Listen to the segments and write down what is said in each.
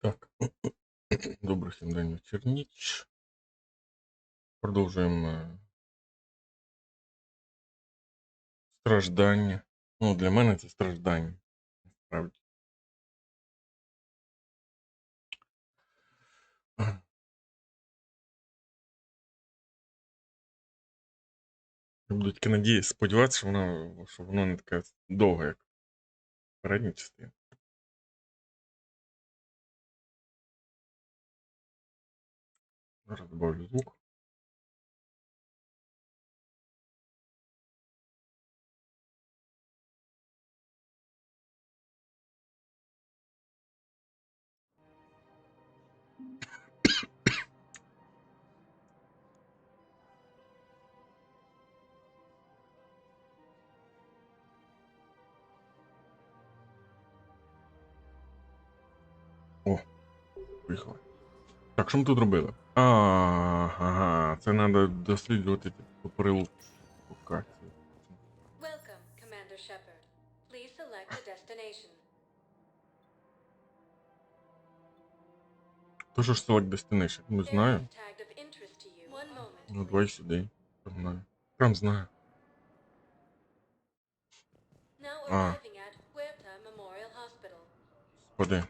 Так, добрий всім день, вечір, ніч. Продовжуємо страждання. Ну, для мене це страждання, насправді. Я буду тільки надіятися, сподіватися, що воно не таке довге, як передня частина. Зараз добавлю звук. О, поїхали. Так, що ми тут робили? Ага, це треба досліджувати поприлу локацію. Welcome, Commander Shepard. Please select a destination. То, що ж Select Destination, не знаю. Area tagged of interest to you. One moment, Ну, please. давай сюди. Погнали. Прям знаю. Now arriving at Huerta Memorial Hospital. Господи.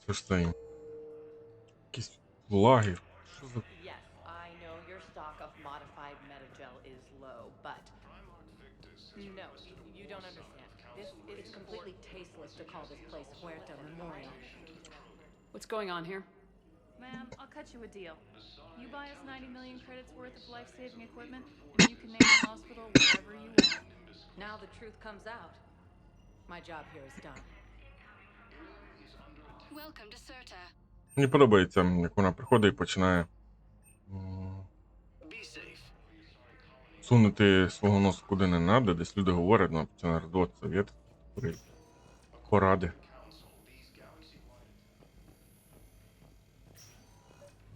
Це ж це якісь лаги. Що за... Yes, I know your stock of modified metagel is low, but no, you don't understand. This is completely tasteless to call this place Huerta Memorial. What's going on here? Ma'am, I'll cut you a deal. You buy us 90 million credits worth of life-saving equipment, and you can name the hospital whatever you want. Now the truth comes out. My job here is done. Welcome to Certa. Мені подобається, як вона приходить і починає сунути свого носу куди не треба, десь люди говорять, вона починає роздавати совєт, поради.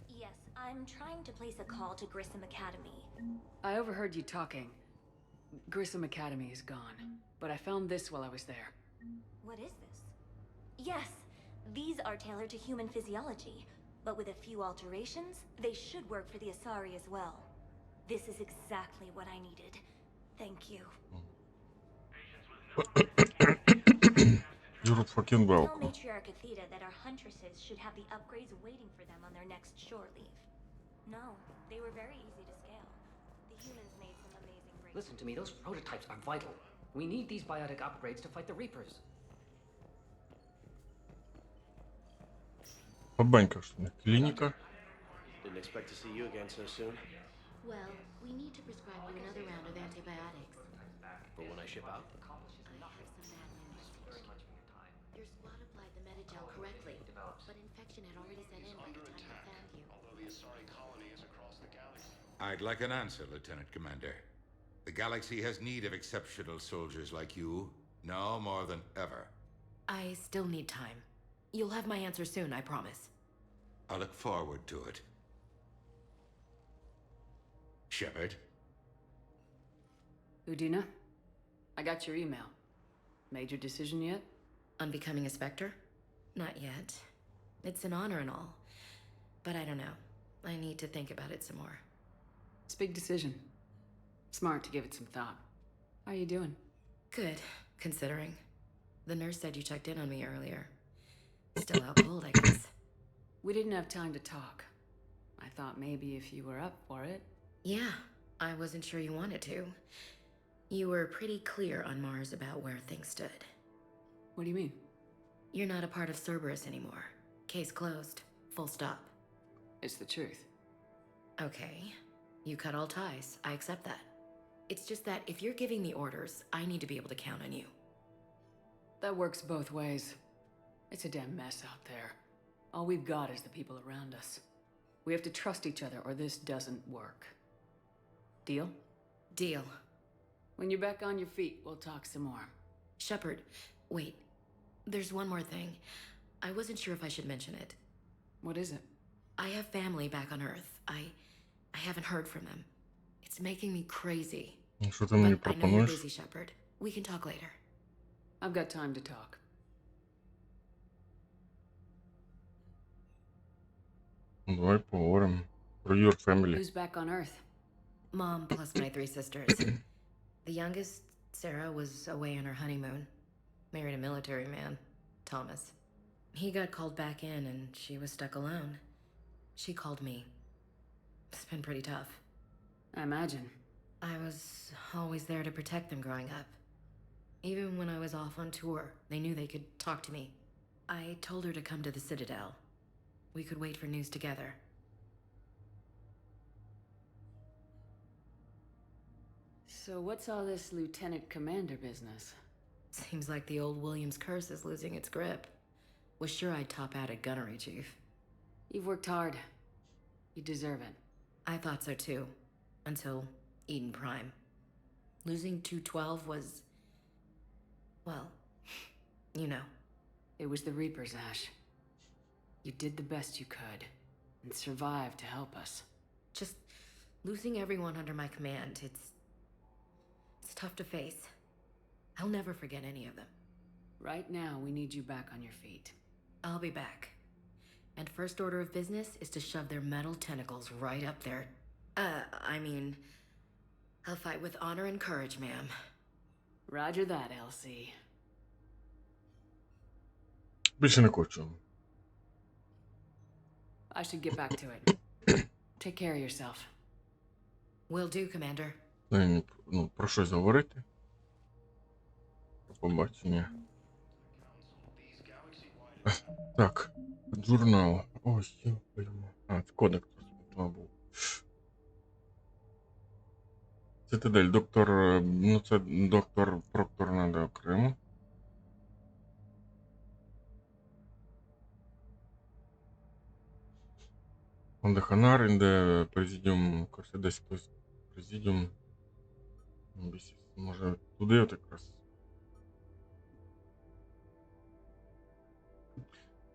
Yes, I'm trying to place a call to Grissom Academy. I overheard you talking. Grissom Academy is gone, but I found this while I was there. What is this? Yes, these are tailored to human physiology, but with a few alterations, they should work for the Asari as well. This is exactly what I needed. Thank you. You're fucking Tell welcome. Matriarch Athena that our huntresses should have the upgrades waiting for them on their next shore leave. No, they were very easy to scale. The humans made some amazing breakthroughs. Listen to me, those prototypes are vital. We need these biotic upgrades to fight the Reapers. Бабанька, що не клініка. Didn't expect to see you again so soon. Well, we need to prescribe you another round of antibiotics. For when I ship out? I have some bad news. Your squad applied the metagel correctly, but infection had already set in by the time they found you. Although the Asari colony is across the galaxy. I'd like an answer, Lieutenant Commander. The galaxy has need of exceptional soldiers like you, now more than ever. I still need time. You'll have my answer soon, I promise. I look forward to it. Shepard? Udina, I got your email. Made your decision yet? On becoming a Spectre? Not yet. It's an honor and all. But I don't know. I need to think about it some more. It's a big decision. Smart to give it some thought. How are you doing? Good, considering. The nurse said you checked in on me earlier. Still out cold, I guess. We didn't have time to talk. I thought maybe if you were up for it. Yeah, I wasn't sure you wanted to. You were pretty clear on Mars about where things stood. What do you mean? You're not a part of Cerberus anymore. Case closed. Full stop. It's the truth. Okay. You cut all ties. I accept that. It's just that if you're giving the orders, I need to be able to count on you. That works both ways. It's a damn mess out there. All we've got is the people around us. We have to trust each other or this doesn't work. Deal? Deal. When you're back on your feet, we'll talk some more. Shepard, wait. There's one more thing. I wasn't sure if I should mention it. What is it? I have family back on Earth. I haven't heard from them. It's making me crazy. Що ти мені But I know you're пропонуєш? busy, Shepard. We can talk later. I've got time to talk. Ну, давай поговоримо про your family. Who's back on Earth? Mom plus my 3 sisters. The youngest, Sarah, was away on her honeymoon. Married a military man, Thomas. He got called back in and she was stuck alone. She called me. It's been pretty tough. I imagine. I was always there to protect them growing up. Even when I was off on tour, they knew they could talk to me. I told her to come to the Citadel. We could wait for news together. So what's all this lieutenant commander business? Seems like the old Williams curse is losing its grip. Was sure I'd top out at gunnery, Chief. You've worked hard. You deserve it. I thought so too. Until Eden Prime. Losing 212 was... well, you know. It was the Reapers, Ash. You did the best you could, and survived to help us. Just losing everyone under my command, it's tough to face. I'll never forget any of them. Right now, we need you back on your feet. I'll be back. And first order of business is to shove their metal tentacles right up there. I'll fight with honor and courage, ma'am. Roger that, Elsie. Більше не хочу. I should get back to it. Take care of yourself. Will do, Commander. Ну, про щось говорити. Про побачення. Так, журнал. Ой, йо-поймо. А, це кодек просто був. Цитадель, доктор, ну це доктор Проктор надо окремо. On the Hanar in the Президіум, коротше, десь хтось Президіум. Може туди от якраз.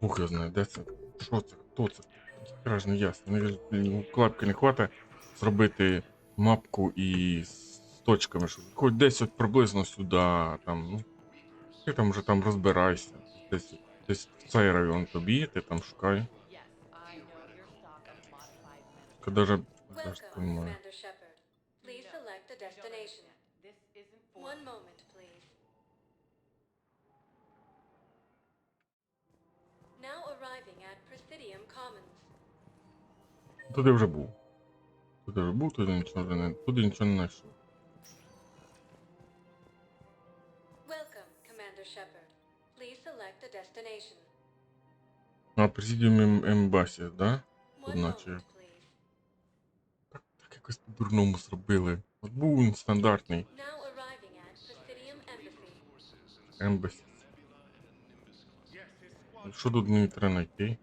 Бог його знає, де це? Що це? Хто це? Це ж не ясно. Клапки не хватає зробити мапку і з точками, що хоч десь от приблизно сюди, там, ну, ти там вже там розбирайся. Десь в цей район тобі, ти там шукай. Даже Welcome, Commander Shepard. Please select a destination. One moment, please. Now arriving at Presidium Commons. Туди вже був. Туди нічого не знайшов. Welcome, Commander Shepard. Please select a destination. А, Президіум Ембасі, да? Тут One наче. moment, please. Так якось по-дурному зробили. От був він стандартний. Now arriving at Presidium Embassy. Ембасі. Що тут мені треба знайти? Is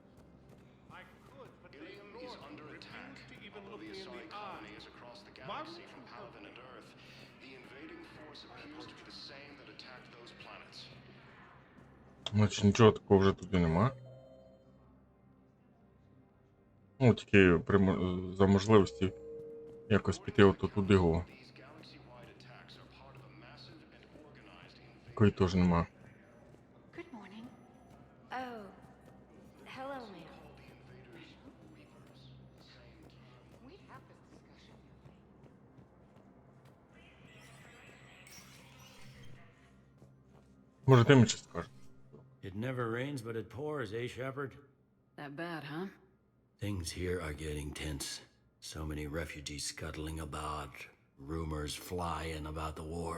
under attack. Although the Asari colony is across the galaxy from Palvin and Earth, the invading force appears to be the same that attacked those planets. Значить нічого такого вже туди нема. Ну, тільки за можливості якось піти ото туди його. These galaxy-wide attacks are part of a massive and organized invasion. Такої теж нема. Good morning. Oh, hello, ma'am. Може ти мені щось скажеш? It never rains, but it pours, eh, Shepard? That bad, huh? Things here are getting tense. So many refugees scuttling about, rumors flying about the war.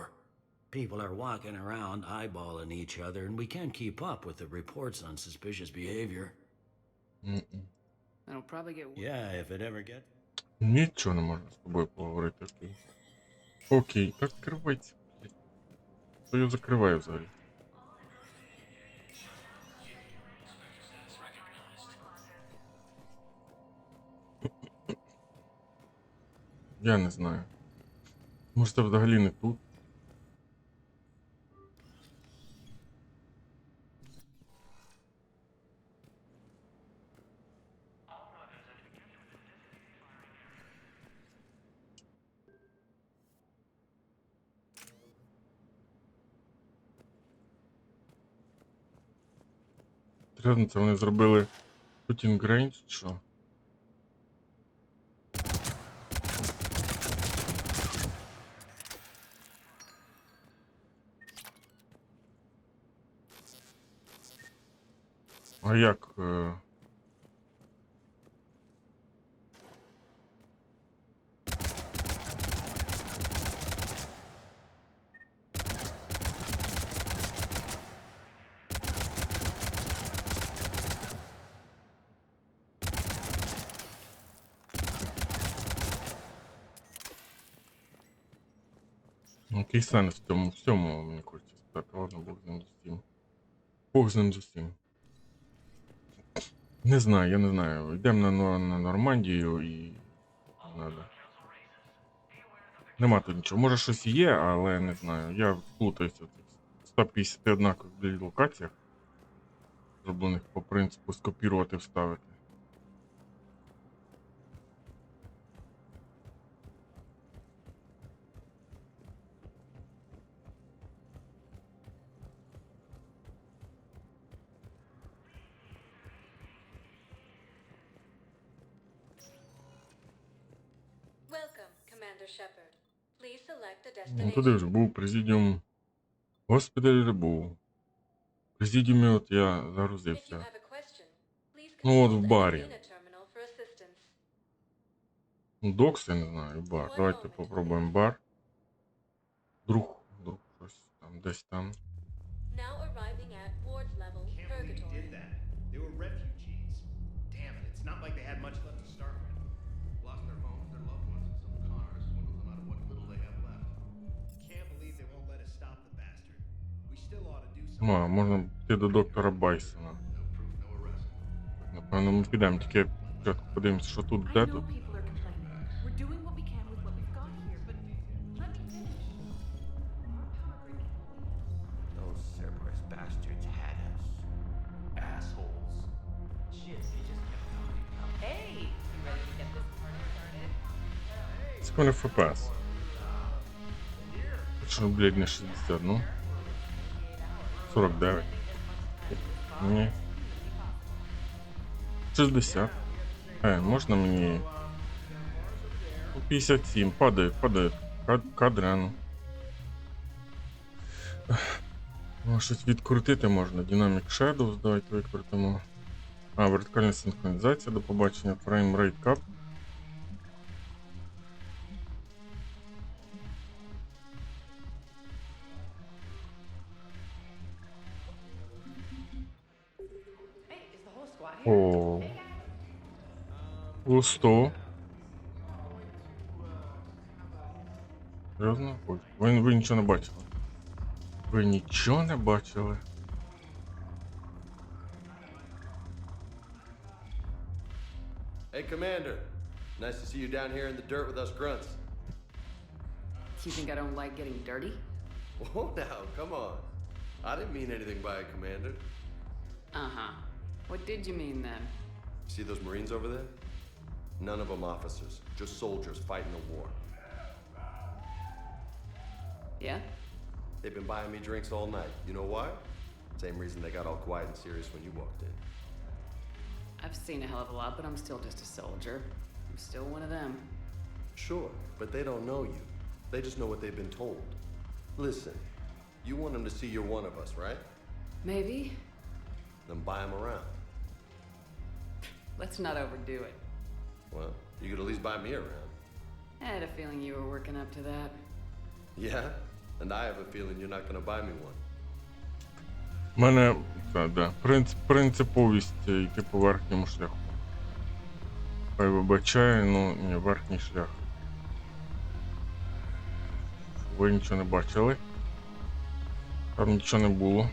People are walking around eyeballing each other, and we can't keep up with the reports on suspicious behavior. That'll probably get worse. Yeah, if it ever gets... Нічого не можна з тобою поговорити, окей. Окей, так закривайте. Що я закриваю взагалі? Я не знаю. Може це взагалі не тут? Серйозно, це вони зробили Putting Range, що? А як? Який сенс в цьому всьому, мені хочеться спитати. Ладно, Бог з ним з усім. Бог з ним з усім. Не знаю, я не знаю. Йдемо на Нормандію і... Надо. Нема тут нічого. Може щось є, але не знаю. Я плутаюся в цих 150 однакових локаціях, зроблених по принципу скопірувати, вставити. Welcome, Commander Shepard. Please select a Ну, туди вже destination. був президіум. Госпіталь був. В президіумі от я If you загрузився. have a question, please Ну от consult в an барі. Athena terminal for assistance. Ну, докс, я не знаю, бар. Давайте попробуємо бар. Вдруг щось там, десь там. Now arriving at Ward's level, Can't believe he Purgatory. did that. They were refugees. Damn it, it's not like they had much left to start with. Lost their homes, their loved ones, and some cars swindled them out of what little they have left. Can't believe they won't let us stop the bastard. We still ought to do something. Можна йти до доктора Байсона. No proof, no arrest. Напевно, ми підемо, тільки спочатку подивимося, що тут, де тут. people are complaining. We're doing what we can with what we've got here, but let me finish. Those Cerberus bastards had us. Assholes. Shit, they just kept coming. Hey, you ready to get this party started? Скоро ФПС. Що, блядь, не 60, ну? 49. Ні. 60. Можна мені... 57. Падає. Кадрану. Ну, щось відкрутити можна. Dynamic Shadows, давайте викрутимо. Вертикальна синхронізація, до побачення. Frame Rate Cap. Hey, is the whole squad here? О. 100. Серйозно? Ой, ви нічого не бачили. Ви нічого не бачили? Hey, Commander. Nice to see you down here in the dirt with us grunts. You think I don't like getting dirty? Whoa, now, come on. I didn't mean anything by it, Commander. Uh-huh. What did you mean then? See those Marines over there? None of them officers, just soldiers fighting the war. Yeah? They've been buying me drinks all night. You know why? Same reason they got all quiet and serious when you walked in. I've seen a hell of a lot, but I'm still just a soldier. I'm still one of them. Sure, but they don't know you. They just know what they've been told. Listen, you want them to see you're one of us, right? Maybe. Then buy them around. Let's not overdo it. Well, you could at least buy me around. I had a feeling you were working up to that. Yeah? And I have a feeling you're not gonna buy me one. У мене, да, принциповість йти по верхньому шляху. Хай вибачає, ну, ні, верхній шлях. Ви нічого не бачили. Там нічого не було.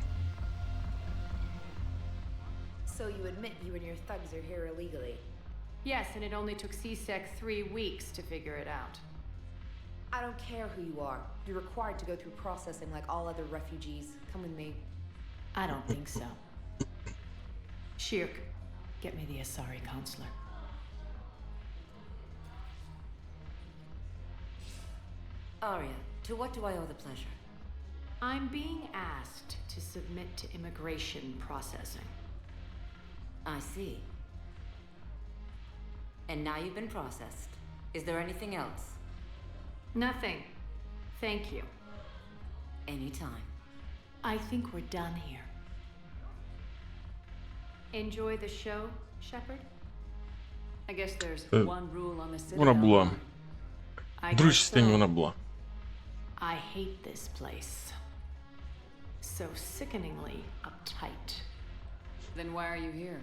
So you admit you and your thugs are here illegally? Yes, and it only took CSEC 3 weeks to figure it out. I don't care who you are. You're required to go through processing like all other refugees. Come with me. I don't think so. Shirk, get me the Asari consular. Arya, to what do I owe the pleasure? I'm being asked to submit to immigration processing. I see. And now you've been processed. Is there anything else? Nothing. Thank you. Anytime. I think we're done here. Enjoy the show, Shepard? I guess there's one rule on the city. Вона була. I В другій guess частині so. вона була. I hate this place. So sickeningly uptight. Then why are you here?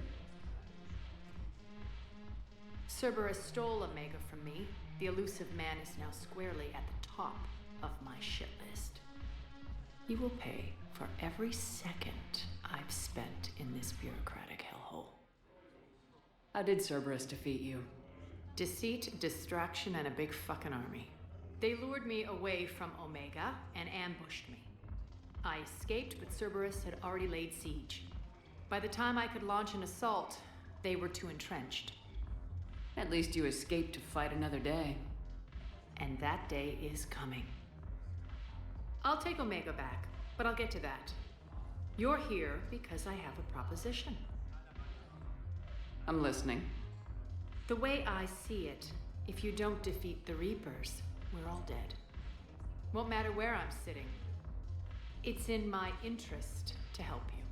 Cerberus stole Omega from me. The elusive man is now squarely at the top of my shit list. You will pay for every second I've spent in this bureaucratic hellhole. How did Cerberus defeat you? Deceit, distraction, and a big fucking army. They lured me away from Omega and ambushed me. I escaped, but Cerberus had already laid siege. By the time I could launch an assault, they were too entrenched. At least you escaped to fight another day. And that day is coming. I'll take Omega back, but I'll get to that. You're here because I have a proposition. I'm listening. The way I see it, if you don't defeat the Reapers, we're all dead. Won't matter where I'm sitting. It's in my interest to help you.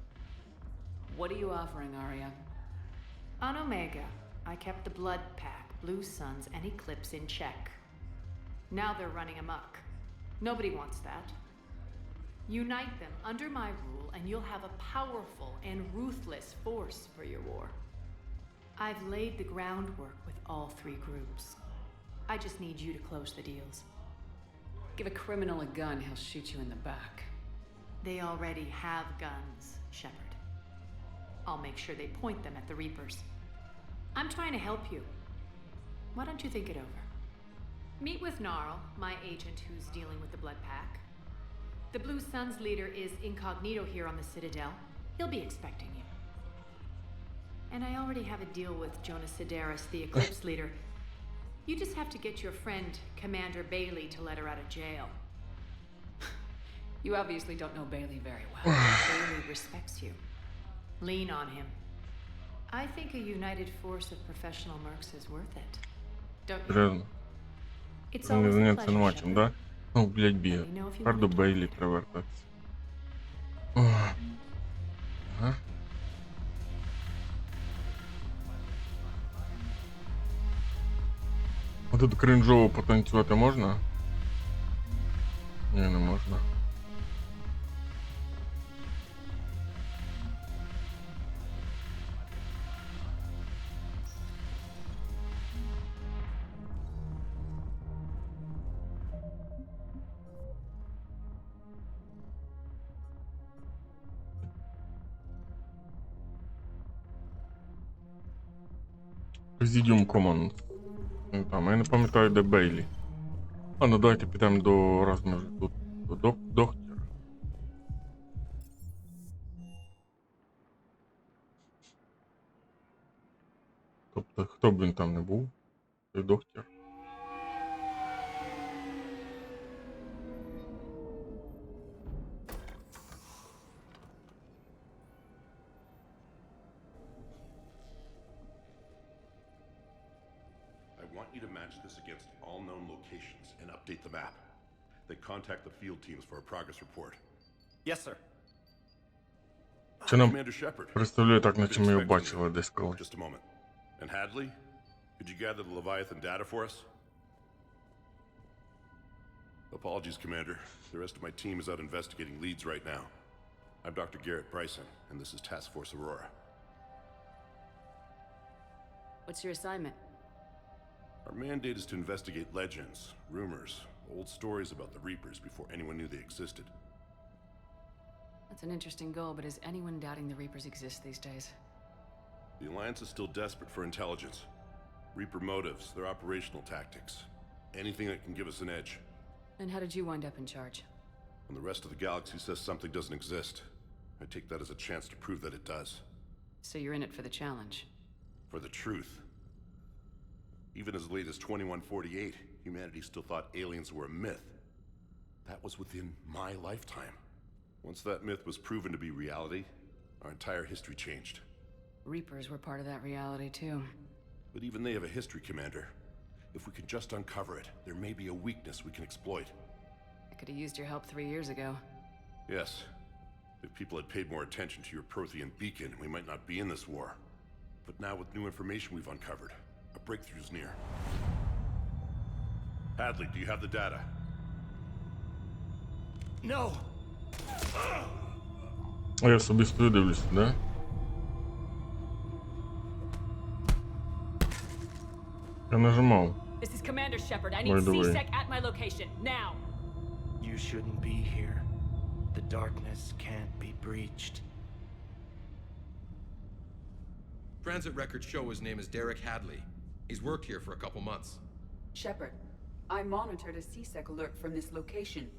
What are you offering, Arya? On Omega, I kept the Blood Pack, Blue Suns, and Eclipse in check. Now they're running amok. Nobody wants that. Unite them under my rule, and you'll have a powerful and ruthless force for your war. I've laid the groundwork with all three groups. I just need you to close the deals. Give a criminal a gun, he'll shoot you in the back. They already have guns, Shepard. I'll make sure they point them at the Reapers. I'm trying to help you. Why don't you think it over? Meet with Gnarl, my agent who's dealing with the Blood Pack. The Blue Suns leader is incognito here on the Citadel. He'll be expecting you. And I already have a deal with Jonas Sidaris, the Eclipse leader. You just have to get your friend, Commander Bailey, to let her out of jail. You obviously don't know Bailey very well. Bailey respects you. Lean on him. I think a united force of professional mercs is worth it. Don't you? Серйозно. It's Не always a заняться pleasure, матчем, Shepard. да? Ну, блядь, б'є. Let me know if you Тепер до wanna talk. Бейлі треба вертатися. Ох. Ага. А тут кринжово потанцювати можна? Ні, не можна. Президіум команд. Там, я не пам'ятаю, де Бейлі. А, ну давайте підемо до раз ми вже тут. До доктора. Тобто, хто б він там не був, той доктор. I want you to match this against all known locations and update the map. Then contact the field teams for a progress report. Yes, sir. Чи нам Commander Shepard. представляю так, наче ми його Been expecting бачили you. десь колись. Just a moment. And Hadley, could you gather the Leviathan data for us? Apologies, Commander. The rest of my team is out investigating leads right now. I'm Dr. Garrett Bryson, and this is Task Force Aurora. What's your assignment? Our mandate is to investigate legends, rumors, old stories about the Reapers before anyone knew they existed. That's an interesting goal, but is anyone doubting the Reapers exist these days? The Alliance is still desperate for intelligence. Reaper motives, their operational tactics. Anything that can give us an edge. And how did you wind up in charge? When the rest of the galaxy says something doesn't exist, I take that as a chance to prove that it does. So you're in it for the challenge. For the truth. Even as late as 2148, humanity still thought aliens were a myth. That was within my lifetime. Once that myth was proven to be reality, our entire history changed. Reapers were part of that reality, too. But even they have a history, Commander. If we can just uncover it, there may be a weakness we can exploit. I could have used your help 3 years ago. Yes. If people had paid more attention to your Prothean beacon, we might not be in this war. But now with new information we've uncovered, a breakthrough's near. Hadley, do you have the data? No! А я собі стою дивлюсь, да? Я нажимав. This is Commander Shepard. I By need the way. C-Sec at my location, now! You shouldn't be here. The darkness can't be breached. Transit records show his name is Derek Hadley. He's worked here for a couple months. Shepard, I monitored a C-Sec alert from this location.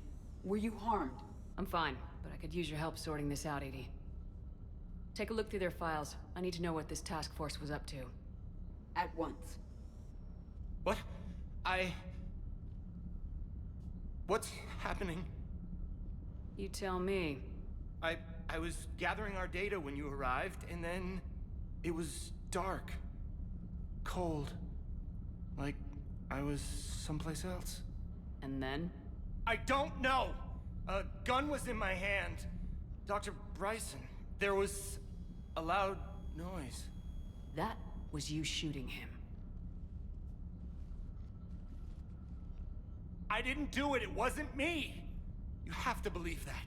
Were you harmed? I'm fine, but I could use your help sorting this out, Edie. Take a look through their files. I need to know what this task force was up to. At once. What? What's happening? You tell me. I was gathering our data when you arrived, and then it was dark. Cold. Like I was someplace else. And then? I don't know! A gun was in my hand. Dr. Bryson, there was a loud noise. That was you shooting him. I didn't do it, it wasn't me! You have to believe that.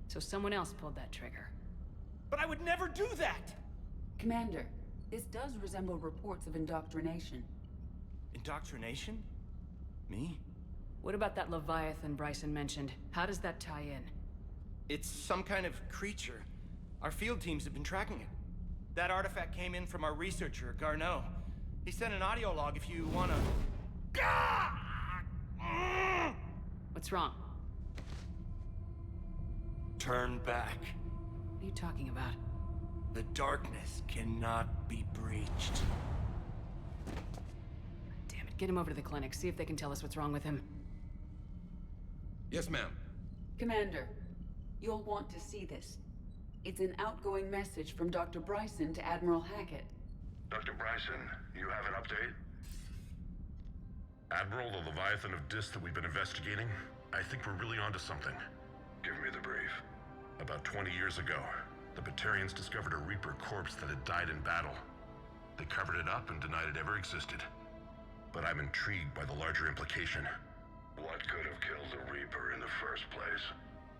So someone else pulled that trigger. But I would never do that! Commander, this does resemble reports of indoctrination. Indoctrination? Me? What about that Leviathan Bryson mentioned? How does that tie in? It's some kind of creature. Our field teams have been tracking it. That artifact came in from our researcher, Garneau. He sent an audio log if you wanna... What's wrong? Turn back. What are you talking about? The darkness cannot be breached. Damn it, get him over to the clinic. See if they can tell us what's wrong with him. Yes, ma'am. Commander, you'll want to see this. It's an outgoing message from Dr. Bryson to Admiral Hackett. Dr. Bryson, you have an update? Admiral, the Leviathan of Dis that we've been investigating, I think we're really onto something. Give me the brief. About 20 years ago, the Batarians discovered a Reaper corpse that had died in battle. They covered it up and denied it ever existed. But I'm intrigued by the larger implication. What could have killed the Reaper in the first place?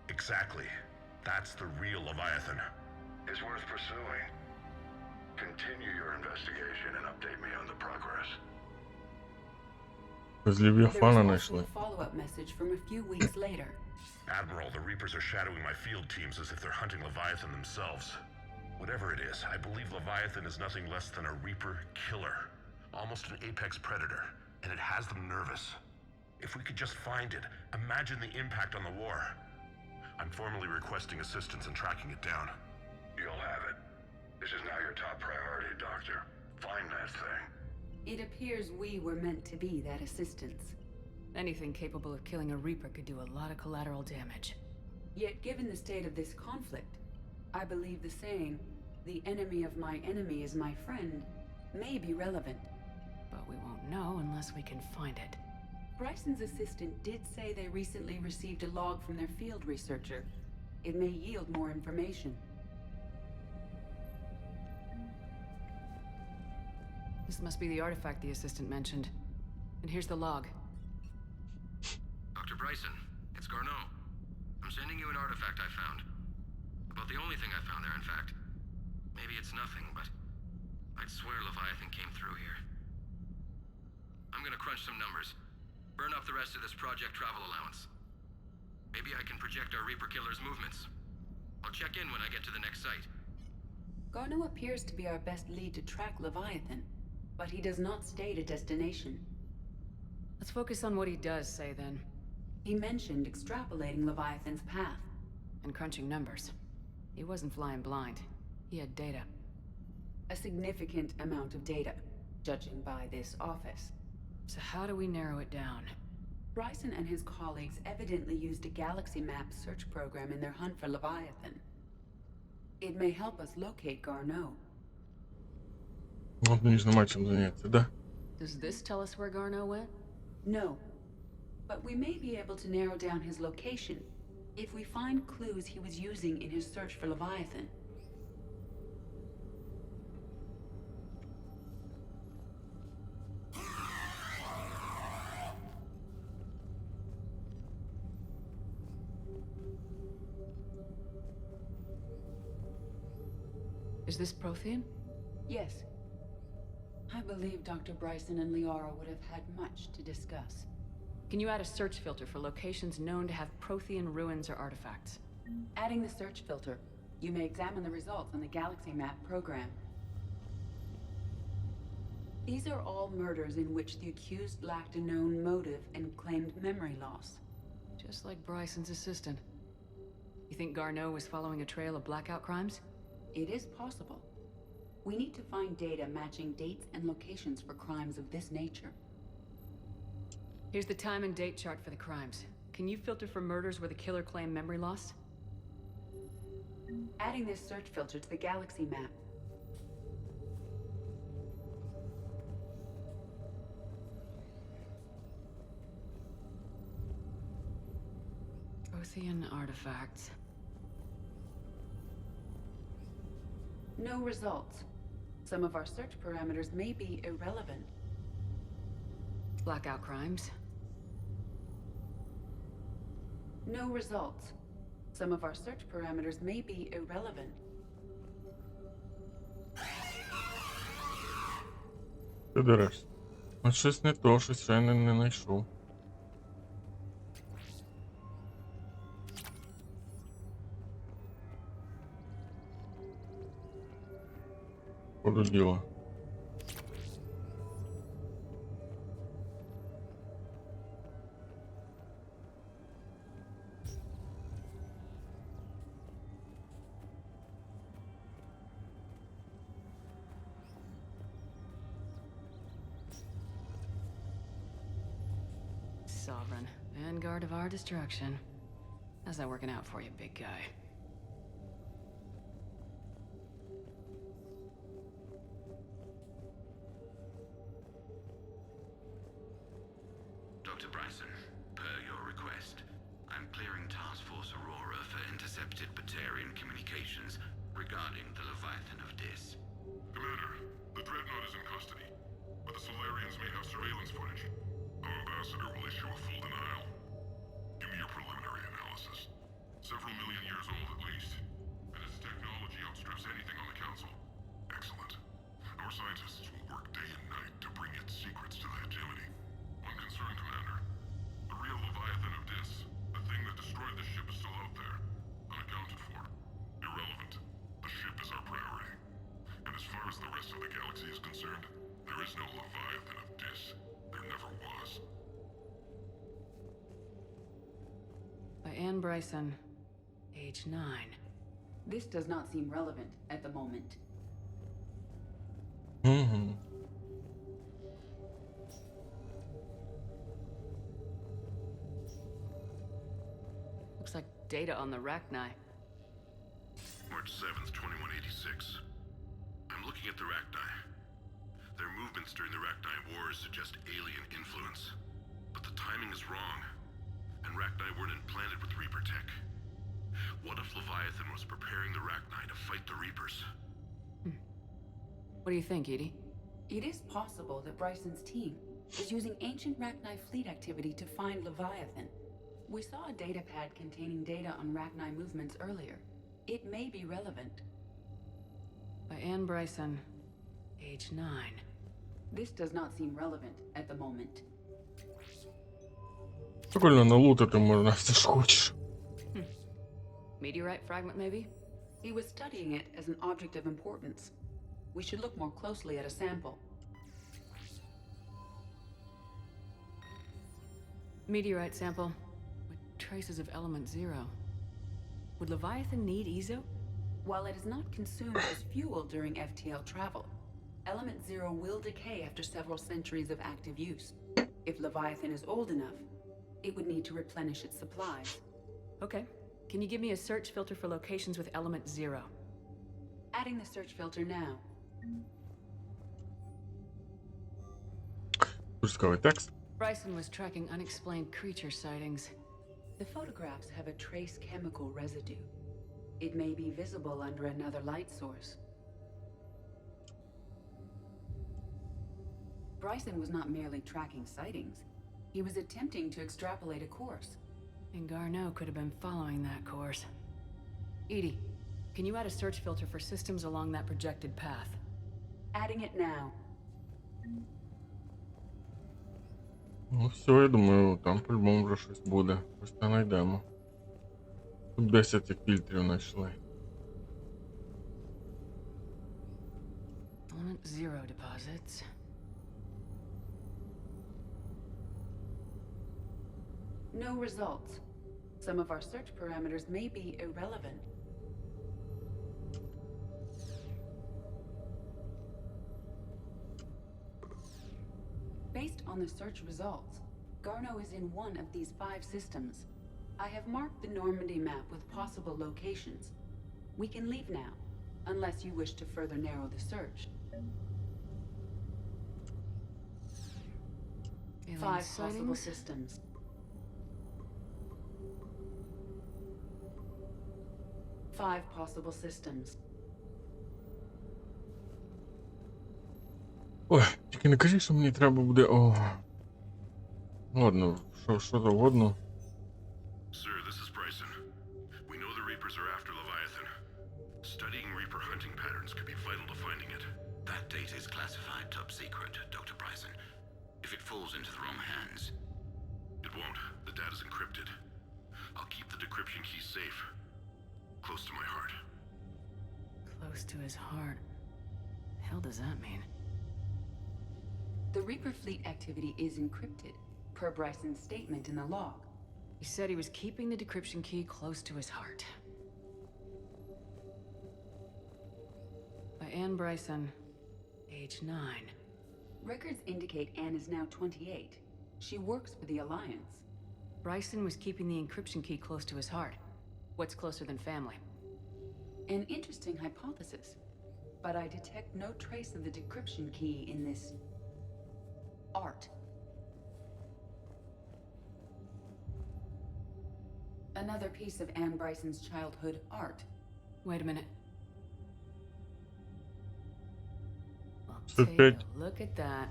Exactly. That's the real Leviathan. It's worth pursuing. Continue your investigation and update me on the progress. З There was Левіафана also знайшли. a follow-up message from a few weeks later. Admiral, the Reapers are shadowing my field teams as if they're hunting Leviathan themselves. Whatever it is, I believe Leviathan is nothing less than a Reaper killer. Almost an apex predator, and it has them nervous. If we could just find it, imagine the impact on the war. I'm formally requesting assistance in tracking it down. You'll have it. This is now your top priority, Doctor. Find that thing. It appears we were meant to be that assistance. Anything capable of killing a Reaper could do a lot of collateral damage. Yet given the state of this conflict, I believe the saying, "The enemy of my enemy is my friend," may be relevant. But we won't know unless we can find it. Bryson's assistant did say they recently received a log from their field researcher. It may yield more information. This must be the artifact the assistant mentioned. And here's the log. Dr. Bryson, it's Garneau. I'm sending you an artifact I found. About the only thing I found there, in fact. Maybe it's nothing, but I'd swear Leviathan came through here. I'm gonna crunch some numbers. Burn up the rest of this project travel allowance. Maybe I can project our Reaper killer's movements. I'll check in when I get to the next site. Garneau appears to be our best lead to track Leviathan, but he does not state a destination. Let's focus on what he does say then. He mentioned extrapolating Leviathan's path. And crunching numbers. He wasn't flying blind. He had data. A significant amount of data, judging by this office. So how do we narrow it down? Bryson and his colleagues evidently used a galaxy map search program in their hunt for Leviathan. It may help us locate Garneau. Вот нужно матчем заняться, да? Does this tell us where Garneau went? No. But we may be able to narrow down his location, If we find clues he was using in his search for Leviathan, Is this Prothean? yes. I believe Dr. Bryson and Liara would have had much to discuss. Can you add a search filter for locations known to have Prothean ruins or artifacts? Adding the search filter, you may examine the results on the Galaxy Map program. These are all murders in which the accused lacked a known motive and claimed memory loss. Just like Bryson's assistant. You think Garneau was following a trail of blackout crimes? It is possible. We need to find data matching dates and locations for crimes of this nature. Here's the time and date chart for the crimes. Can you filter for murders where the killer claimed memory loss? Adding this search filter to the Galaxy Map. Prothean artifacts. No results. Some of our search parameters may be irrelevant. Blackout crimes. No results. Some of our search parameters may be irrelevant. Ти дереш. От щось не то, щось ще не знайшов. Ходу діла. Sovereign. Vanguard of our destruction. How's that working out for you, big guy? Dr. Bryson, per your request, I'm clearing Task Force Aurora for intercepted Batarian communications regarding the Leviathan of Dis. Commander, the Dreadnought is in custody, but the Solarians may have surveillance footage. Our ambassador will issue a full denial. Give me your preliminary analysis. Several million years old at least, and its technology outstrips anything on the Council. Excellent. Our scientists will work day and night to bring its secrets to the hegemony. One concern, Commander. The real Leviathan of Dis, the thing that destroyed the ship, is still out there, unaccounted for. Irrelevant. The ship is our priority. And as far as the rest of the galaxy is concerned, there is no Leviathan of Dis. There never was. By Anne Bryson, age 9. This does not seem relevant at the moment. Mm-hmm. Looks like data on the Rachni. March 7th, 2186. I'm looking at the Rachni. Their movements during the Rachni Wars suggest alien influence. But the timing is wrong. And Rachni weren't implanted with Reaper tech. What if Leviathan was preparing the Rachni to fight the Reapers? What do you think, Edie? It is possible that Bryson's team is using ancient Rachni fleet activity to find Leviathan. We saw a data pad containing data on Rachni movements earlier. It may be relevant. By Anne Bryson, age 9. This does not seem relevant at the moment. Прикольно, налутати можна все ж хочеш. Meteorite fragment, maybe? He was studying it as an object of importance. We should look more closely at a sample. Meteorite sample with traces of element 0. Would Leviathan need EZO? While it is not consumed as fuel during FTL travel, element 0 will decay after several centuries of active use. If Leviathan is old enough, it would need to replenish its supplies. Okay. Can you give me a search filter for locations with element 0? Adding the search filter now. Дуже цікавий текст. Bryson was tracking unexplained creature sightings. The photographs have a trace chemical residue. It may be visible under another light source. Bryson was not merely tracking sightings. He was attempting to extrapolate a course. And Garneau could have been following that course. Edie, can you add a search filter for systems along that projected path? Adding it now. Ну все, я думаю, там по-любому вже щось буде. Щось там знайдемо. Тут 10 цих фільтрів знайшли. Element 0 deposits. No results. Some of our search parameters may be irrelevant. Based on the search results, Garneau is in one of these 5 systems. I have marked the Normandy map with possible locations. We can leave now, unless you wish to further narrow the search. Alien 5 possible sightings? systems. 5 possible systems. Ой, тільки не кажи, що мені треба буде. О. Ладно, що завгодно. Sir, this is Bryson. We know the Reapers are after Leviathan. Studying Reaper hunting patterns could be vital to finding it. That data is classified top secret, Dr. Bryson. If it falls into the wrong hands... It won't. The data's encrypted. I'll keep the decryption key safe. Close to my heart. Close to his heart. The hell does that mean? The Reaper fleet activity is encrypted, per Bryson's statement in the log. He said he was keeping the decryption key close to his heart. By Anne Bryson, age 9. Records indicate Anne is now 28. She works for the Alliance. Bryson was keeping the encryption key close to his heart. What's closer than family? An interesting hypothesis, but I detect no trace of the decryption key in this... art. Another piece of Anne Bryson's childhood art. Wait a minute. Well, So take a look at that.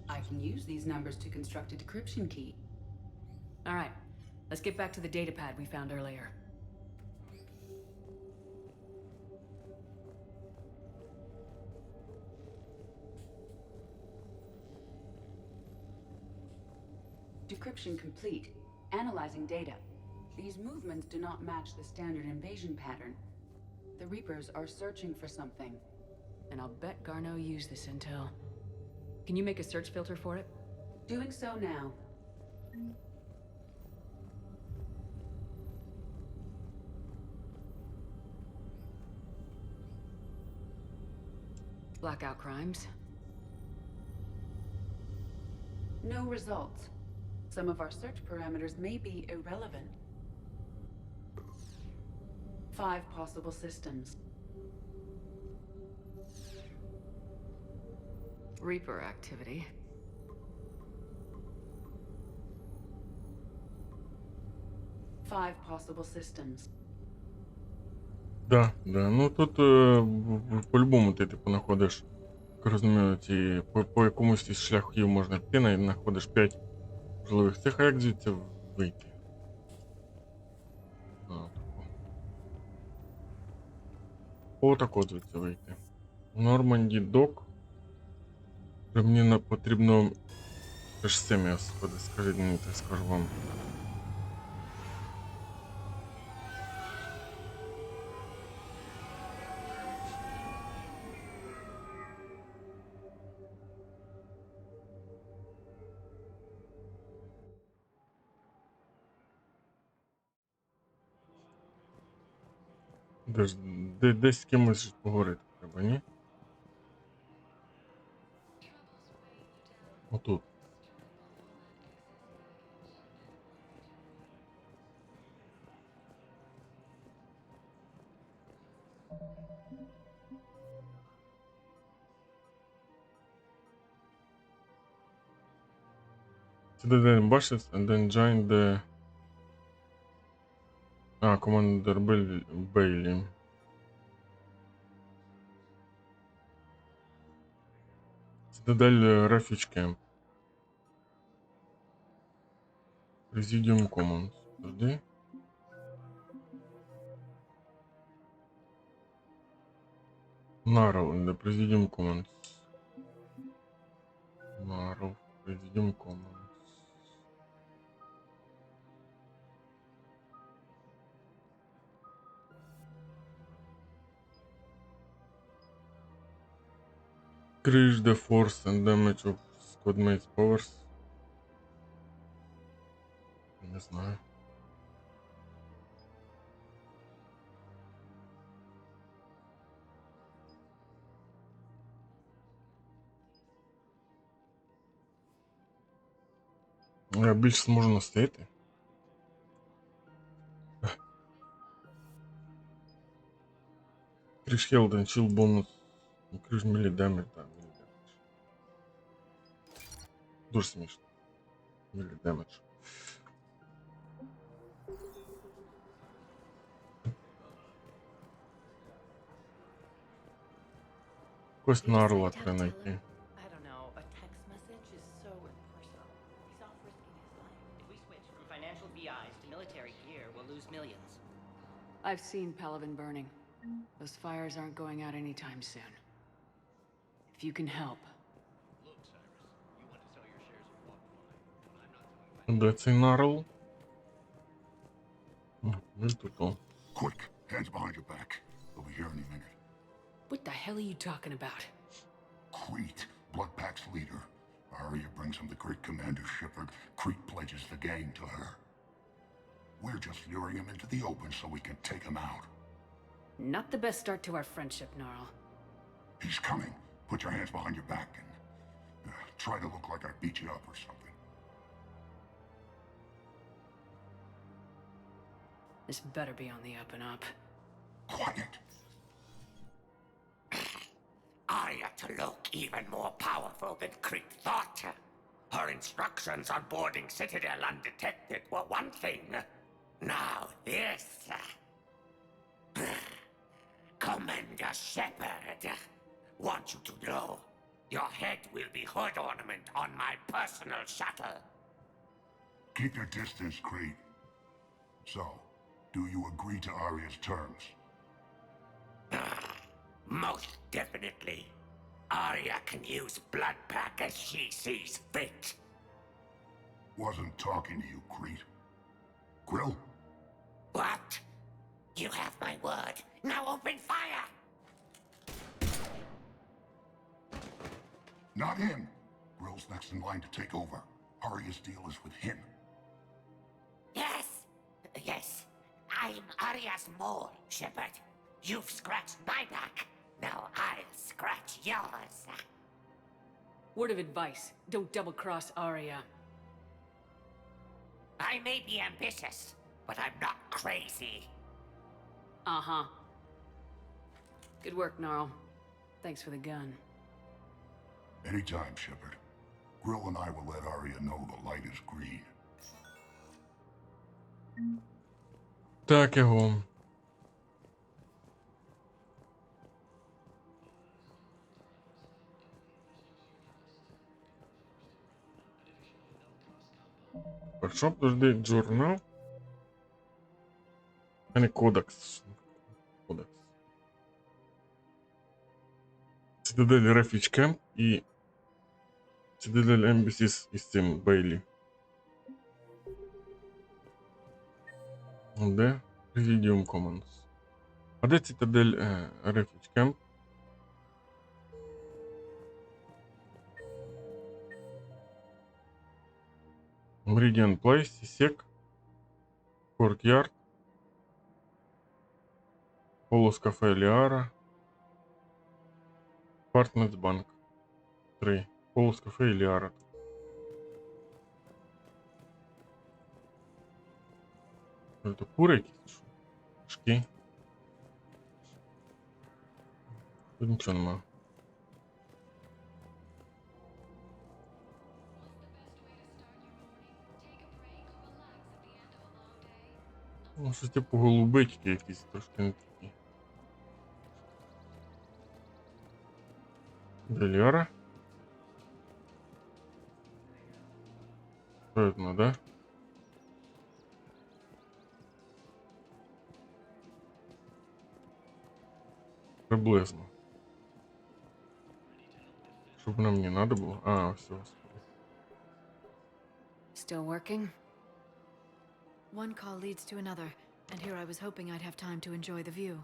I can use these numbers to construct a decryption key. All right, let's get back to the datapad we found earlier. Decryption complete. Analyzing data. These movements do not match the standard invasion pattern. The Reapers are searching for something. And I'll bet Garneau used this intel. Can you make a search filter for it? Doing so now. Blackout crimes. No results. Some of our search parameters may be irrelevant. 5 possible systems. Reaper activity. Five possible systems. Да. Ну тут по-любому ти типу знаходиш, як розумію, ці по якомусь із шляхів можна піти, і знаходиш 5 можливих цих, а як звідси вийти? Отак от звідси вийти. Норманді док. Мені потрібно... Це ж цим, господи, скажіть мені, так скажу вам. Десь з кимось поговорити треба, ні? Отут. Citadel ambushes and then join the... Commander Bailey. Citadel Refuge Camp. Presidium Commons. Подожди. Narrow in the Presidium Commons. Narrow Presidium Commons. Increase the force and damage of squad mates powers. Не знаю. Я більше зможу настояти. Increase health and shield bonus. Increase melee damage, да, melee damage. Дуже смішно. Melee damage. Якось нарла треба знайти. I don't know. A text message is so impersonal. He's off risking his life. If we switch from financial VIs to military gear, we'll lose millions. I've seen Palaven burning. Those fires aren't going out anytime soon. If you can help. Де цей нарл? Він тут. Quick, hands behind your back. We'll be here any minute. What the hell are you talking about? Crete, Bloodpack's leader. Arya brings him the great Commander Shepard. Crete pledges the gang to her. We're just luring him into the open so we can take him out. Not the best start to our friendship, Gnarl. He's coming. Put your hands behind your back and try to look like I beat you up or something. This better be on the up and up. Quiet. Arya to look even more powerful than Crete thought. Her instructions on boarding Citadel undetected were one thing. Now this. Commander Shepard, want you to know, your head will be hood ornament on my personal shuttle. Keep your distance, Crete. So, do you agree to Arya's terms? Most definitely. Arya can use Bloodpack as she sees fit. Wasn't talking to you, Crete. Grill? What? You have my word. Now open fire! Not him. Grill's next in line to take over. Arya's deal is with him. Yes. Yes. I'm Arya's mole, Shepard. You've scratched my back. Now I'll scratch yours. Word of advice, don't double-cross Arya. I may be ambitious, but I'm not crazy. Uh-huh. Good work, Gnarl. Thanks for the gun. Anytime, Shepard. Grill and I will let Arya know the light is green. Так його. Що, подожди, журнал? А не кодекс. Кодекс. Citadel Refuge Camp і Citadel Embassies із цим Бейлі. Де? Presidium Commons. А де Citadel Refuge Camp? Meridian Place, Сисек, Courtyard, Полос Кафе Лиара, Apartments Bank. 3. Полос Кафе и Лиара. Это куры какие-то? Шки. Тут ничего нема. Ну, щось типу голубички якісь трошки не такі. Деліара? Видно, да? Приблизно. Щоб нам не надо було. А, все. Still working? One call leads to another, and here I was hoping I'd have time to enjoy the view.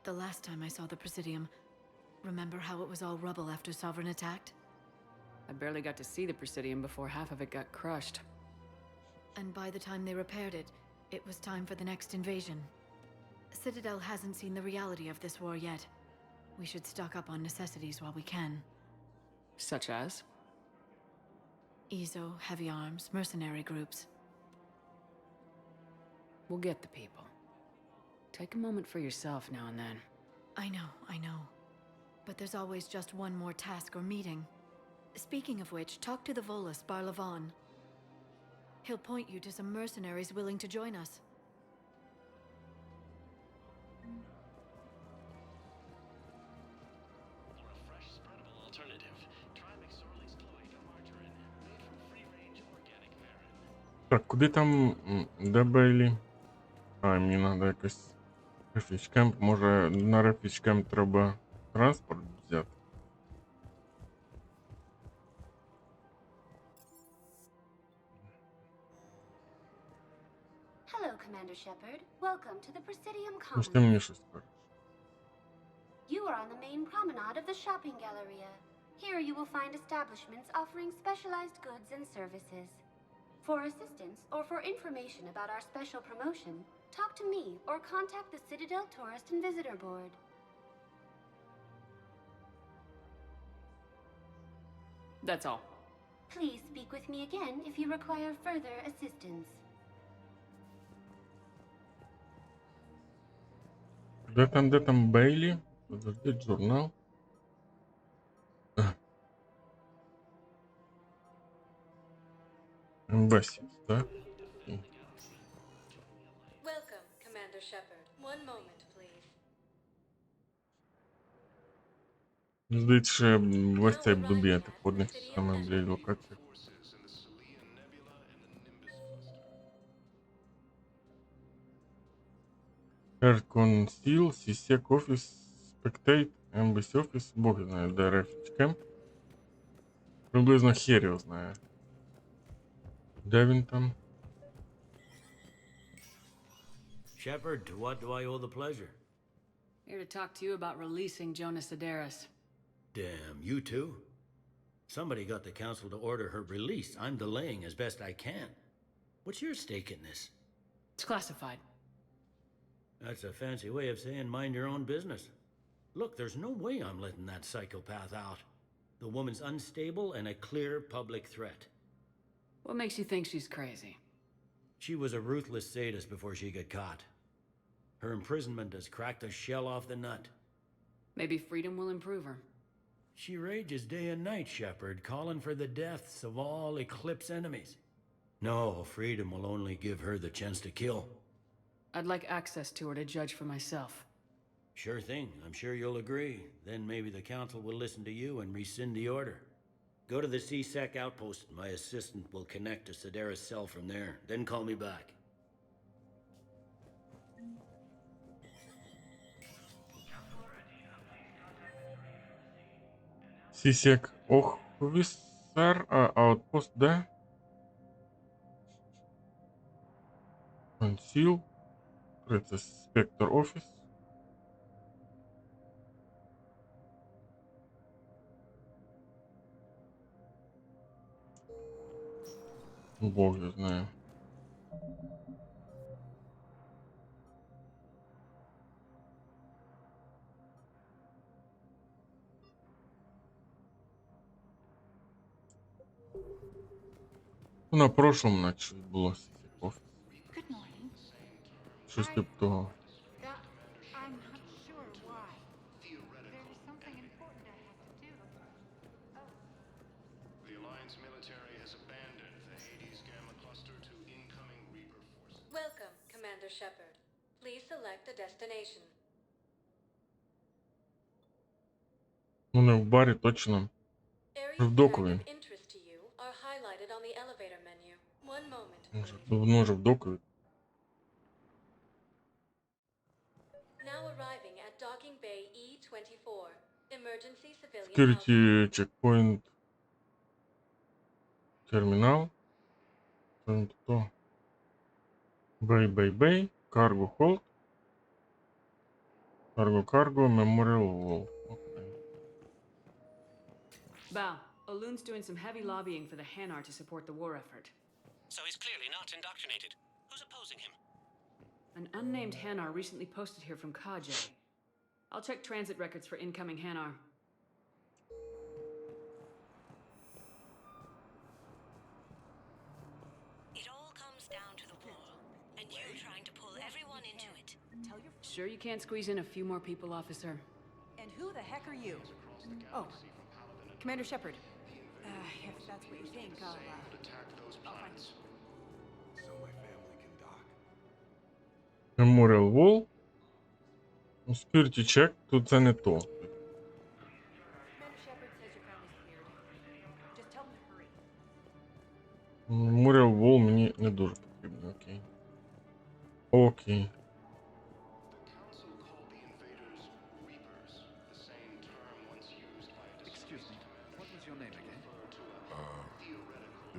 The last time I saw the Presidium, remember how it was all rubble after Sovereign attacked? I barely got to see the Presidium before half of it got crushed. And by the time they repaired it, it was time for the next invasion. Citadel hasn't seen the reality of this war yet. We should stock up on necessities while we can. Such as? Ezo, heavy arms, mercenary groups. We'll get the people. Take a moment for yourself now and then. I know. But there's always just one more task or meeting. Speaking of which, talk to the Volus, Barlavan. He'll point you to some mercenaries willing to join us. Так, куди там де Бейлі? А, мені треба якось рефіч-кемп. Може на рефіч-кемп треба транспорт взяти? Hello, Commander Shepard. Welcome to the Presidium Ну, ти Commons. мені щось скажеш. You are on the main promenade of the shopping galleria. Here you will find establishments offering specialized goods and services. For assistance or for information about our special promotion, talk to me or contact the Citadel Tourist and Visitor Board. That's all. Please speak with me again if you require further assistance. Де там Бейлі? Подожди, журнал. Ембасіс, так? Welcome, Commander Shepard. One moment, please. Здається, що я весь цей буду бігати по одних саме, блядь, локаціях. Air Conceal, CSEC Office, Spectate, Embassy Office, Бог знає, де Refuge Camp. Приблизно хер його знає. Де він там? Shepard, to what do I owe the pleasure? Here to talk to you about releasing Jonas Sedaris. Damn, you too? Somebody got the council to order her release. I'm delaying as best I can. What's your stake in this? It's classified. That's a fancy way of saying mind your own business. Look, there's no way I'm letting that psychopath out. The woman's unstable and a clear public threat. What makes you think she's crazy? She was a ruthless sadist before she got caught. Her imprisonment has cracked the shell off the nut. Maybe freedom will improve her. She rages day and night, Shepard, calling for the deaths of all Eclipse enemies. No, freedom will only give her the chance to kill. I'd like access to her to judge for myself. Sure thing, I'm sure you'll agree. Then maybe the council will listen to you and rescind the order. Go to the CSEC outpost. My assistant will connect to Sedaris' cell from there. Then call me back. CSEC Officer, а Outpost де? Conceal. Це Spectre Office. Бог я знаю. Ну, на прошлому наче було CSEC Office. Щось типу того. I'm not sure why. There's something important I have to do. The Alliance military has abandoned the Hades Gamma Cluster to Welcome, Commander Shepard. Please select a destination. Ну не в барі точно. Areas В that are докові. of interest to you are highlighted on the elevator menu. One moment, Може, please. давно вже в докові. Now arriving at Docking Bay E-24. Emergency civilian housing. Security checkpoint. Термінал. То. Бей. Cargo hold. Cargo. Memorial wall. Okay. Bao, Olun's doing some heavy lobbying for the Hanar to support the war effort. So he's clearly not indoctrinated. Who's opposing him? An unnamed Hanar recently posted here from Kajay. I'll check transit records for incoming Hanar. It all comes down to the wall, and you trying to pull everyone into it. Tell your Sure you can't squeeze in a few more people, officer? And who the heck are you? Oh, Commander Shepard. If that's what you think, I'll find you. So my family can dock. Memorial wall. Security check. Тут це не то. Commander Shepard says your family's cleared. Just tell them to hurry. Memorial wall мені не дуже потрібно. Окей. Окей. Excuse me, what was your name again?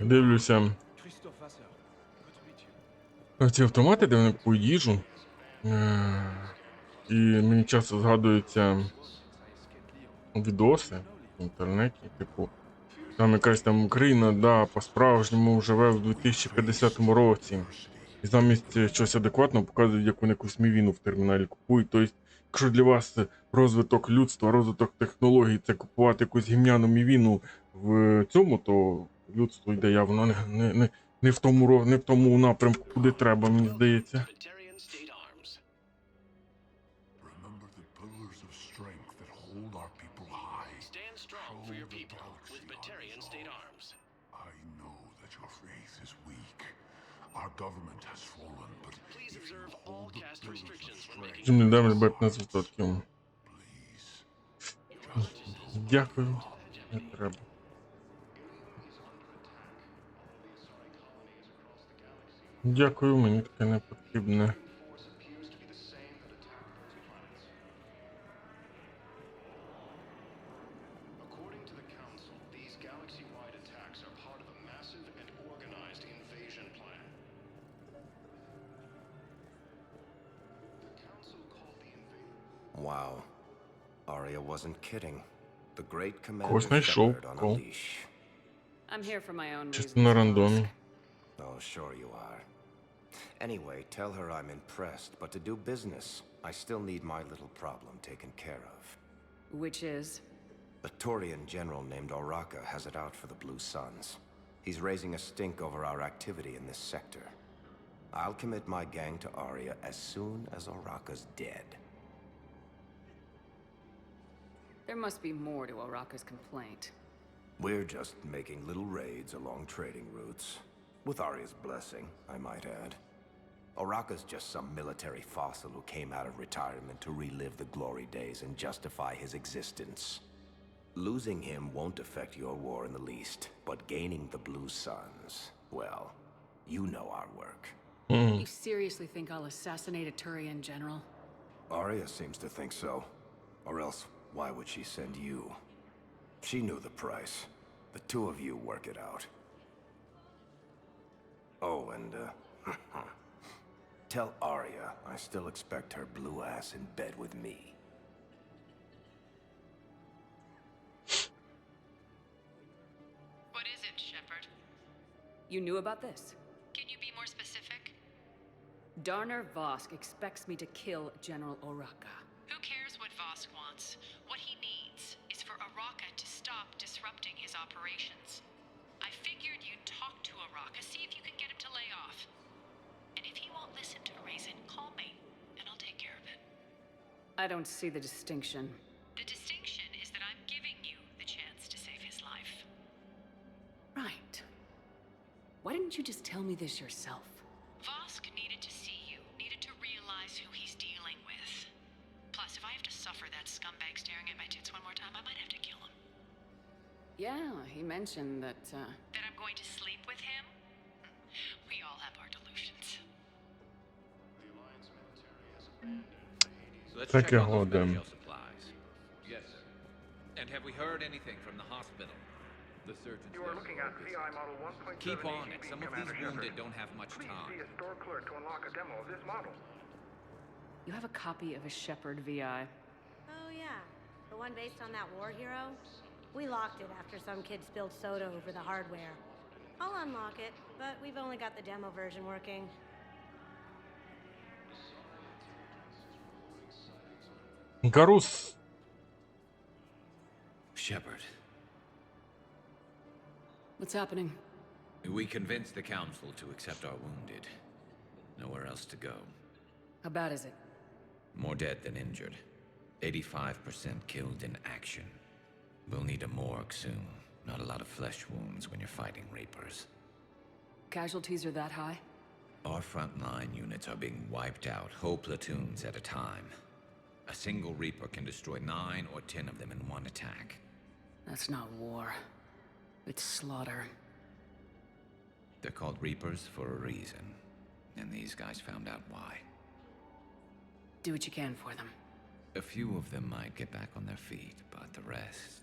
Дивлюся. Christophe Vasseur. Good to meet you. Ці автомати, де вони по їжу. І мені часто згадуються відоси в інтернеті, типу, там якась там країна, да, по-справжньому живе в 2050 році. І замість чогось адекватного показують, як вони якусь мівіну в терміналі купують. Тобто, якщо для вас розвиток людства, розвиток технологій, це купувати якусь гімняну мівіну в цьому, то людство йде явно не в тому напрямку, куди треба, мені здається. Remember the pillars of strength that hold our people high. Stand strong for your people with Batarian state arms. I know that your faith is weak. Our government has fallen, but Please observe all cast restrictions when making Зімний демель бет на 100%. Дякую. Не треба. Дякую, мені таке не потрібне. according to the Council, these galaxy-wide attacks are part of a massive and organized invasion plan. The Council called the invasion. Wow. Arya wasn't kidding. The great Когось Commander знайшов. Shepard on a Кол. leash. I'm here for my own Чисто reasons. на рандомі. Oh, sure you are. Anyway, tell her I'm impressed, but to do business, I still need my little problem taken care of. Which is? A Turian general named Oraka has it out for the Blue Suns. He's raising a stink over our activity in this sector. I'll commit my gang to Arya as soon as Oraka's dead. There must be more to Oraka's complaint. We're just making little raids along trading routes. With Arya's blessing, I might add. Oraka's just some military fossil who came out of retirement to relive the glory days and justify his existence. Losing him won't affect your war in the least, but gaining the Blue Suns, well, you know our work. You seriously think I'll assassinate a Turian general? Arya seems to think so. Or else, why would she send you? She knew the price. The two of you work it out. Oh, and, tell Arya I still expect her blue ass in bed with me. What is it, Shepard? You knew about this? Can you be more specific? Darner Vosk expects me to kill General Oraka. Who cares what Vosk wants? What he needs is for Oraka to stop disrupting his operations. I figured you'd talk to Oraka, see if you can get him to lay off. And if he won't listen to reason, call me, and I'll take care of it. I don't see the distinction. The distinction is that I'm giving you the chance to save his life. Right. Why didn't you just tell me this yourself? Vosk needed to suffer that scumbag staring at my tits one more time, I might have to kill him. Yeah, he mentioned that, That I'm going to sleep with him? We all have our delusions. Let's Так check і on those годен. medical supplies. Yes, sir. And have we heard anything from the hospital? The surgeons. You are looking at VI model 1.7. Keep on it. Some of these wounded don't have much Please time. see a store clerk to unlock a demo of this model. you have a copy of a Shepherd VI. Oh, yeah. The one based on that war hero? We locked it after some kid spilled soda over the hardware. I'll unlock it, but we've only got the demo version working. Гарус. Shepard. What's happening? We convinced the council to accept our wounded. Nowhere else to go. How bad is it? More dead than injured. 85% killed in action. We'll need a morgue soon. Not a lot of flesh wounds when you're fighting Reapers. Casualties are that high? Our frontline units are being wiped out, whole platoons at a time. A single Reaper can destroy 9 or 10 of them in one attack. That's not war. It's slaughter. They're called Reapers for a reason. And these guys found out why. Do what you can for them. A few of them might get back on their feet, but the rest...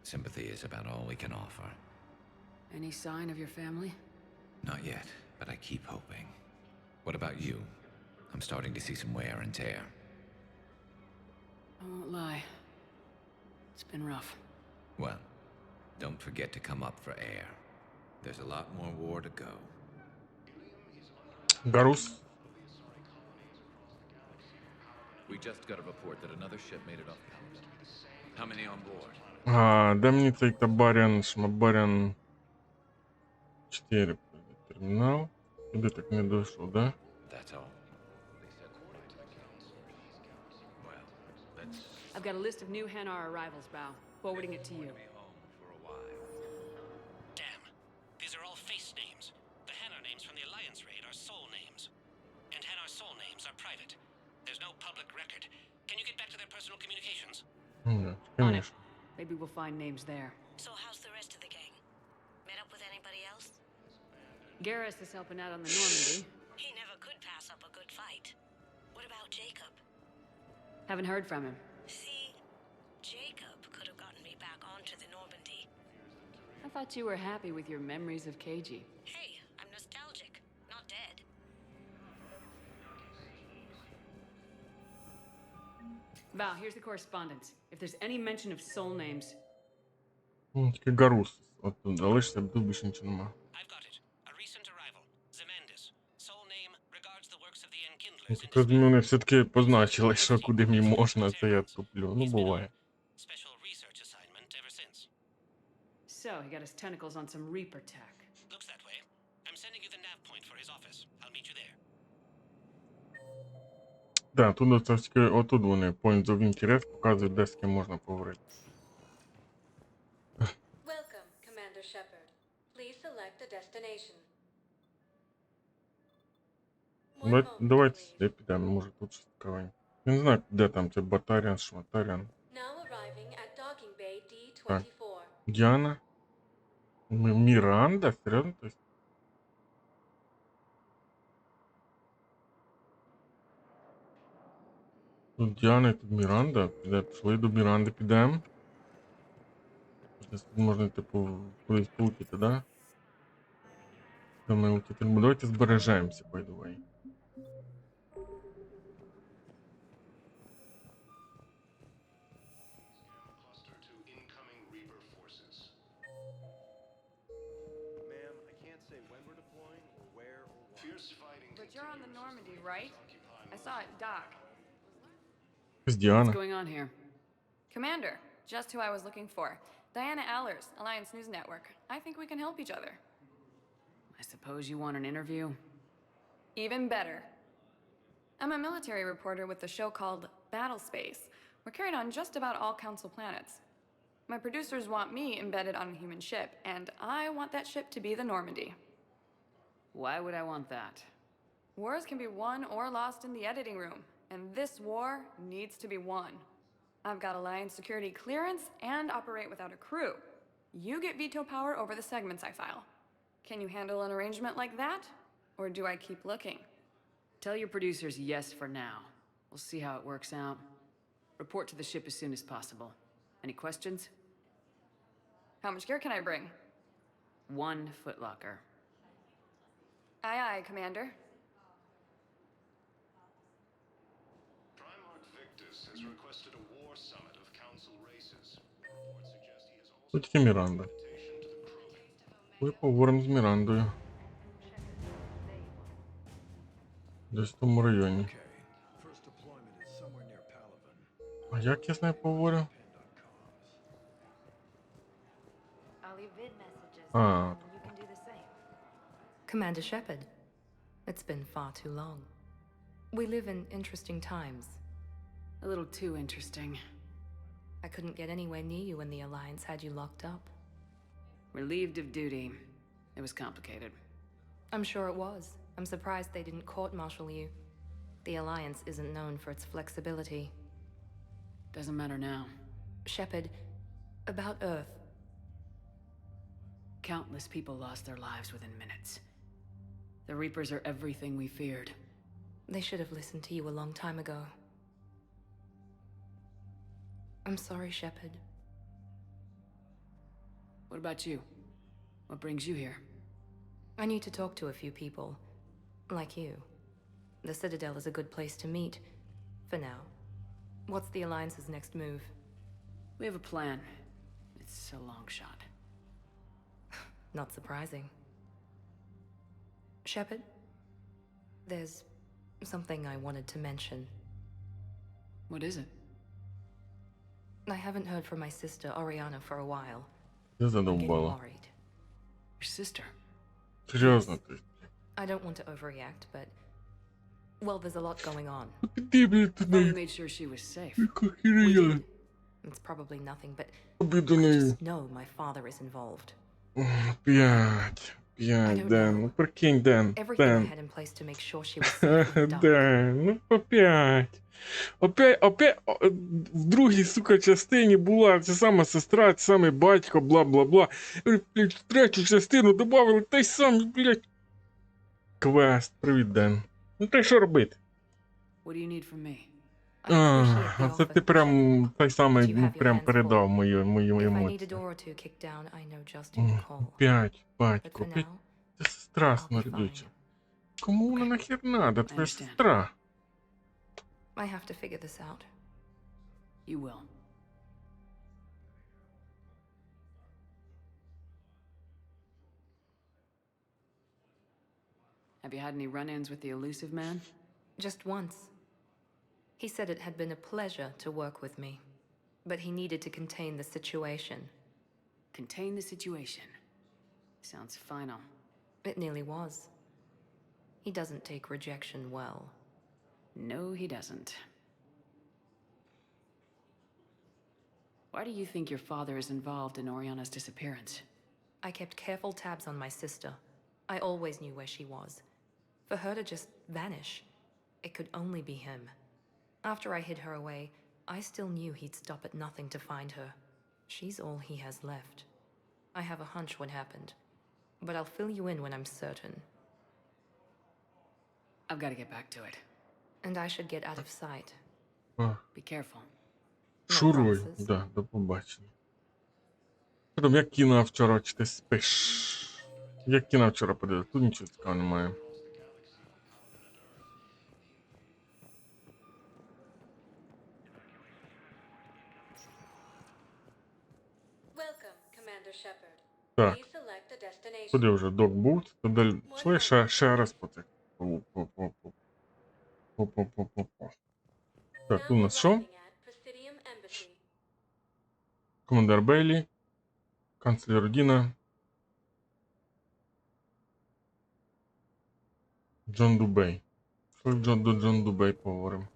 Sympathy is about all we can offer. Any sign of your family? Not yet, but I keep hoping. What about you? I'm starting to see some wear and tear. I won't lie. It's been rough. Well, don't forget to come up for air. There's a lot more war to go. Гарус. We just got a report that another ship made it off Paladin. How many on board? Де мені цей табарян, шмабарян 4 термінал. Куди так не дійшов, да? That's all. I've got a list of new Hanar arrivals, Bao. Forwarding it to you. Damn. These are all face names. The Hanar names from the Alliance raid are soul names. And Hanar soul names are private. There's no public record. Can you get back to their personal communications? On it. Maybe we'll find names there. So how's the rest of the gang? Met up with anybody else? Garrus is helping out on the Normandy. He never could pass up a good fight. What about Jacob? Haven't heard from him. See, Jacob could have gotten me back onto the Normandy. I thought you were happy with your memories of KG. Hey, I'm nostalgic, not dead. Bao, here's the correspondence. If there's any mention of soul names... Тільки Гарус. От тут залишиться, тут більше нічого нема. I've got it. A recent arrival. Zemandis. Soul name regards the works of the Enkindlers. Тут вони все-таки позначили, що куди мені можна, це я туплю. Ну, буває. Special research assignment ever since. So, he got his tentacles on some Reaper tech. Looks that way. I'm sending you the nav point for his office. I'll meet you there. Так, тут тільки отут вони Points of Interest показують, де з ким можна поговорити. Welcome, Commander Shepard. Please select a destination. Давайте сюди підемо, може тут щось цікавеньке. Я не знаю, де там це Батаріан, Шматаріан. Now arriving at Docking Bay Так. D24. Діана. Міранда? Серйозно? Тобто? Тут Діана і тут Міранда. Пішли до Міранди, підемо. Тут можна, типу, кудись полетіти, да? Думаю, летіти. Давайте збережемося, by the way. But you're on the Normandy, right? I saw it dock. It's Diana. What's going on here? Commander, just who I was looking for. Diana Allers, Alliance News Network. I think we can help each other. I suppose you want an interview? Even better. I'm a military reporter with a show called Battle Space. We're carried on just about all Council planets. My producers want me embedded on a human ship, and I want that ship to be the Normandy. Why would I want that? Wars can be won or lost in the editing room, and this war needs to be won. I've got Alliance security clearance and operate without a crew. You get veto power over the segments I file. Can you handle an arrangement like that? Or do I keep looking? Tell your producers yes for now. We'll see how it works out. Report to the ship as soon as possible. Any questions? How much gear can I bring? 1 footlocker. Aye, aye, Commander. Тут тільки Міранда. Ми поговоримо з Мірандою. Десь в тому районі. А як я з нею поговорю? А, Commander Shepard, it's been far too long. We live in interesting times. A little too interesting. I couldn't get anywhere near you when the Alliance had you locked up. Relieved of duty. It was complicated. I'm sure it was. I'm surprised they didn't court-martial you. The Alliance isn't known for its flexibility. Doesn't matter now. Shepard, about Earth. Countless people lost their lives within minutes. The Reapers are everything we feared. They should have listened to you a long time ago. I'm sorry, Shepard. What about you? What brings you here? I need to talk to a few people. Like you. The Citadel is a good place to meet. For now. What's the Alliance's next move? We have a plan. It's a long shot. Not surprising. Shepard? There's something I wanted to mention. What is it? I haven't heard from my sister, Oriana, for a while. Я I'm getting задовбала. worried. Your sister? Серйозно ти. I don't want to overreact, but... Well, there's a lot going on. Ти, блядь, ти Thought we неї. made sure she was safe. Яка херня. It's probably nothing, but Тобі до I неї. just know my father is involved. 5, Ден, ну прикинь, Ден, Everything I Ден. had in place to make sure she was safe went dark. Ден, ну по 5. Опять, в другій, сука, частині була ця сама сестра, цей самий батько, бла-бла-бла. Блядь, в третю частину добавили той самий, блядь, квест. Привіт, Ден. Ну та й що робити? What do you need from me? А це ти прям той самий, ну прям передав мої If I need a емоції. door or two kicked down, I know just who to call. Опять, But батько, for опять now, ця сестра I'll be fine. смердюча. Кому вона нахер надо, твоя understand. сестра? I have to figure this out. You will. Have you had any run-ins with the elusive man? Just once. He said it had been a pleasure to work with me, but he needed to contain the situation. Contain the situation. Sounds final. It nearly was. He doesn't take rejection well. No, he doesn't. Why do you think your father is involved in Oriana's disappearance? I kept careful tabs on my sister. I always knew where she was. For her to just vanish, it could only be him. After I hid her away, I still knew he'd stop at nothing to find her. She's all he has left. I have a hunch what happened, but I'll fill you in when I'm certain. I've got to get back to it. And I should get out of sight. А, Be careful. шуруй, да, до побачення. Що там, як кіно вчора, чи ти спиш? Як кіно вчора подивився? Тут нічого цікавого немає. Welcome, Commander Shepard. Так. Please select a destination. Куди вже док був? То далі. Шли ще раз по цих. Так, тут у нас що? Командир Бейлі. Канцлер Діна. Джон Дубей. Що до Джон Дубей поговоримо?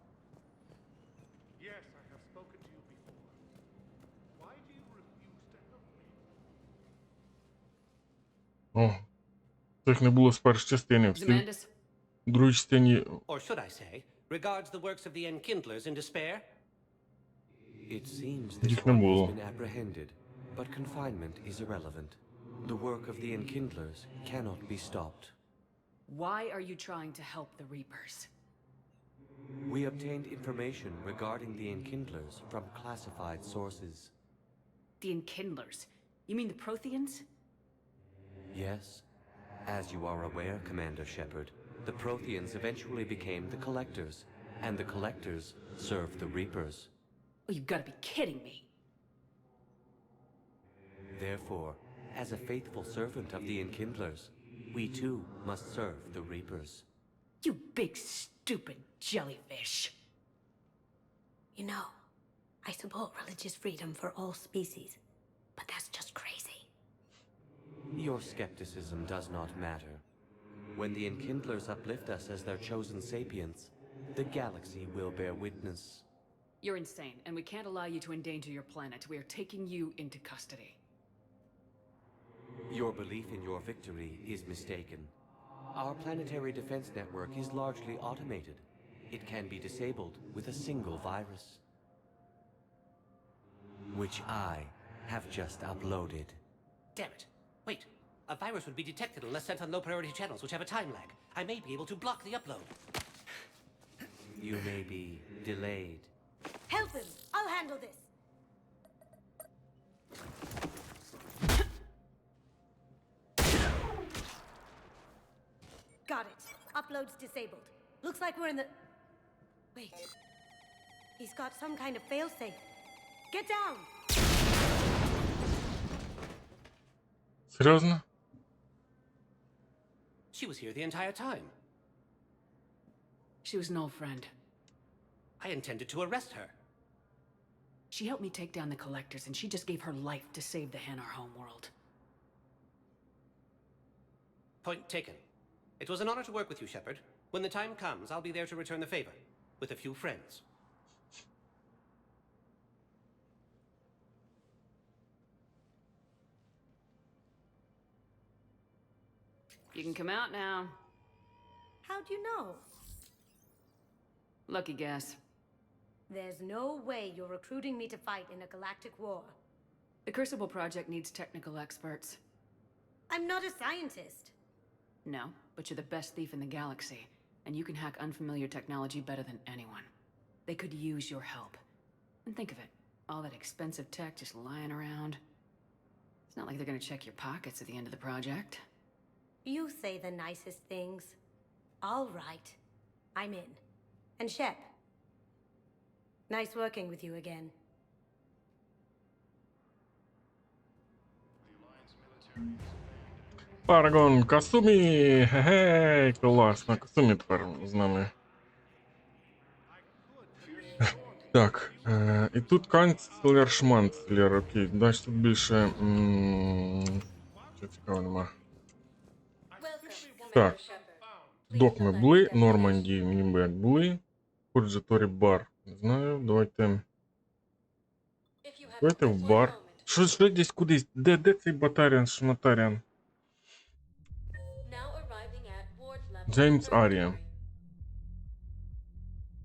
О, цих не було з першої частини. Всі в другій частині... Or should I say, regards the works of the Enkindlers in despair? It seems this Їх не one has було. been apprehended, but confinement is irrelevant. The work of the Enkindlers cannot be stopped. Why are you trying to help the Reapers? We obtained information regarding the Enkindlers from classified sources. The Enkindlers? You mean the Protheans? Yes. As you are aware, Commander Shepard, the Protheans eventually became the Collectors, and the Collectors served the Reapers. Oh, you've got to be kidding me. Therefore, as a faithful servant of the Enkindlers, we too must serve the Reapers. You big stupid jellyfish. You know, I support religious freedom for all species, but that's just crazy. Your skepticism does not matter. When the Enkindlers uplift us as their chosen sapients, the galaxy will bear witness. You're insane, and we can't allow you to endanger your planet. We are taking you into custody. Your belief in your victory is mistaken. Our planetary defense network is largely automated. It can be disabled with a single virus, which I have just uploaded. Damn it. Wait. A virus would be detected unless sent on low-priority channels, which have a time lag. I may be able to block the upload. You may be delayed. Help him! I'll handle this! Got it. Upload's disabled. Looks like we're in the... Wait. He's got some kind of failsafe. Get down! Серйозно? She was here the entire time. She was an old friend. I intended to arrest her. She helped me take down the Collectors, and she just gave her life to save the Hanar homeworld. Point taken. It was an honor to work with you, Shepard. When the time comes, I'll be there to return the favor. With a few friends. You can come out now. How'd you know? Lucky guess. There's no way you're recruiting me to fight in a galactic war. The Crucible Project needs technical experts. I'm not a scientist. No, but you're the best thief in the galaxy, and you can hack unfamiliar technology better than anyone. They could use your help. And think of it, all that expensive tech just lying around. It's not like they're gonna check your pockets at the end of the project. You say the nicest things. All right. I'm in. And Shep. Nice working with you again. Парагон Касумі! Гей, класно, Касумі тепер з нами. Так, і тут канцлер Шманцлер, окей, далі тут більше... Що цікаво нема. Так, док ми були, Нормандії ніби як були, Пурджаторі бар, не знаю, давайте в бар. Що десь кудись, де цей Батаріан, Шматаріан? Джеймс Арія.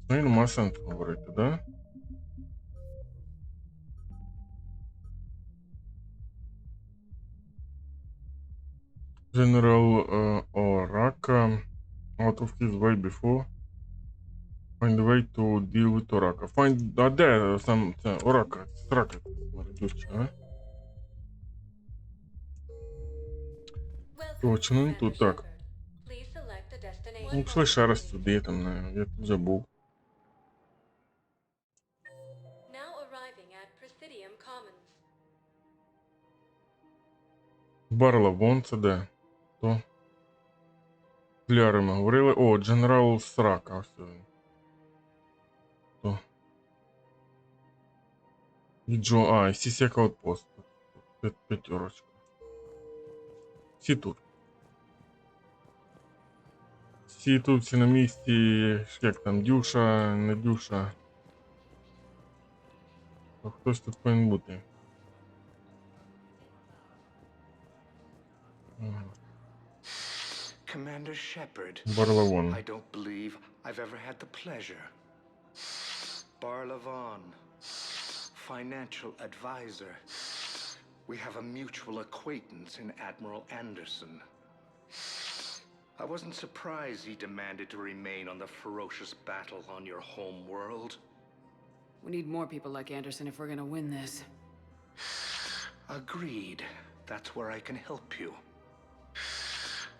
Ну, нема сенсу говорити, да? General Oraka out of his way before. Find a way to deal with Oraka. Find... А де сам це Орaka? Срака, смердюча, а? Точно, не тут, так. Ну, пішли ще раз сюди, там, не, я тут вже був. Барлавон, це де? То? Кляри ми говорили. О, Дженерал Срака, ось він. То. І Джо, і Сісека Аутпост. П'ятерочка. Всі тут. Всі тут, всі на місці, як там, Дюша, не Дюша. Хтось тут повинен бути. Commander Shepard, Barlavon. I don't believe I've ever had the pleasure. Barlavon, financial advisor. We have a mutual acquaintance in Admiral Anderson. I wasn't surprised he demanded to remain on the ferocious battle on your home world. We need more people like Anderson if we're gonna win this. Agreed. That's where I can help you.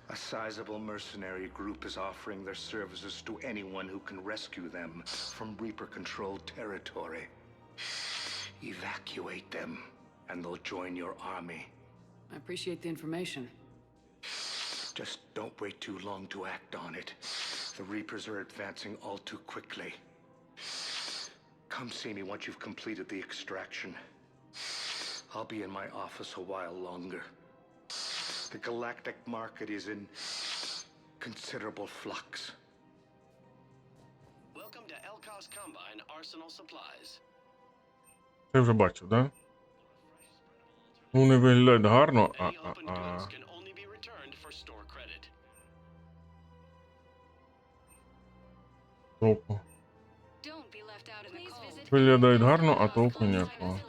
A sizable mercenary group is offering their services to anyone who can rescue them from Reaper-controlled territory. Evacuate them, and they'll join your army. I appreciate the information. Just don't wait too long to act on it. The Reapers are advancing all too quickly. Come see me once you've completed the extraction. I'll be in my office a while longer. The galactic market is in considerable flux. Welcome to Elkos Combine Arsenal Supplies. Ти вже бачив, да? Ну, не виглядає гарно, толку. Виглядають гарно, а толку ніякого.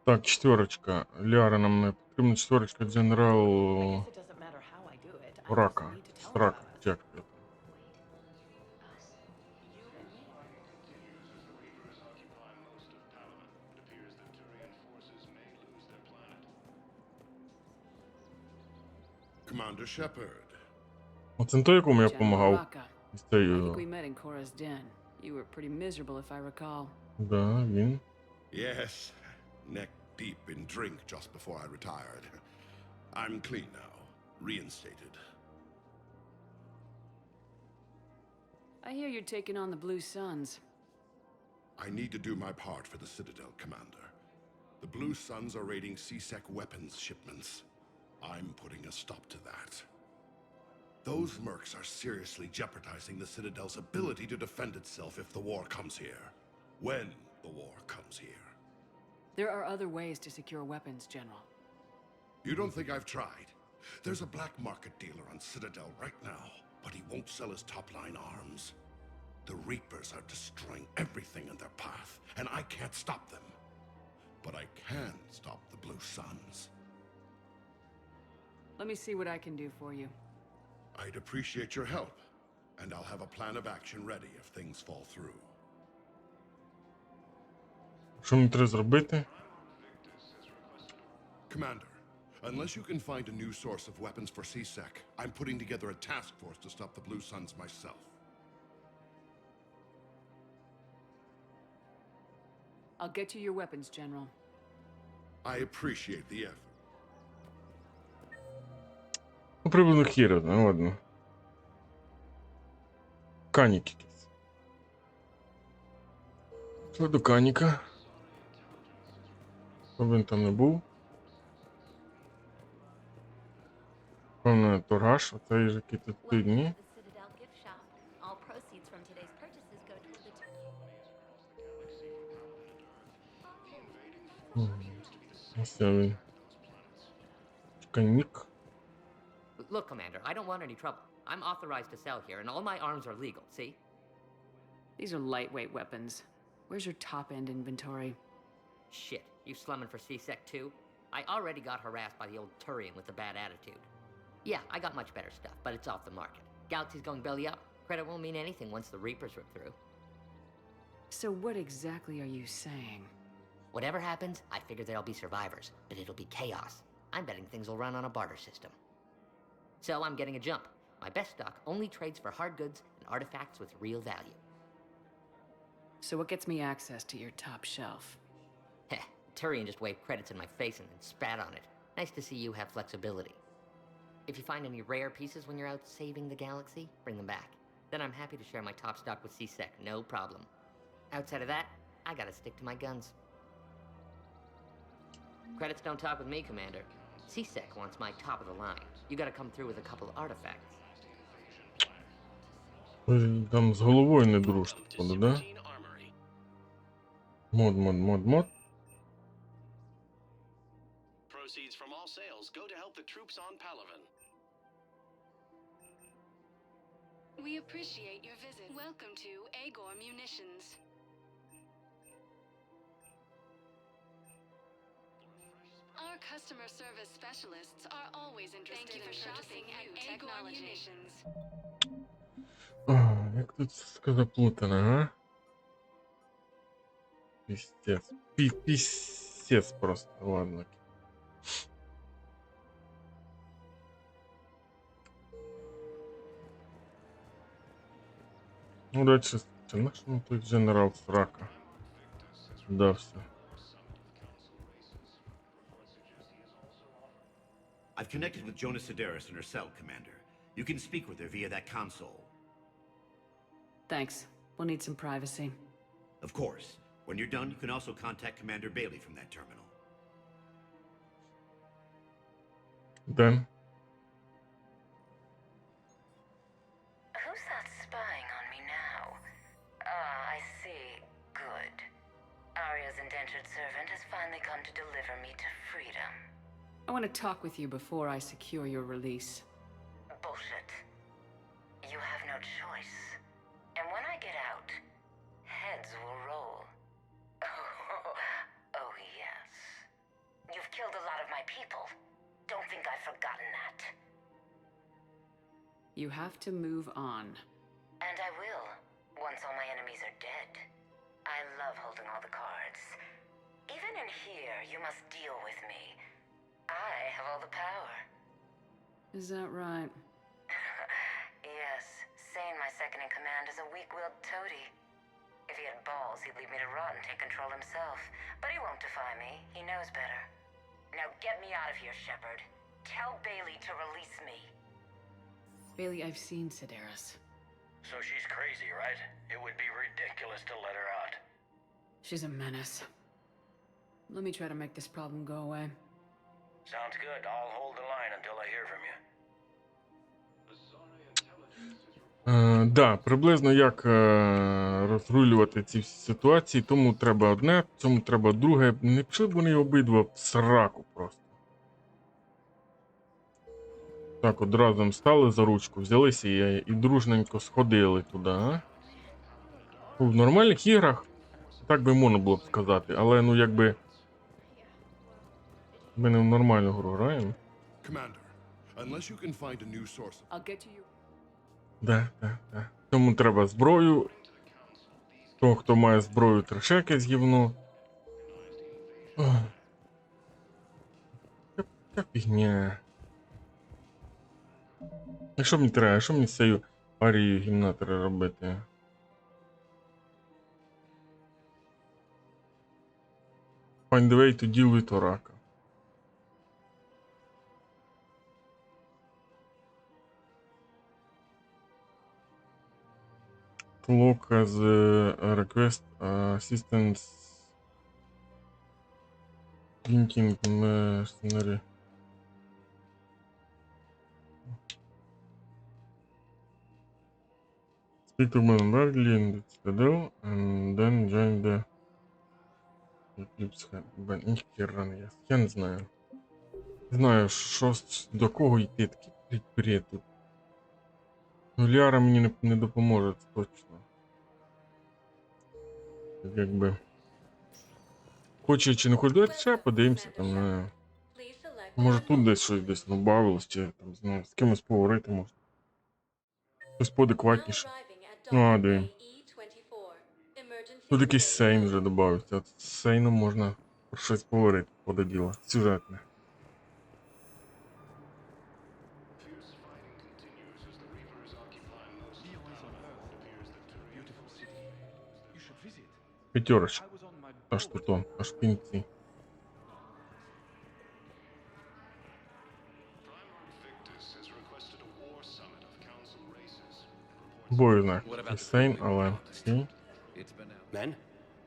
Так, четверочка. Ляра нам не потрібна. Четверочка Дженерал Рака. Рак, як це? Commander Shepard. Оце не той, якому я General допомагав. Rocca. Із I think цією... we met in Cora's den. You were pretty miserable, if I recall. Да, він. Yes, neck deep in drink just before I retired. I'm clean now, reinstated. I hear you're taking on the Blue Suns. I need to do my part for the Citadel, Commander. The Blue Suns are raiding C-Sec weapons shipments. I'm putting a stop to that. Those mercs are seriously jeopardizing the Citadel's ability to defend itself if the war comes here. When the war comes here. There are other ways to secure weapons, General. You don't think I've tried? There's a black market dealer on Citadel right now, but he won't sell his top-line arms. The Reapers are destroying everything in their path, and I can't stop them. But I can stop the Blue Suns. Let me see what I can do for you. I'd appreciate your help, and I'll have a plan of action ready if things fall through. Що мені треба зробити? Commander, unless you can find a new source of weapons for C-Sec, I'm putting together a task force to stop the Blue Suns myself. I'll get you your weapons, General. I appreciate the effort. Ну, приблизно хіра, ну ладно. Канік якийсь. Що до каніка? Щоб він там не був. Певно, торгаш, оце ж які тут тижні. Ось він. Канік. Look, Commander, I don't want any trouble. I'm authorized to sell here, and all my arms are legal, see? These are lightweight weapons. Where's your top-end inventory? Shit, you slumming for C-Sec too? I already got harassed by the old Turian with the bad attitude. Yeah, I got much better stuff, but it's off the market. Galaxy's going belly up. Credit won't mean anything once the Reapers rip through. So what exactly are you saying? Whatever happens, I figure there'll be survivors, but it'll be chaos. I'm betting things will run on a barter system. So I'm getting a jump. My best stock only trades for hard goods and artifacts with real value. So what gets me access to your top shelf? Heh, Turian just waved credits in my face and then spat on it. Nice to see you have flexibility. If you find any rare pieces when you're out saving the galaxy, bring them back. Then I'm happy to share my top stock with C-Sec, no problem. Outside of that, I gotta stick to my guns. Credits don't talk with me, Commander. C-Sec wants my top of the line. You gotta come through with a couple artifacts. Ви там з головою не дружите, походу, да? Мод. Proceeds from all sales go to help the troops on Palaven. We appreciate your visit. Welcome to Agor Munitions. Our customer service specialists are always interested in shopping at Agor Munitions. Як тут все заплутано, а? Пиздец. Пиздец просто. Ладно. Ну, дальше. Наш ну тут генерал срака. Да, все. I've connected with Jonas Sedaris in her cell, Commander. You can speak with her via that console. Thanks. We'll need some privacy. Of course. When you're done, you can also contact Commander Bailey from that terminal. Then. Who's that spying on me now? Ah, I see. Good. Arya's indentured servant has finally come to deliver me to freedom. I want to talk with you before I secure your release. Bullshit. You have no choice. And when I get out, heads will roll. Oh, yes. You've killed a lot of my people. Don't think I've forgotten that. You have to move on. And I will, once all my enemies are dead. I love holding all the cards. Even in here, you must deal with me. I have all the power. Is that right? Yes, Sane, my second in command, is a weak-willed toady. If he had balls, he'd leave me to rot and take control himself. But he won't defy me. He knows better. Now get me out of here, Shepard. Tell Bailey to release me. Bailey, I've seen Sedaris. So she's crazy, right? It would be ridiculous to let her out. She's a menace. Let me try to make this problem go away. Sounds good. I'll hold the line until I hear from you. Да, приблизно як розрулювати ці всі ситуації, тому треба одне, цьому треба друге. Не пішли б вони обидва в сраку просто. Так, от разом стали за ручку, взялися і дружненько сходили туди, а? Ну, в нормальних іграх так би можна було б сказати, але ну якби ми не в нормальну гру граємо. Да. Тому треба зброю. Того, хто має зброю, трешеки з гівно. Яка фігня. А що мені треба? Що мені з цією Арією гімнатора робити? Find the way to deal with Oracle. Look as request assistance thinking mercenary. Speak to man Bradley in the Citadel and then join the Eclipse. Я не знаю. Не знаю, що до кого йти такий бред тут. Нуляра мені не допоможе, це точно. Якби. Хоче чи не хоче, давайте ще подивимося там. Може тут десь щось десь добавилось, чи там знаю, з кимось поговорити можна. Щось поадекватніше. Ну, а дивимо. Тут якийсь сейн вже додався. От з сейном можна про щось поговорити, пода діла. Сюжетне. П'ятерочка. Аж тут он, аж в кінці. Бою знак. Сейн, але... Men,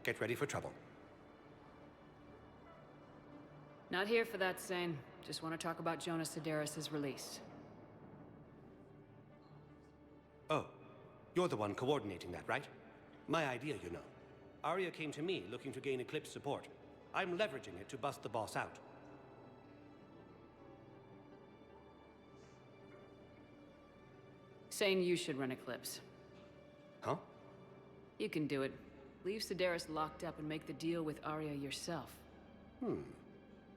get ready for trouble. Not here for that, Sane. Just want to talk about Jonas Sedaris' release. Oh, you're the one coordinating that, right? My idea, you know. Arya came to me looking to gain Eclipse support. I'm leveraging it to bust the boss out. saying you should run Eclipse. Huh? You can do it. Leave Sedaris locked up and make the deal with Arya yourself.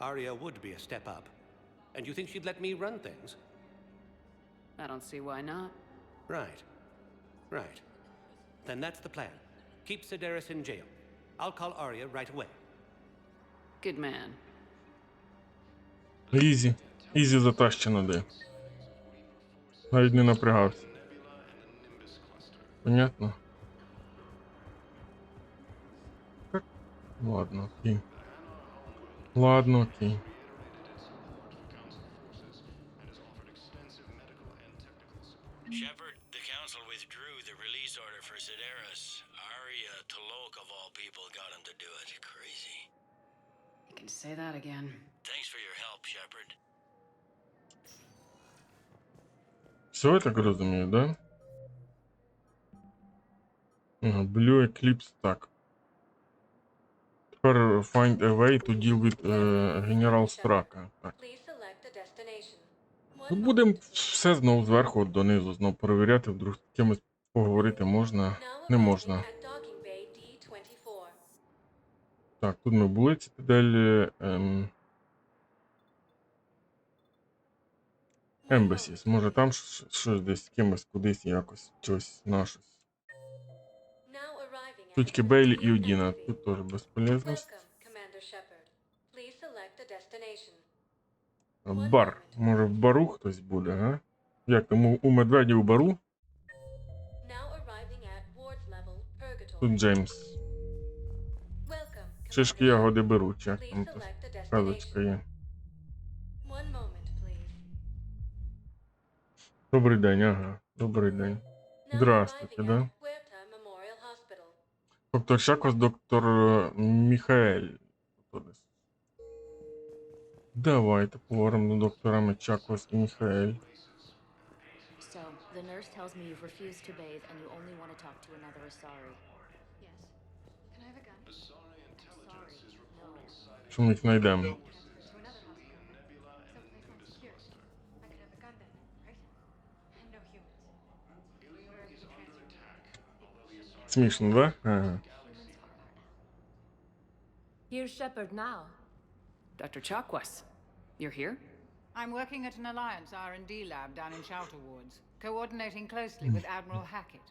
Arya would be a step up. And you think she'd let me run things? I don't see why not. Right. Right. Then that's the plan. Keep Sedaris in jail. I'll call Arya right away. Good man. Ізі. Ізі затащено де. Навіть не напрягався. Понятно? Так. Ладно, окей. Ладно, окей. Shepard, the Council withdrew the release order for Sedaris. Arya Talok, of all people, got him to do it. Crazy. You can say that again. Thanks for your help, Shepard. Все, я так розумію, да? Blue Eclipse, так. Тепер find a way to deal with Генерал Страка. Так. Ну, будемо все знову зверху донизу знову перевіряти, вдруг з кимось поговорити можна, не можна. Так, тут ми були, цитадель Embassies. Може там щось десь з кимось, кудись, якось, щось на щось. Тут тільки Бейлі і Одіна, тут теж безполезність. Бар. Може в бару хтось буде, а? Як там, у медведів у бару? Тут Джеймс. Шишки ягоди беруть, як там тут казочка є. Добрий день, ага. Добрий день. Здравствуйте, да? Доктор Чакос, доктор Міхаель. Давайте поговоримо до доктора Чакос і Міхаель. So, the nurse tells me you've refused to bathe and you only want to talk to another Asari. Yes. Can I have a gun? Asari, no. Що ми їх знайдемо? To another hospital. Someplace unsecure. I could have a gun then, right? And no humans. Where is the transfer? Смішно, да? Ага. Here's Shepard now. Dr. Chakwas, you're here? I'm working at an Alliance R&D lab down in Shelter Wards, coordinating closely with Admiral Hackett.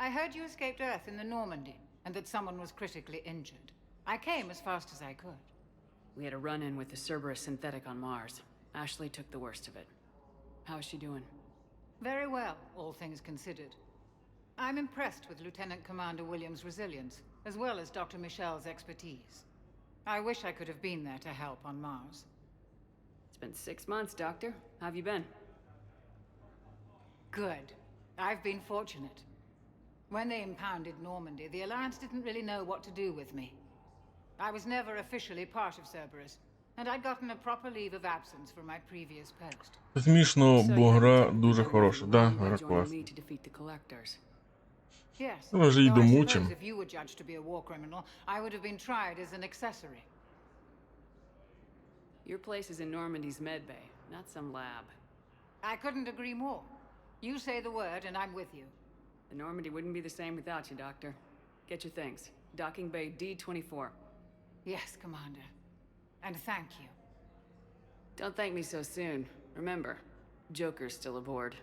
I heard you escaped Earth in the Normandy, and that someone was critically injured. I came as fast as I could. We had a run-in with the Cerberus synthetic on Mars. Ashley took the worst of it. How is she doing? Very well, all things considered. I'm impressed with Lieutenant Commander Williams' resilience, as well as Dr. Michel's expertise. I wish I could have been there to help on Mars. It's been 6 months, Doctor. How have you been? Good. I've been fortunate. When they impounded Normandy, the Alliance didn't really know what to do with me. I was never officially part of Cerberus, and I'd gotten a proper leave of absence from my previous post. Смішно, бо гра дуже хороша, да? Гра класна. Yes. Ну, вже й Though I домучим. suppose if you were judged to be a war criminal, I would have been tried as an accessory. Your place is in Normandy's medbay, not some lab. I couldn't agree more. You say the word, and I'm with you. The Normandy wouldn't be the same without you, Doctor. Get your things. Docking Bay D-24. Yes, Commander. And thank you. Don't thank me so soon. Remember, Joker's still aboard.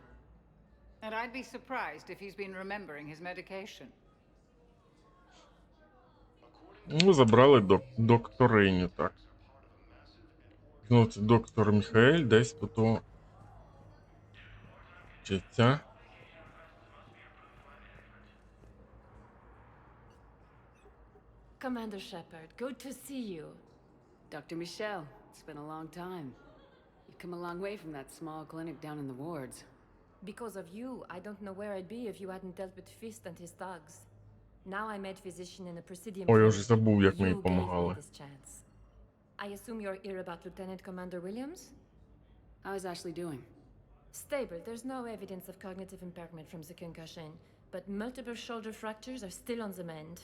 And I'd be surprised if he's been remembering his medication. Ну, забрали докториню, так. Ну, це доктор Міхаель, десь тут о... вчиться. Commander Shepard, good to see you. Dr. Michel, it's been a long time. You've come a long way from that small clinic down in the wards. Because of you, I don't know where I'd be if you hadn't dealt with Fist and his thugs. Now I'm head physician in the Presidium. Ой, я вже забув, як You ми їй gave me допомагали. this chance. I assume you're here about Lieutenant Commander Williams? How is Ashley doing? Stable. There's no evidence of cognitive impairment from the concussion, but multiple shoulder fractures are still on the mend.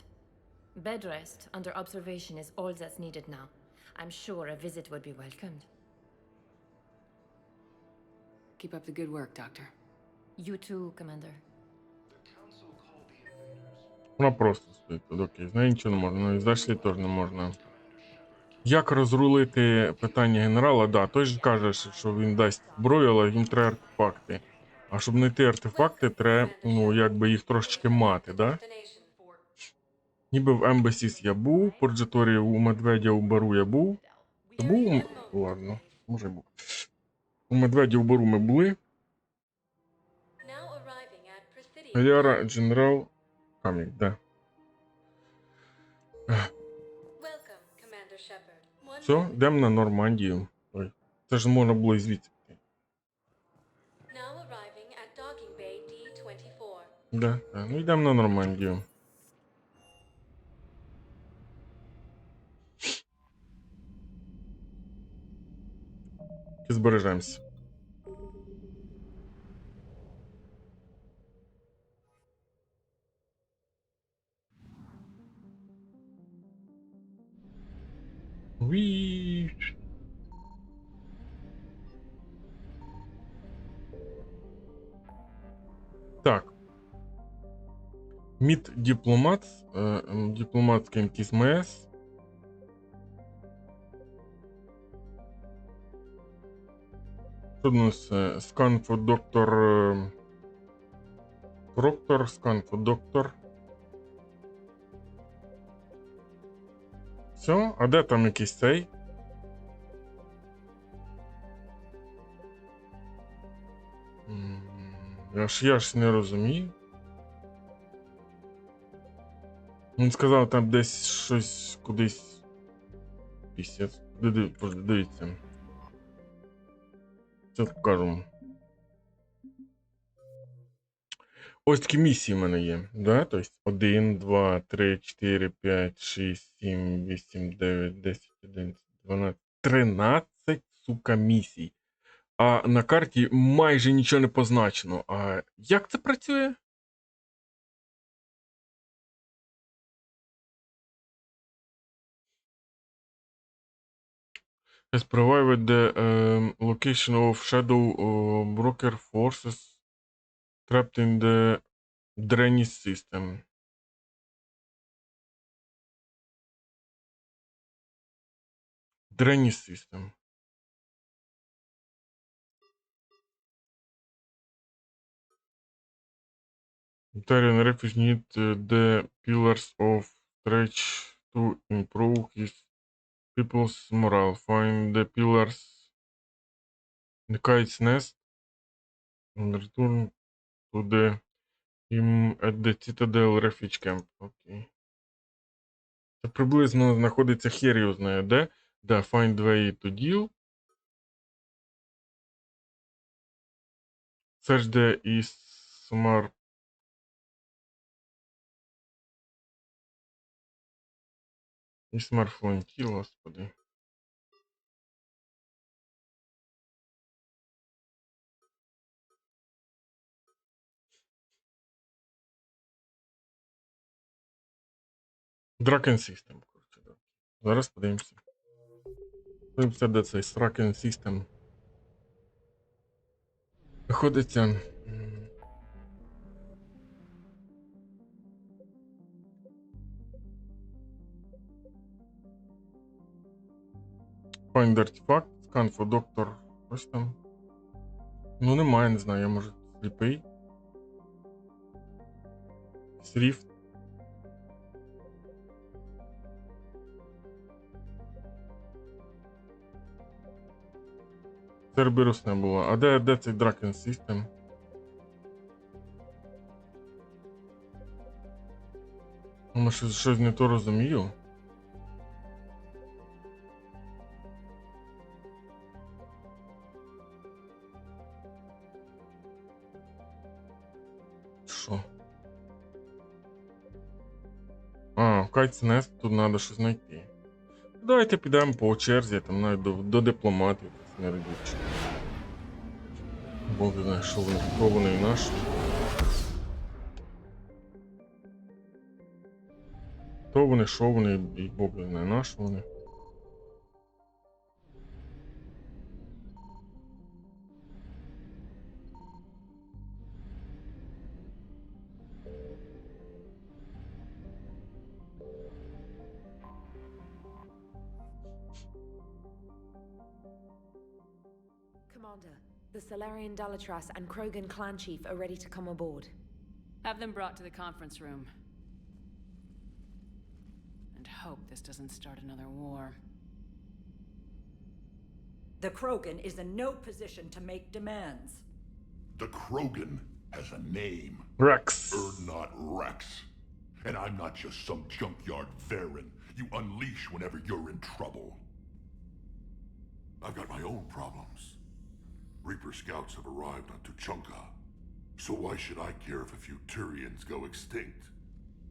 Bed rest under observation is all that's needed now. I'm sure a visit would be welcomed. Keep up the good work, Doctor. You too, Commander. Вона просто стоїть тут, окей. З нею нічого не можна, і зайшли теж не можна. Як розрулити питання генерала? Да, той же каже, що він дасть зброю, але їм треба артефакти. А щоб знайти артефакти, треба, ну, якби їх трошечки мати, да? Ніби в Ембасіс я був, по Джеторі у Медведя у Бару я був. Та був? Ладно, може був. У Медведя у Бару ми були. Яра, Дженерал, Камік, да. Все, йдемо на Нормандію. Ой, це ж можна було і звідси. Да, да, ну йдемо на Нормандію. І збережемося. Уі. Так. Мід дипломат, дипломатський якийсь МС. Що у нас? Скан for доктор. Проктор, скан for доктор. Все, а де там якийсь цей? Я ж не розумію. Він сказав, там десь щось кудись. Пісець. Дивіться. Це покажу. Ось такі місії в мене є. Да? Тобто 1, 2, 3, 4, 5, 6, 7, 8, 9, 10, 11, 12, 13, сука, місій. А на карті майже нічого не позначено. А як це працює? Has provided the location of shadow broker forces trapped in the drainage system. Drainage system. Italian refugees need the pillars of stretch to improve his people's morale. Find the pillars in the kite's nest and return to him at the Citadel Refuge Camp. Окей. Це приблизно знаходиться хер його знає, де? Да, find way to deal. Search the smart. І смартфон kill, господи. Draken System, коротше, да. Зараз подивимося. Подивимося, де цей Draken System знаходиться. Find artifact, scan for doctor. Ось там. Ну немає, не знаю, я може сліпий. Сріфт. Церберус не було. А де цей Draken System? Ну, щось не то розумію. Що? А, Кайтснест, тут треба щось знайти. Давайте підемо по черзі, там навіть до дипломатів смердючі. Бог знає, що вони, хто вони і наші. То вони, що вони, і Бог знає, на що вони. Commander, the Solarian Dalatras and Krogan clan chief are ready to come aboard. Have them brought to the conference room. And hope this doesn't start another war. The Krogan is in no position to make demands. The Krogan has a name. Rex. Not Rex. And I'm not just some junkyard Varen you unleash whenever you're in trouble. I've got my own problems. Reaper scouts have arrived on Tuchanka. So why should I care if a few Turians go extinct?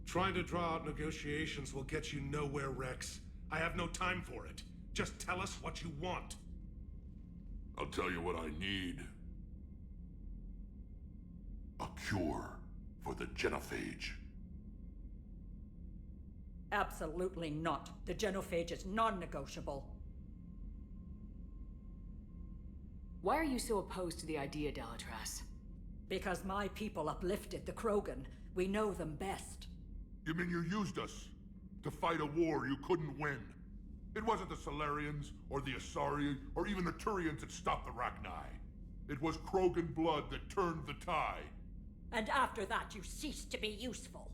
Trying to draw out negotiations will get you nowhere, Rex. I have no time for it. Just tell us what you want. I'll tell you what I need. A cure for the genophage. Absolutely not. The genophage is non-negotiable. Why are you so opposed to the idea, Dalatras? Because my people uplifted the Krogan. We know them best. You mean you used us to fight a war you couldn't win? It wasn't the Solarians, or the Asari, or even the Turians that stopped the Rachni. It was Krogan blood that turned the tide. And after that, you ceased to be useful.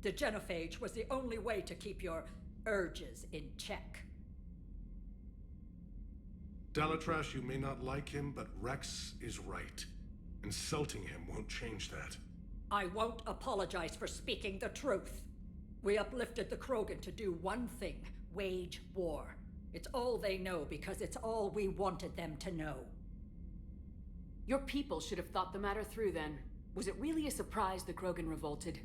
The genophage was the only way to keep your urges in check. Dalatras, you may not like him, but Rex is right. Insulting him won't change that. I won't apologize for speaking the truth. We uplifted the Krogan to do one thing: wage war. It's all they know because it's all we wanted them to know. Your people should have thought the matter through then. Was it really a surprise the Krogan revolted?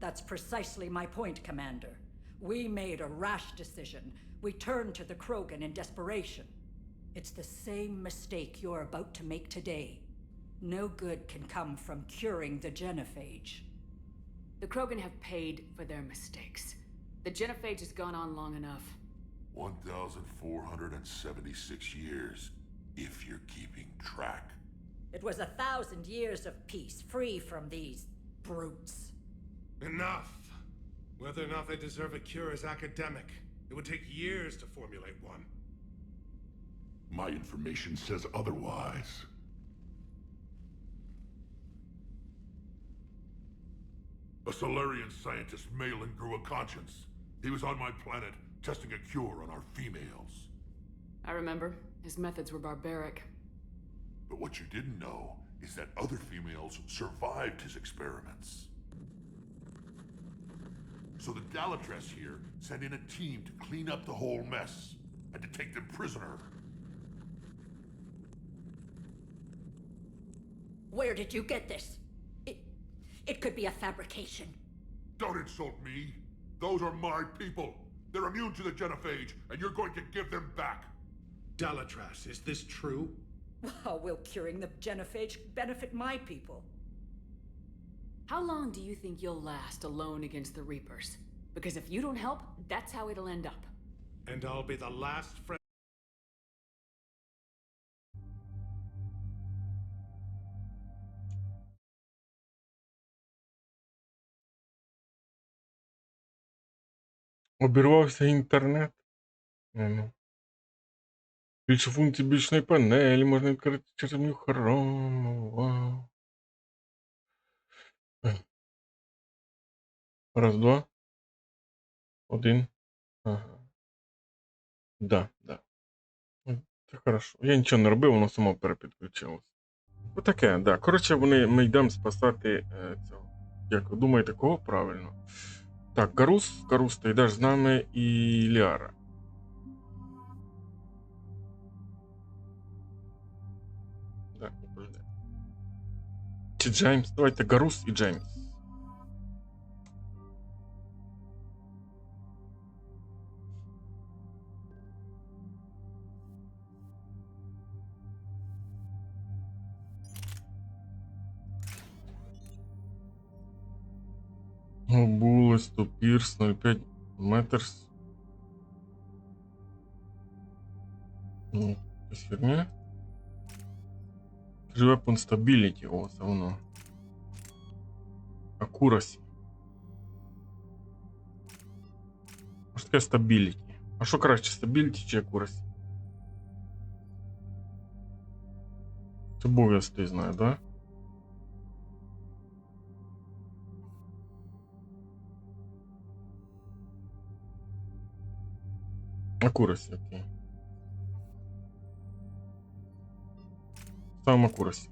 That's precisely my point, Commander. We made a rash decision. We turned to the Krogan in desperation. It's the same mistake you're about to make today. No good can come from curing the genophage. The Krogan have paid for their mistakes. The genophage has gone on long enough. 1,476 years, if you're keeping track. It was 1,000 years of peace, free from these brutes. Enough! Whether or not they deserve a cure is academic. It would take years to formulate one. My information says otherwise. A Solarian scientist, Malin, grew a conscience. He was on my planet, testing a cure on our females. I remember. His methods were barbaric. But what you didn't know is that other females survived his experiments. So the Dalatras here sent in a team to clean up the whole mess, and to take them prisoner. Where did you get this? It could be a fabrication. Don't insult me. Those are my people. They're immune to the genophage, and you're going to give them back. Dalatras, is this true? How will curing the genophage benefit my people? How long do you think you'll last alone against the Reapers? Because if you don't help, that's how it'll end up. And I'll be the last friend. Обірвався інтернет. Більше функцій бічної панелі, можна відкрити через меню Chrome. Вау. Раз, два. Один. Ага. Да. Це хорошо. Я нічого не робив, воно само перепідключилось. Отаке, да. Коротше, ми йдемо спасати цього. Як ви думаєте, кого правильно? Так, Гарус, ти йдеш з нами, і Ліара. Так, не подожди. Чи Джеймс? Давайте Гарус і Джеймс. Булес, Топірс, 0,5 метрс. Якась херня. Weapon Stability, о, це воно. Accuracy. Що таке Stability? А що краще, Stability чи Accuracy? Це був я ти знаю, да? Акурасі, окей. Сам акурасі.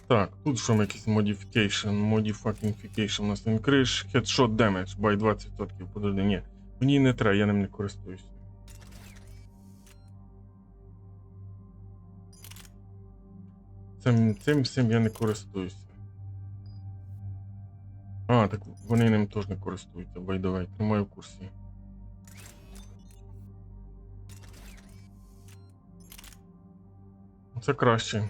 Так, тут що ми якийсь modification у нас increase headshot damage by 20%. Подожди, ні. Мені не треба, я ним не користуюся. Цим я не користуюся. А, так вони ним теж не користуються, by the way. Тримаю в курсі. Це краще.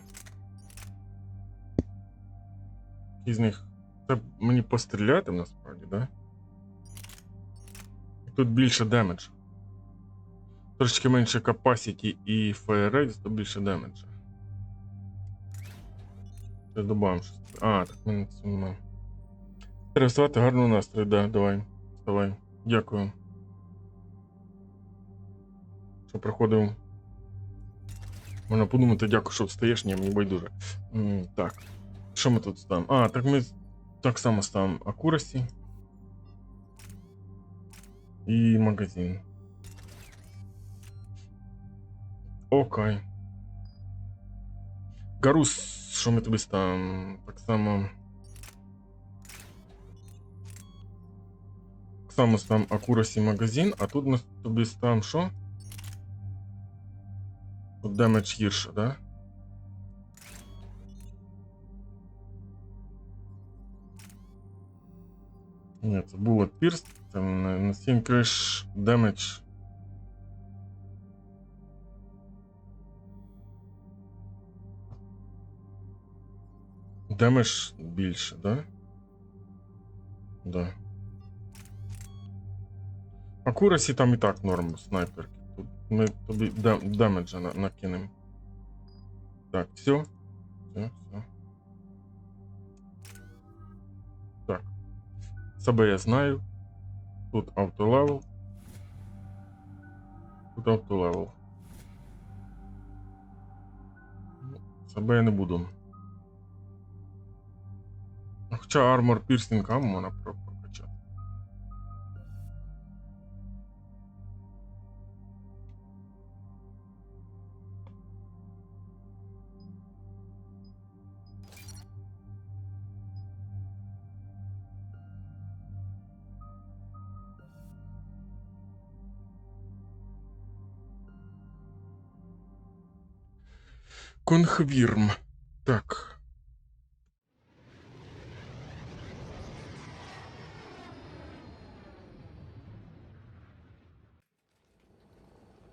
Із них. Це мені постріляти насправді, да? Тут більше демедж. Трошечки менше capacity і fire rate, то більше демеджа. Це добавимо щось. А, так мене це немає. Треба вставати, гарного настрою, да, давай. Вставай. Дякую. Що проходив. Можна подумати, дякую, що встаєш, ні, мені байдуже. Так. Що ми тут ставимо? А, так ми так само ставимо акурасі. І магазин. Окей. Гарус, що ми тобі ставимо? Так само ставимо акурасі магазин, а тут ми тобі ставимо що? Тут демедж гірше, да? Ні, це було пірс, це на 7 криш демедж. Демедж більше, да? Да. Акурасі там і так норм, снайперки. Тут ми тобі демеджа накинемо. Так, все. Все. Так. Себе я знаю. Тут автолевел. Тут автолевел. Себе я не буду. Хоча Armor Piercing Ammo можна прокачати. Конхвірм. Так.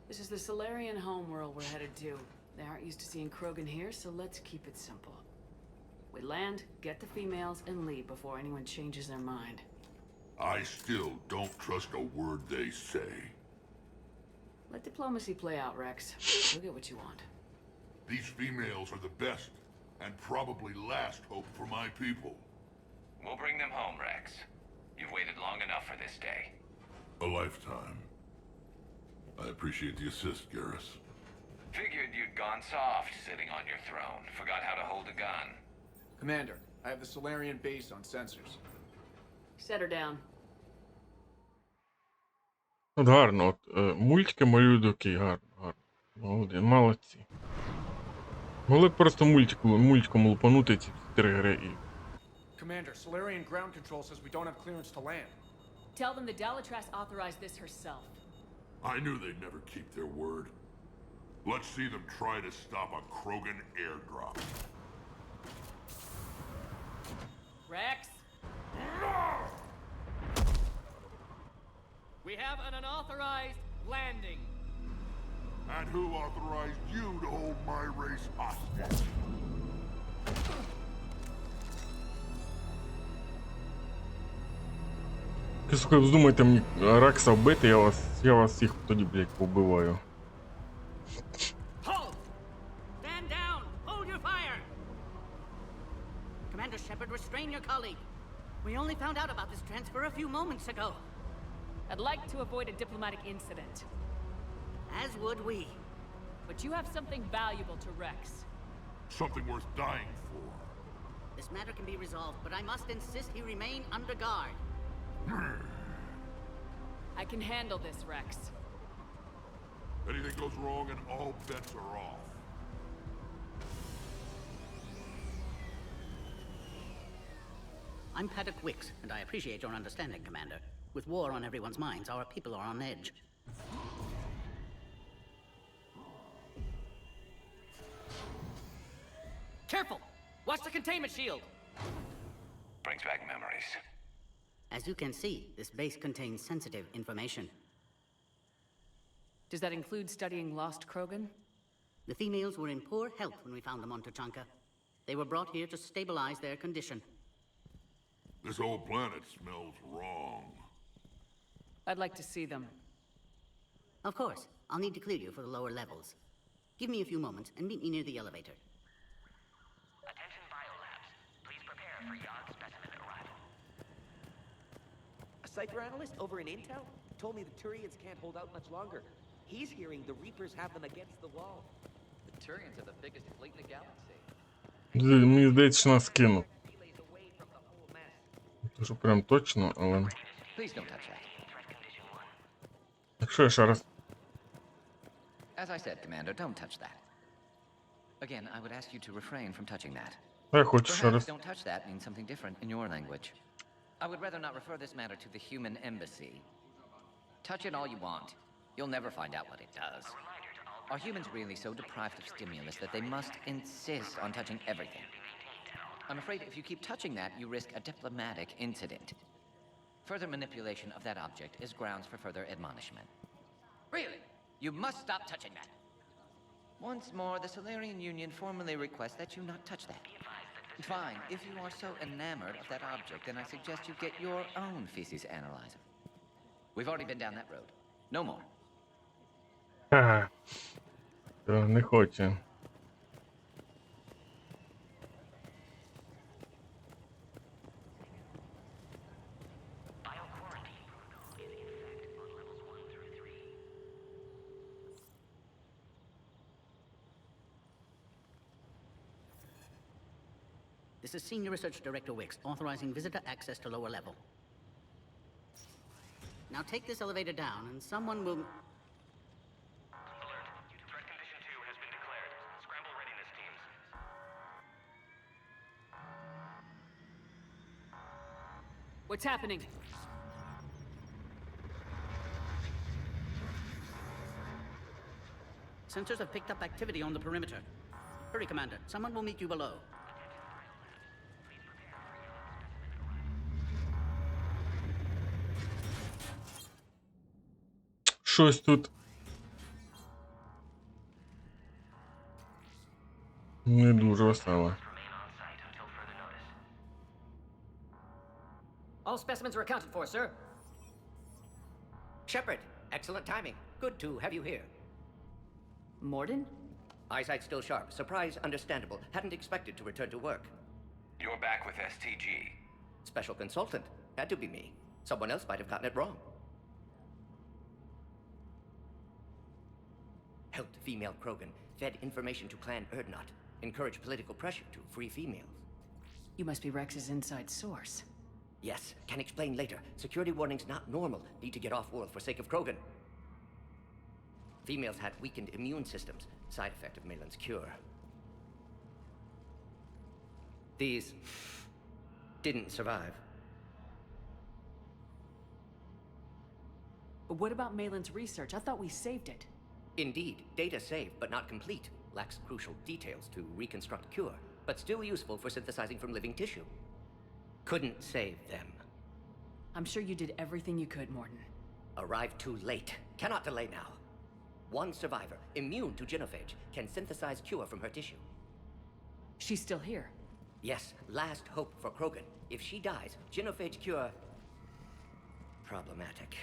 This is the Solarian homeworld we're headed to. They aren't used to seeing Krogan here, so let's keep it simple. We land, get the females, and leave before anyone changes their mind. I still don't trust a word they say. Let diplomacy play out, Rex. You'll get what you want. These females are the best, and probably last hope for my people. We'll bring them home, Rex. You've waited long enough for this day. A lifetime. I appreciate the assist, Garrus. Figured you'd gone soft sitting on your throne. Forgot how to hold a gun. Commander, I have the Solarian base on sensors. Set her down. От гарно, от мультики малюють окей, гарно. Молодці. Могли б просто мультиком лупанути ці 4 гри і... Commander, Solarian ground control says we don't have clearance to land. Tell them the Dalatras authorized this herself. I knew they'd never keep their word. Let's see them try to stop a Krogan airdrop. Rex? We have an unauthorized landing. And who authorized you to hold my race hostage? Якщо ви вздумаєте мені Рекса вбити, я вас всіх тоді, блядь, побиваю. Hold! Stand down! Hold your fire! Commander Shepard, restrain your colleague. We only found out about this transfer a few moments ago. I'd like to avoid a diplomatic incident. As would we. but you have something valuable to Rex. Something worth dying for. This matter can be resolved, but I must insist he remain under guard. I can handle this, Rex. Anything goes wrong and all bets are off. I'm Paddock Wicks, and I appreciate your understanding, Commander. With war on everyone's minds, our people are on edge. Careful! Watch the containment shield! Brings back memories. As you can see, this base contains sensitive information. Does that include studying lost Krogan? The females were in poor health when we found them on Tachanka. They were brought here to stabilize their condition. This whole planet smells wrong. I'd like to see them. Of course. I'll need to clear you for the lower levels. Give me a few moments and meet me near the elevator. Attention biolabs. Please prepare for Yog's specimen arrival. A psychoanalyst over in Intel told me the Turians can't hold out much longer. He's hearing the Reapers have them against the wall. The Turians are the biggest fleet in the galaxy. Мені здається, що нас скинув. Що прям точно, але... Please don't touch that. Якщо я ще раз... As I said, Commander, don't touch that. Again, I would ask you to refrain from touching that. Я хочу ще Perhaps раз. don't touch that means something different in your language. I would rather not refer this matter to the human embassy. Touch it all you want. You'll never find out what it does. Are humans really so deprived of stimulus that they must insist on touching everything? I'm afraid if you keep touching that, you risk a diplomatic incident. Further manipulation of that object is grounds for further admonishment. Really? You must stop touching that. Once more, the Solarian Union formally requests that you not touch that. Fine, if you are so enamored of that object, then I suggest you get your own feces analyzer. We've already been down that road. No more. Ага. Не хоче. This is Senior Research Director Wicks, authorizing visitor access to lower level. Now take this elevator down, and someone will... What's happening? Sensors have picked up activity on the perimeter. Hurry, Commander. Someone will meet you below. Щось тут... Не дуже весело. All specimens are accounted for, sir. Shepard, excellent timing. Good to have you here. Morden? Eyesight still sharp. Surprise understandable. Hadn't expected to return to work. You're back with STG. Special consultant. Had to be me. Someone else might have gotten it wrong. Helped female Krogan. Fed information to Clan Erdnot. Encouraged political pressure to free females. You must be Rex's inside source. Yes, can explain later. Security warnings not normal. Need to get off-world for sake of Krogan. Females had weakened immune systems. Side effect of Malin's cure. These didn't survive. What about Malin's research? I thought we saved it. Indeed, data saved, but not complete. Lacks crucial details to reconstruct cure, but still useful for synthesizing from living tissue. Couldn't save them. I'm sure you did everything you could, Morden. Arrived too late. Cannot delay now. One survivor, immune to genophage, can synthesize cure from her tissue. She's still here. Yes, last hope for Krogan. If she dies, genophage cure... problematic.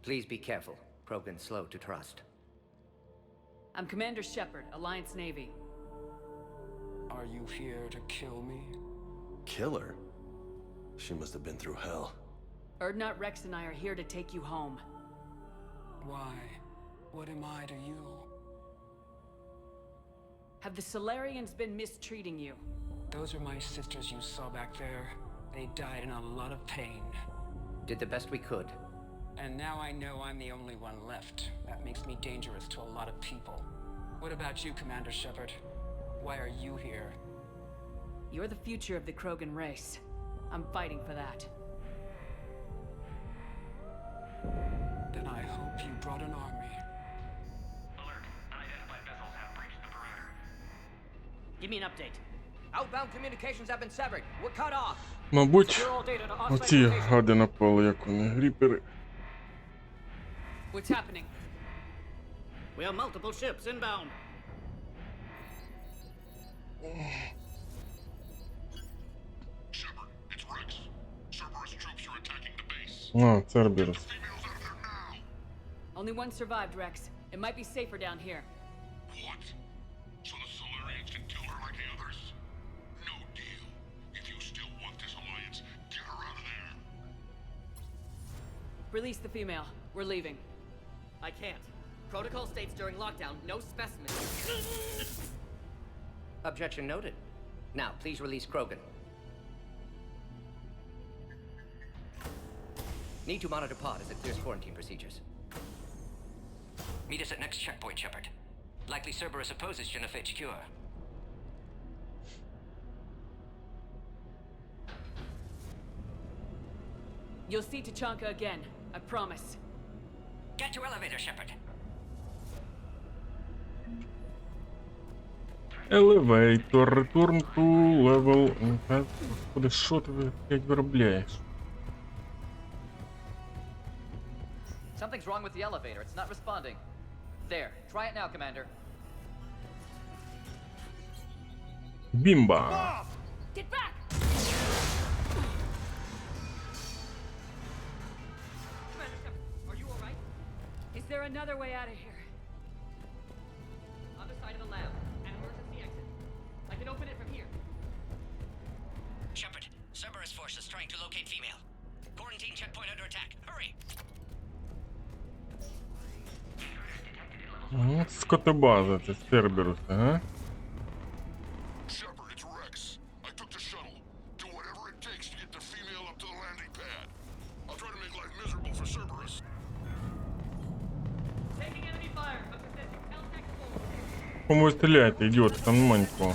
Please be careful. Krogan's slow to trust. I'm Commander Shepard, Alliance Navy. Are you here to kill me? Kill her? She must have been through hell. Erdnot, Rex, and I are here to take you home. Why? What am I to you? Have the Solarians been mistreating you? Those are my sisters you saw back there. They died in a lot of pain. Did the best we could. And now I know I'm the only one left. That makes me dangerous to a lot of people. What about you, Commander Shepard? Why are you here? You're the future of the Krogan race. I'm fighting for that. Then I hope you brought an army. Alert. Unidentified vessels have breached the perimeter. Give me an update. Outbound communications have been severed. We're cut off. Мабуть, оці гади напали, як вони, гріпери. What's happening? We have multiple ships inbound. Shepard, it's Rex. Cerberus troops are attacking the base. А, Церберус. Only one survived, Rex. It might be safer down here. What? So the Solarians can kill her like the others? No deal. If you still want this alliance, get her out of there. Release the female. We're leaving. I can't. Protocol states during lockdown, no specimens. Objection noted. Now, please release Krogan. Need to monitor pod as it clears quarantine procedures. Meet us at next checkpoint, Shepard. Likely Cerberus opposes Genophage cure. You'll see Tachanka again. I promise. Get to elevator, Shepard. Elevator, return to level. Господи, що ти блядь, виробляєш? Something's wrong with the elevator. It's not responding. There. Try it now, Commander. Бімба! Get back! Are you alright? Is there another way out of here? Other side of the lab. An emergency exit. I can open it from here. Shepard, Cerberus forces trying to locate female. Quarantine checkpoint under attack. Hurry! Скотобаза, це Церберус, ага? Shepard, it's Rex. I took the shuttle. Do whatever it takes to get the female up to the landing pad. I'll try to make life miserable for Cerberus. Taking enemy fire. Up to 10. Caltech full. Кому стріляйте, ідіот, там нема нікого.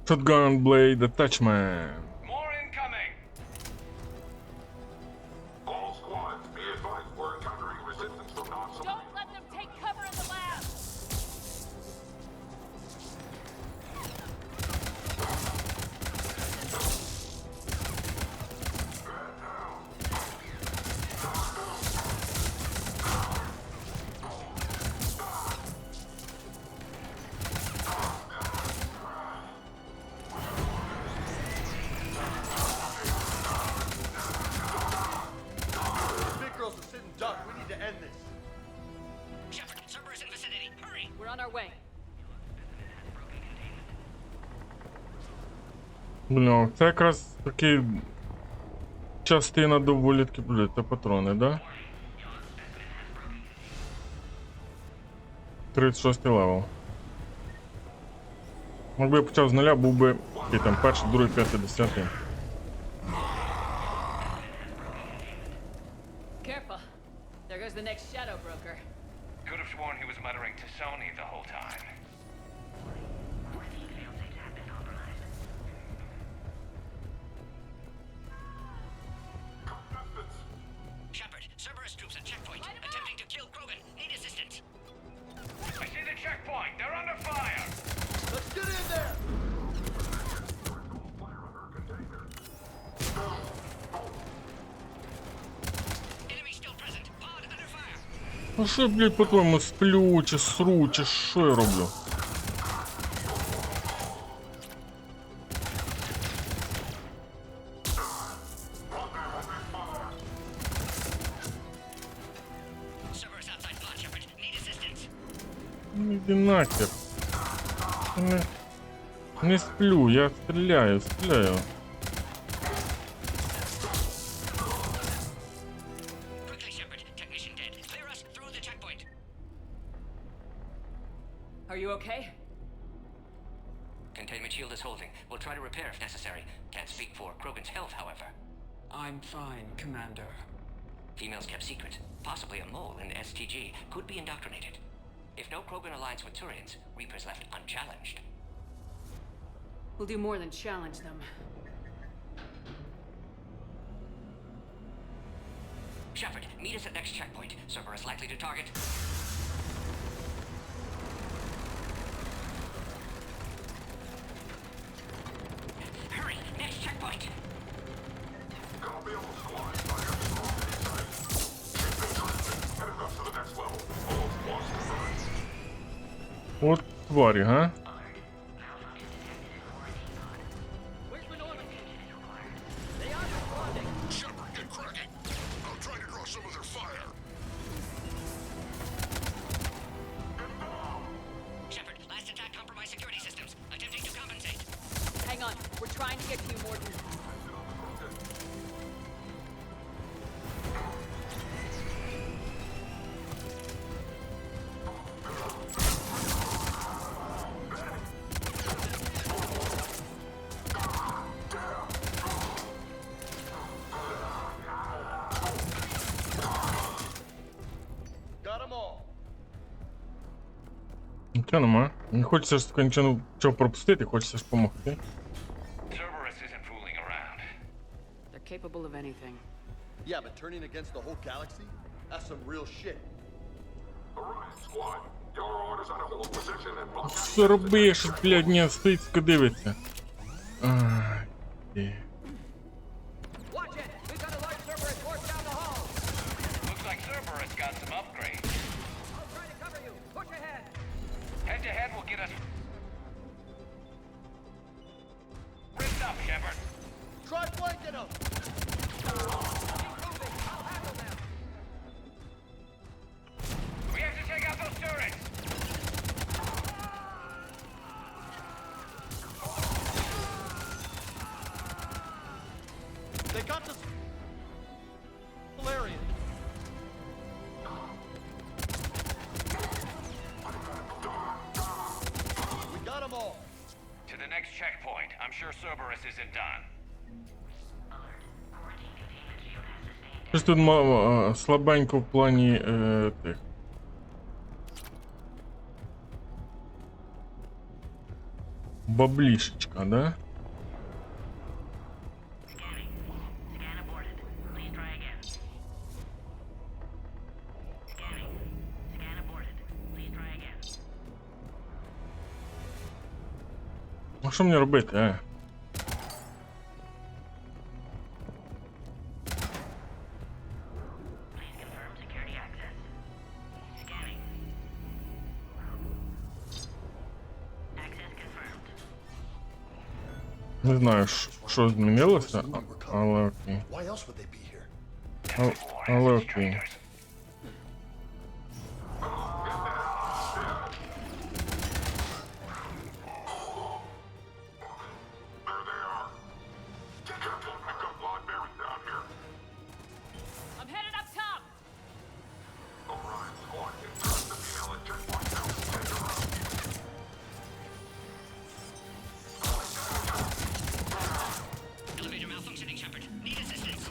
Shotgun blade attachment. More incoming! All squads, be advised we're encountering resistance from non-soldiers. Don't let them take cover in the lab! We're on our way. Бля, це якраз таки частина до вилітки, бля, це патрони, да? 36 левел. Якби я почав з нуля, був би який там перший, другий, п'ятий, десятий. Careful. There goes the next shadow broker. Could have sworn he was muttering to Sony the whole time. Shepard, Cerberus troops at checkpoint, attempting to kill Krogan. Need assistance. I see the checkpoint. They're under fire. Let's get in there! Fire on her container. Ну що, блядь, по-твоєму, сплю, чи сру, чи що я роблю? Ну іди нахер. Не сплю, я стріляю. Are you okay? Containment shield is holding. We'll try to repair if necessary. Can't speak for Krogan's health, however. I'm fine, Commander. Females kept secret. Possibly a mole in the STG could be indoctrinated. If no Krogan aligns with Turians, Reapers left unchallenged. We'll do more than challenge them. Shepard, meet us at next checkpoint. Cerberus likely to target. Hurry, next checkpoint. От тварі, га? Hang on, we're trying to get to you, Morden. Нічого нема. Не хочеться ж таки нічого пропустити, хочеться ж допомогти. Cerberus isn't fooling around. They're capable of anything. Yeah, but turning against the whole galaxy? That's some real shit. Що робиш, блядь, не стоїть, дивиться. Ай, ти. Watch it! We've got a large Cerberus force down the hall! Looks like Cerberus got some upgrades. I'll try to cover you. Push ahead! Head to head will get us... Ripped up, Shepard. Try flanking him! We have to take out those turrets! They got this Valerian. We got them all. To the next checkpoint. I'm sure Cerberus isn't done. Щось тут слабенько в плані тих. Баблішечка, да? А що мені робити, Не знаю, що змінилося, але окей. Але окей. I'm headed up top! Elevator malfunctioning, Shepard. Need assistance.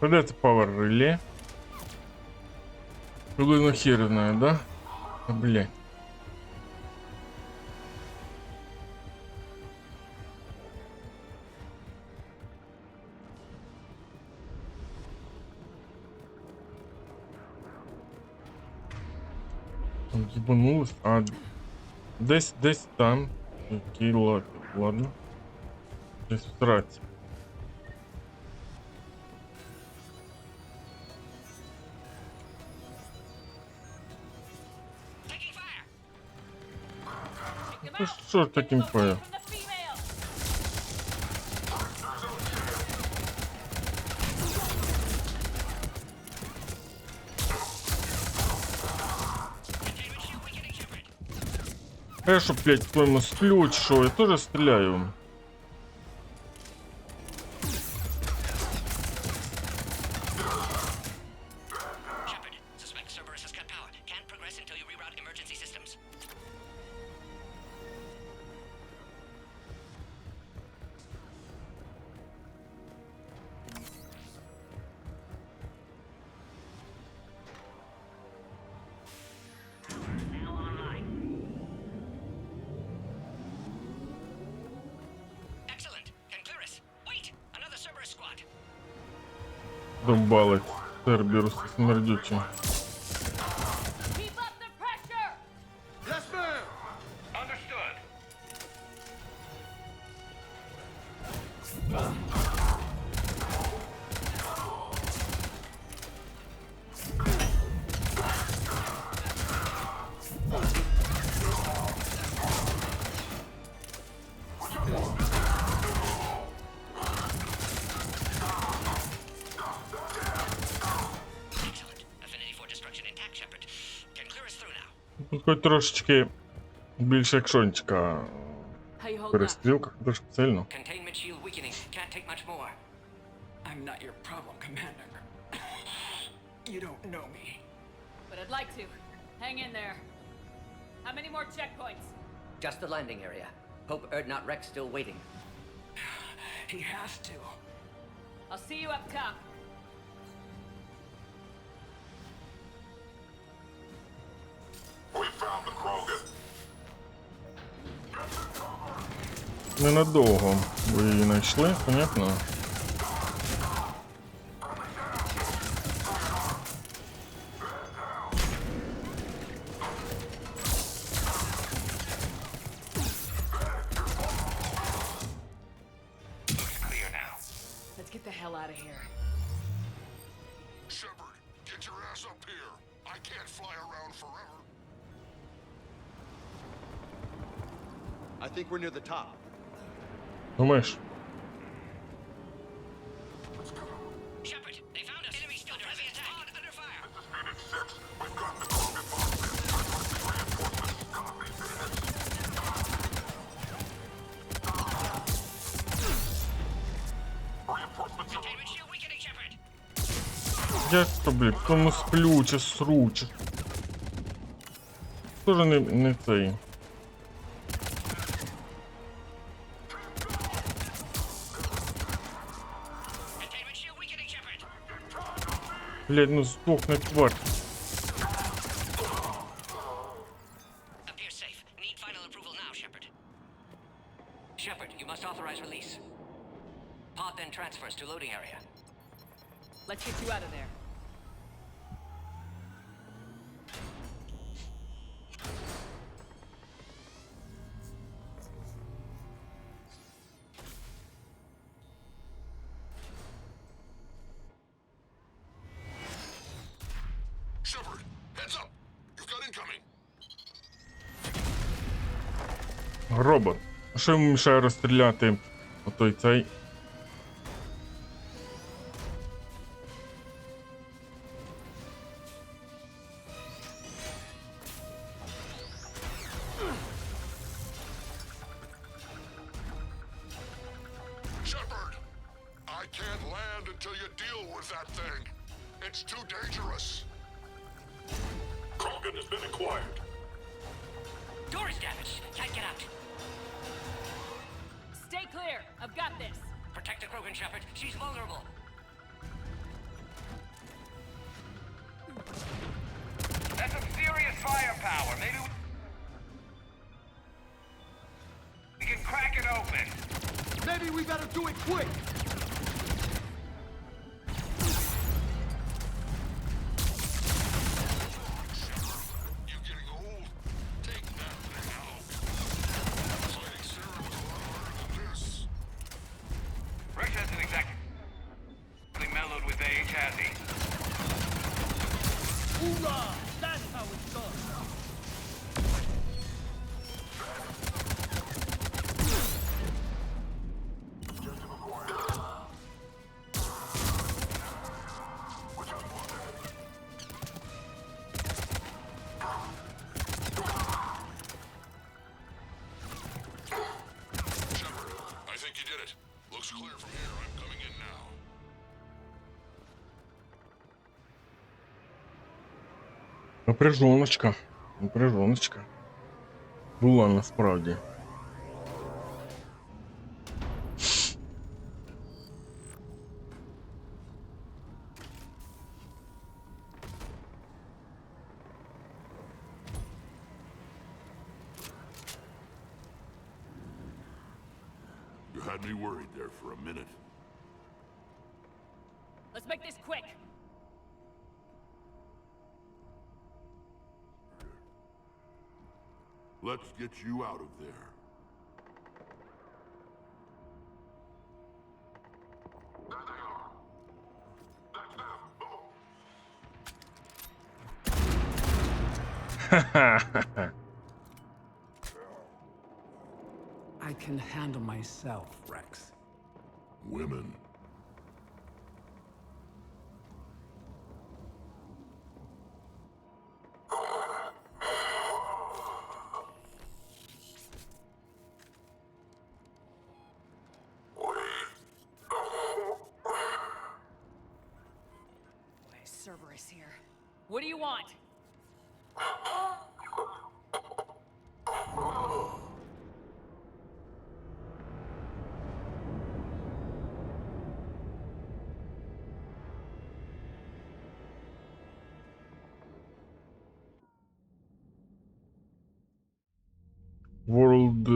Придется Power Relay. Приблизно хер знаю, да? А, блядь. Їбанулись, а десь там. Окей, ладно. Десь в сраці. Ну що ж таким фаєр? Я что, блядь, по-моему, сплю, что? Я тоже стреляю. Довбали. Церберус смердючий. Yes, ma'am. Understood. Тут хоч трошечки більше екшончика в перестрілках, трошки сильно. Containment shield weakening. Can't take much more. I'm not your problem, Commander. You don't know me. But I'd like to. Hang in there. How many more checkpoints? Just the landing area. Hope not Rex still waiting. He has to. I'll see you up top. We found the Krogan. Ненадовго ви її знайшли, понятно? Let's get the hell out of here. Shepard, get your ass up here. I can't fly around forever. I think we're near the top. Думаєш? Shepard, they found us. Enemy still under heavy attack. Under fire. We've got the Krogan Containment shield weakening, Shepard. Я що, блядь, тому сплю, чи сру, чи... Тоже не цей. Блядь, ну сдохни, тварь. Appears safe. Need final approval now, Shepard. Shepard, you must authorize release. Pod then transfers to loading area. Let's get you out of there. Shepard, heads up. You've got incoming. Робот. А що йому мішає розстріляти отой цей? Shepard, I can't land until you deal with that thing. It's too dangerous. Krogan has been acquired. Door is damaged. Can't get out. Stay clear. I've got this. Protect the Krogan, Shepard. She's vulnerable. That's some serious firepower. Maybe we can crack it open. Maybe we better do it quick. You're getting how it's done. I think you did it. Looks clear from here. I'm coming in now. Напряжоночка. Напряжоночка. Була насправді. You had me worried there for a minute. Let's make this quick. Let's get you out of there. I can handle myself, Rex. Women. Cerberus here. What do you want? World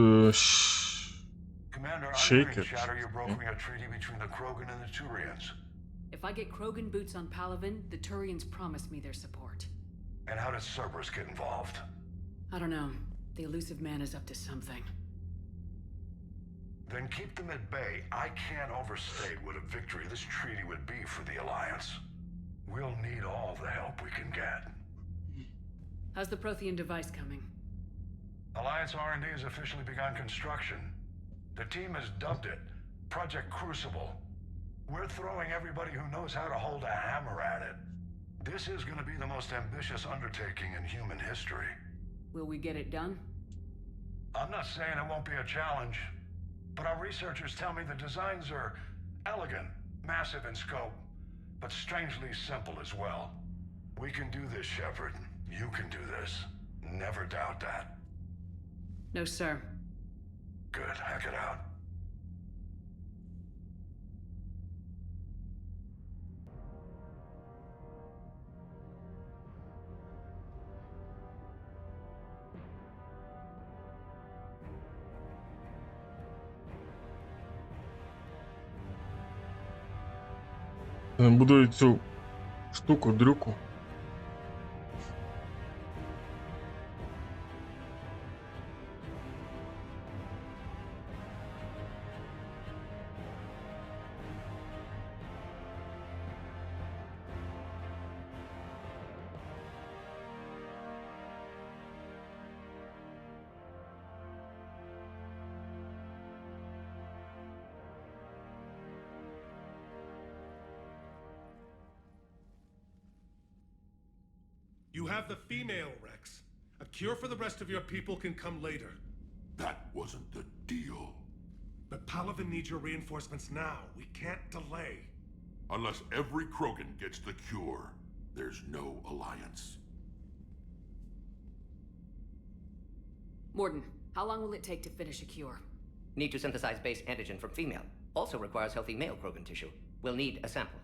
Commander, I'm Shake hearing it. chatter you're brokering a treaty between the Krogan and the Turians. If I get Krogan boots on Palaven, the Turians promise me their support. And how does Cerberus get involved? I don't know. The elusive man is up to something. Then keep them at bay. I can't overstate what a victory this treaty would be for the Alliance. We'll need all the help we can get. How's the Prothean device coming? Alliance R&D has officially begun construction. The team has dubbed it Project Crucible. We're throwing everybody who knows how to hold a hammer at it. This is going to be the most ambitious undertaking in human history. Will we get it done? I'm not saying it won't be a challenge, but our researchers tell me the designs are elegant, massive in scope, but strangely simple as well. We can do this, Shepard. You can do this. Never doubt that. No, sir. Good. Hack it out. Будую цю штуку-дрюку. You have the female, Rex. A cure for the rest of your people can come later. That wasn't the deal. But Palaven needs your reinforcements now. We can't delay. Unless every Krogan gets the cure, there's no alliance. Morden, how long will it take to finish a cure? Need to synthesize base antigen from female. Also requires healthy male Krogan tissue. We'll need a sample.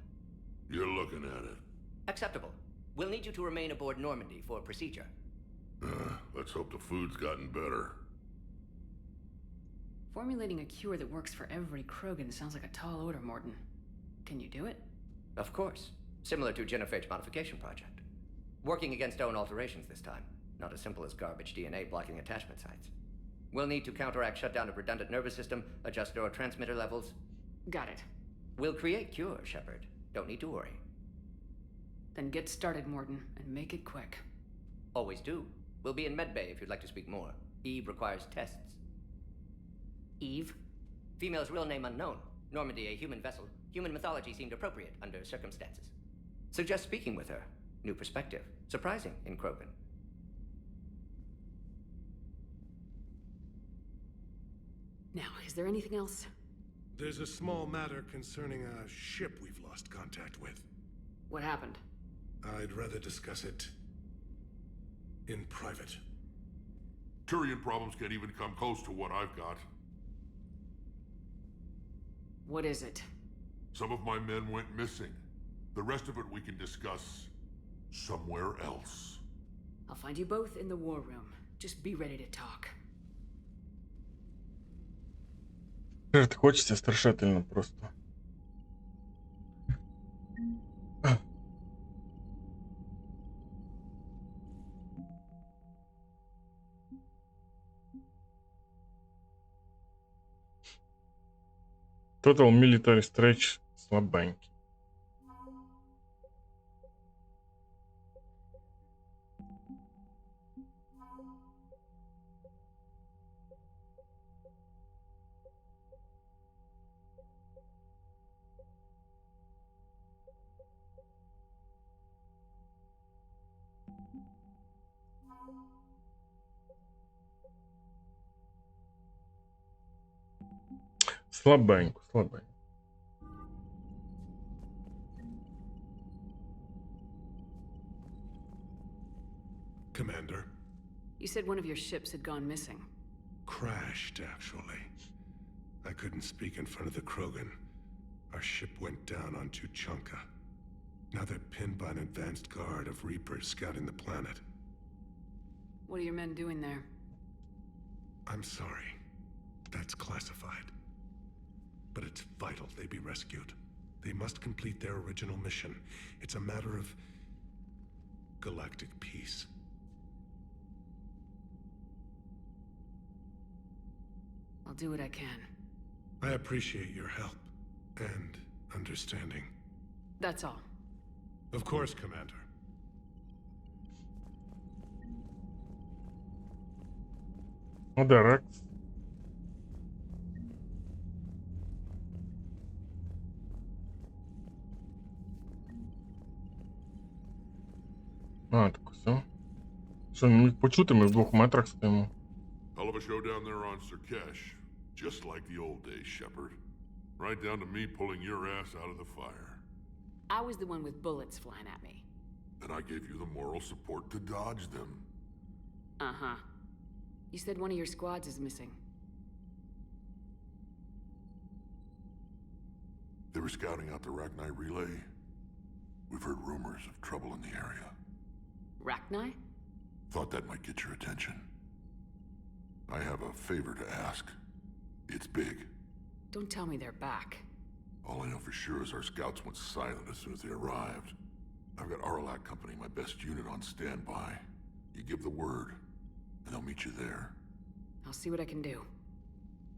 You're looking at it. Acceptable. We'll need you to remain aboard Normandy for procedure. Let's hope the food's gotten better. Formulating a cure that works for every Krogan sounds like a tall order, Morden. Can you do it? Of course. Similar to Genophage modification project. Working against own alterations this time. Not as simple as garbage DNA blocking attachment sites. We'll need to counteract shutdown of redundant nervous system, adjust neurotransmitter levels. Got it. We'll create cure, Shepard. Don't need to worry. Then get started, Morden, and make it quick. Always do. We'll be in medbay if you'd like to speak more. Eve requires tests. Eve? Female's real name unknown. Normandy, a human vessel. Human mythology seemed appropriate under circumstances. Suggest speaking with her. New perspective. Surprising in Krogan. Now, is there anything else? There's a small matter concerning a ship we've lost contact with. What happened? I'd rather discuss it in private. Turian problems can't even come close to what I've got. What is it? Some of my men went missing. The rest of it we can discuss somewhere else. I'll find you both in the war room. Just be ready to talk. Жертв хочется страшательно просто. Total Military Stretch слабенький. Слабенько, слабенько. Commander. You said one of your ships had gone missing. Crashed, actually. I couldn't speak in front of the Krogan. Our ship went down on Tuchanka. Now they're pinned by an advanced guard of Reapers scouting the planet. What are your men doing there? I'm sorry. That's classified. But it's vital they be rescued. They must complete their original mission. It's a matter of galactic peace. I'll do what I can. I appreciate your help and understanding. That's all. Of course, Commander. Ну да, Рекс. А, так все. Що, не міг почути, ми в 2 метрах стоїмо. Hell of a show down there on Sirkesh. Just like the old days, Shepard. Right down to me pulling your ass out of the fire. I was the one with bullets flying at me. And I gave you the moral support to dodge them. Uh-huh. You said one of your squads is missing. They were scouting out the Rachni relay. We've heard rumors of trouble in the area. Rachni? Thought that might get your attention. I have a favor to ask. It's big. Don't tell me they're back. All I know for sure is our scouts went silent as soon as they arrived. I've got Arlac Company, my best unit, on standby. You give the word, and I'll meet you there. I'll see what I can do.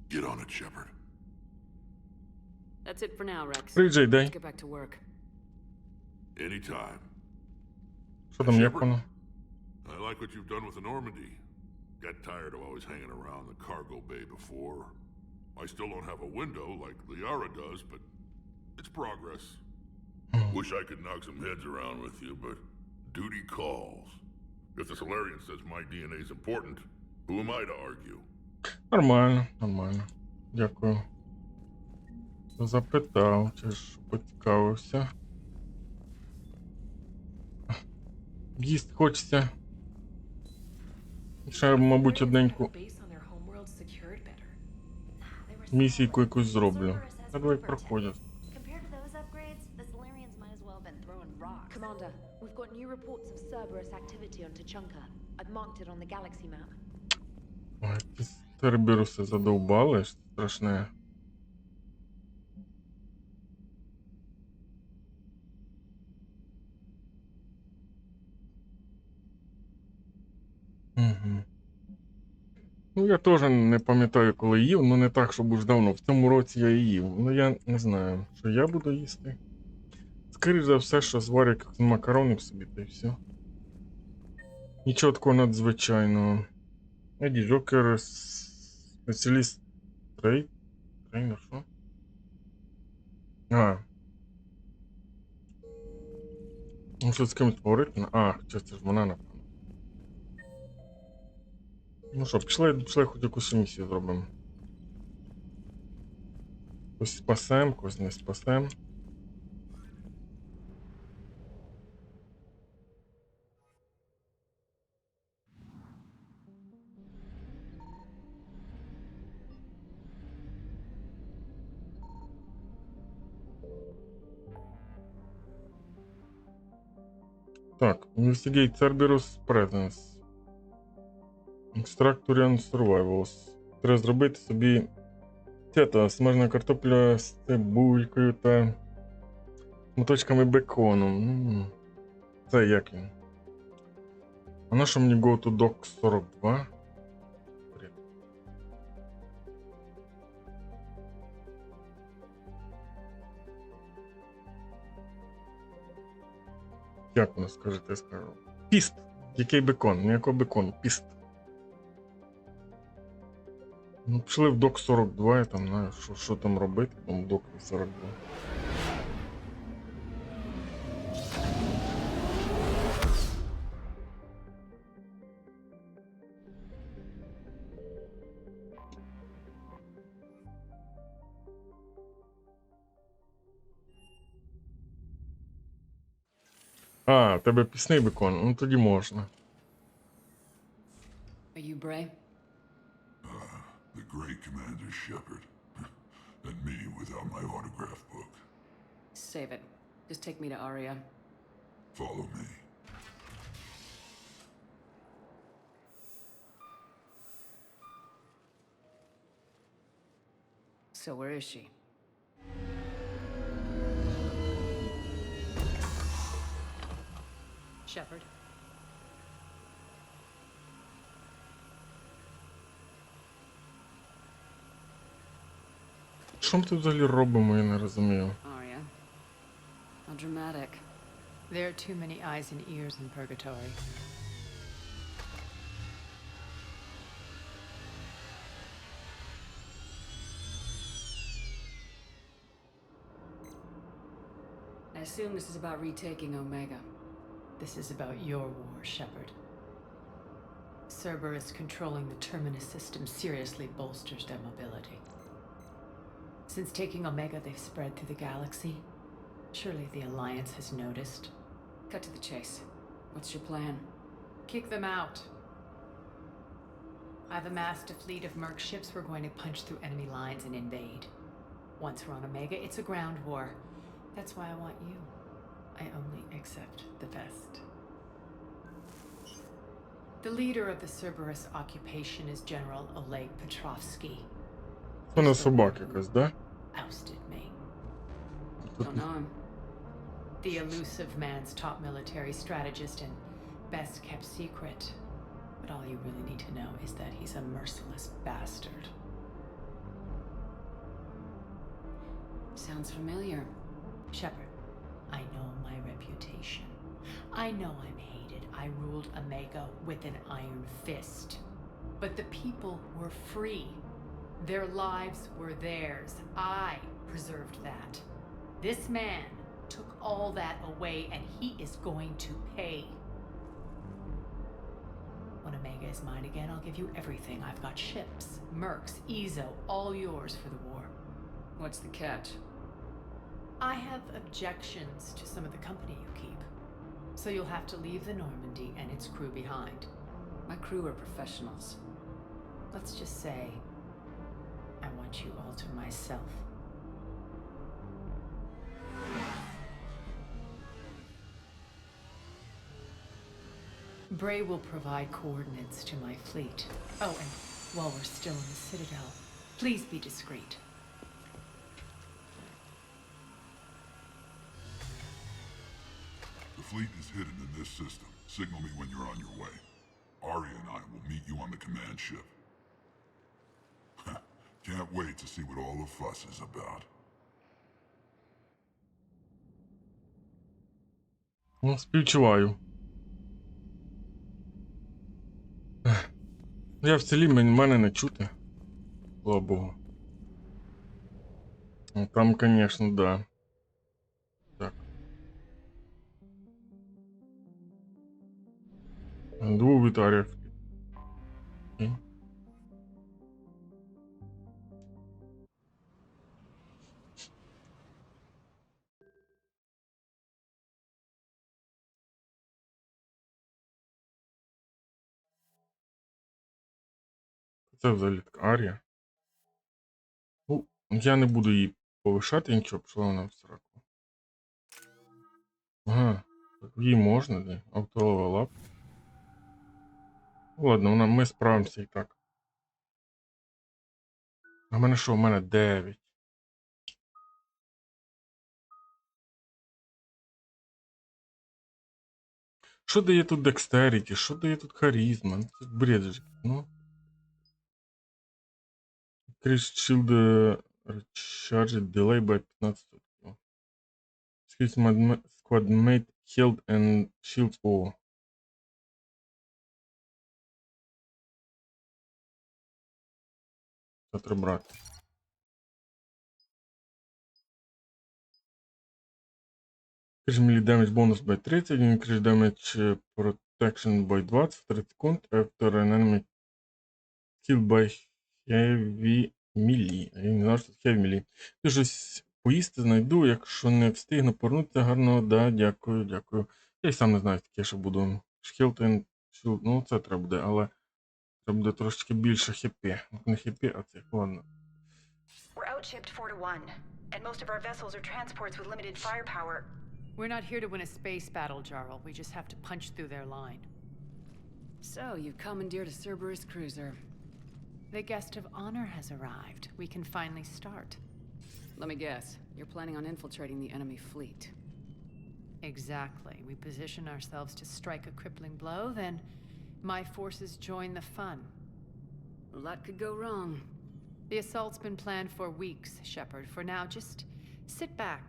Get on it, Shepard. That's it for now, Rex. Приїжджай, дай. Let's get back to work. Anytime. Що там, як воно? I like what you've done with the Normandy. Got tired of always hanging around the cargo bay before. I still don't have a window like Liara does, but it's progress. Wish I could knock some heads around with you, but duty calls. If the Solarian says my DNA is important, who am I to argue? Нормально, нормально. Дякую. Запитав, чи ж поцікавився. Їсти хочеться. Ще, мабуть, одненьку місійку якусь зроблю. А давай проходять. Commander, we've got new reports of Cerberus activity on Tuchanka. I've marked it on the galaxy map. Ой, ці Церберуси задовбали, страшне. Угу. Ну, я теж не пам'ятаю, коли їв, ну не так, щоб уж давно. В цьому році я і їв. Ну я не знаю, що я буду їсти. Скоріше за все, що зварю макарони собі, та й все. Нічого такого надзвичайного. Еді Джокер, спеціаліст трейнер, що? Ну, що з кимось поговорити? Це ж вона, напевно. Ну що, пішли хоч якусь місію зробимо. Когось спасем, когось не спасем. Так, Investigate Cerberus Presence. Extractorian Survivals. Треба зробити собі смажена картопля з цибулькою та моточками бекону. Це як він? А на що мені go to dock 42? Як воно скажете, я скажу? Піст! Який бекон? Ніякого бекону, піст. Ну, пішли в док 42, я там знаю, що там робити, там в док 42. В тебе пісний бекон, ну тоді можна. Are you Bray? The great Commander Shepard. And me without my autograph book. Save it. Just take me to Aria. Follow me. So where is she? Shepard? Що ми тут взагалі робимо, я не розумію. Aria. How dramatic. There are too many eyes and ears in Purgatory. I assume this is about retaking Omega. This is about your war, Shepard. Cerberus controlling the Terminus system seriously bolsters their mobility. Since taking Omega, they've spread through the galaxy. Surely the Alliance has noticed. Cut to the chase. What's your plan? Kick them out. I've amassed a fleet of merc ships. We're going to punch through enemy lines and invade. Once we're on Omega, it's a ground war. That's why I want you. I only accept the best. The leader of the Cerberus occupation is General Oleg Petrovsky. Вона собака якась, да? Ousted me. Don't know him. The elusive man's top military strategist and best kept secret. But all you really need to know is that he's a merciless bastard. Sounds familiar. Shepard, I know my reputation. I know I'm hated. I ruled Omega with an iron fist. But the people were free. Their lives were theirs. I preserved that. This man took all that away, and he is going to pay. When Omega is mine again, I'll give you everything. I've got ships, mercs, Ezo, all yours for the war. What's the catch? I have objections to some of the company you keep. So you'll have to leave the Normandy and its crew behind. My crew are professionals. Let's just say, I want you all to myself. Bray will provide coordinates to my fleet. Oh, and while we're still in the Citadel, please be discreet. The fleet is hidden in this system. Signal me when you're on your way. Arya and I will meet you on the command ship. Can't wait to see what all the fuss is about. Ну, співчуваю. Я в селі, мене не чути. Слава Богу. Ну, там, конечно, да. Так. Двух Віталіїв. Це взагалі така Арія. Ну, я не буду її повишати, нічого, пішла вона в сраку. Ага, її можна, де? Автолова лап. Ладно, ми справимося і так. А в мене що? У мене 9. Що дає тут декстеріті? Що дає тут харізма? Це бред же. Ну. Increase shield recharge delay by 15%. Skills squad mate healed and shields all. Це треба брати. Increase melee damage bonus by 30, increase damage protection by 20 в 30 секунд after an enemy killed by heavy melee. Я не знаю, що це heavy melee. Ти щось поїсти знайду, якщо не встигну повернутися гарно, да, дякую, дякую. Я й сам не знаю, таке, що буду. Shield and shield, ну це треба буде, але треба буде трошечки більше хіпі. Не хіпі, а цих, ладно. We're outshipped 4-1, and most of our vessels are transports with limited firepower. We're not here to win a space battle, Jarl. We just have to punch through their line. So, you've commandeered a Cerberus cruiser. The guest of honor has arrived. We can finally start. Let me guess. You're planning on infiltrating the enemy fleet. Exactly. We position ourselves to strike a crippling blow, then my forces join the fun. A lot could go wrong. The assault's been planned for weeks, Shepard. For now, just sit back.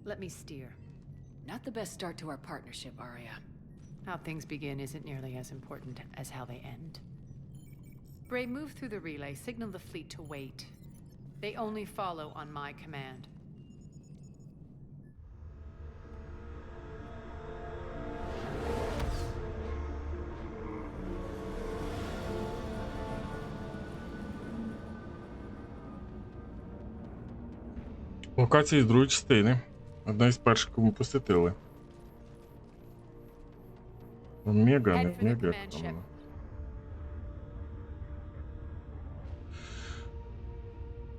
Let me steer. Not the best start to our partnership, Arya. How things begin isn't nearly as important as how they end. Bray, move through the relay. Signal the fleet to wait. They only follow on my command. Локації з другої частини. Одна із перших, кому посетили. Омега, не Омега, як там вона.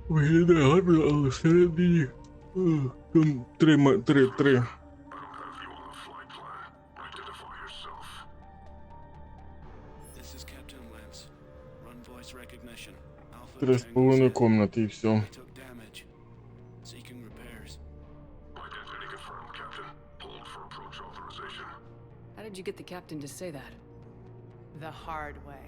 Виглядає гарно, але всередині... Там три. Три з половиною комнати і все. How did you get the captain to say that? The hard way.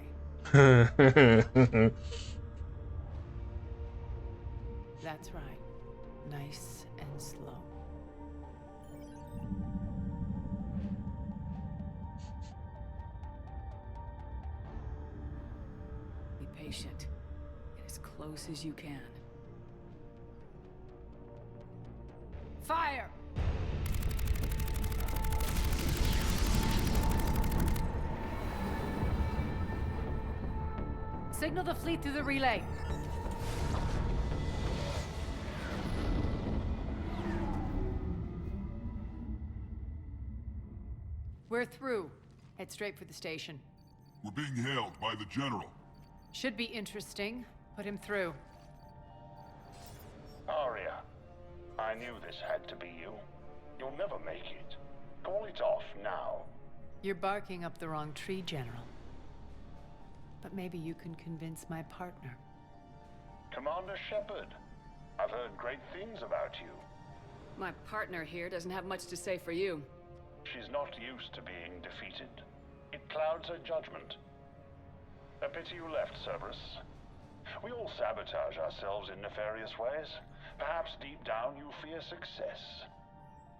That's right. Nice and slow. Be patient. Get as close as you can. Fire! Signal the fleet through the relay. We're through. Head straight for the station. We're being hailed by the General. Should be interesting. Put him through. Arya, I knew this had to be you. You'll never make it. Call it off now. You're barking up the wrong tree, General. But maybe you can convince my partner. Commander Shepard, I've heard great things about you. My partner here doesn't have much to say for you. She's not used to being defeated. It clouds her judgment. A pity you left, Cerberus. We all sabotage ourselves in nefarious ways. Perhaps deep down you fear success.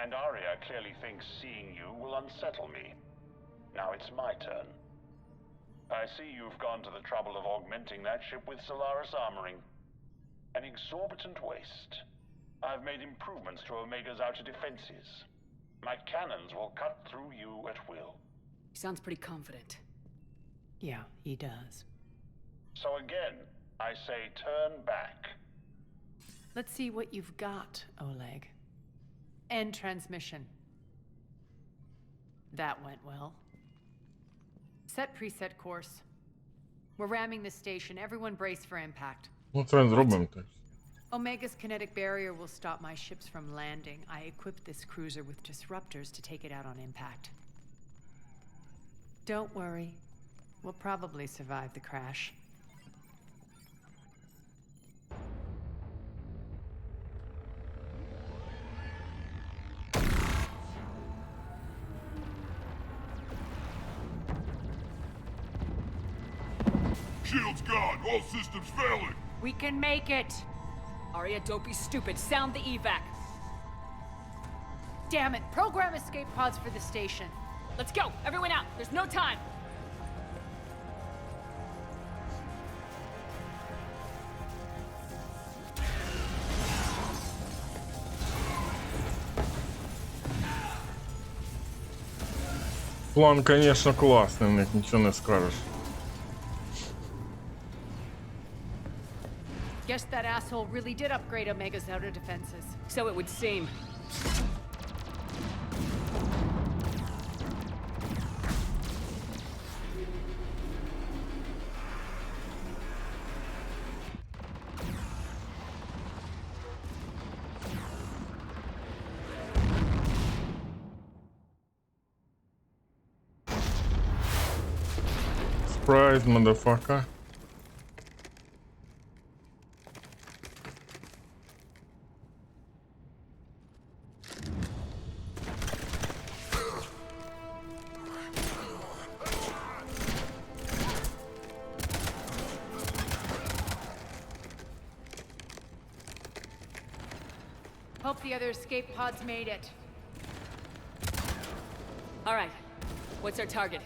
And Arya clearly thinks seeing you will unsettle me. Now it's my turn. I see you've gone to the trouble of augmenting that ship with Solaris armoring. An exorbitant waste. I've made improvements to Omega's outer defenses. My cannons will cut through you at will. He sounds pretty confident. Yeah, he does. So again, I say turn back. Let's see what you've got, Oleg. End transmission. That went well. Set preset course. We're ramming the station. Everyone brace for impact. Ну це зробимо так. Omega's kinetic barrier will stop my ships from landing. I equipped this cruiser with disruptors to take it out on impact. Don't worry. We'll probably survive the crash. Shield's gone. All systems failing. We can make it! Arya, don't be stupid. Sound the evac. Damn it! Program escape pods for the station. Let's go! Everyone out! There's no time! План, конечно, классный, в них ничего не скажешь. Guess that asshole really did upgrade Omega's outer defenses. So it would seem. Surprise, motherfucker. Hope the other escape pods made it. All right. What's our target?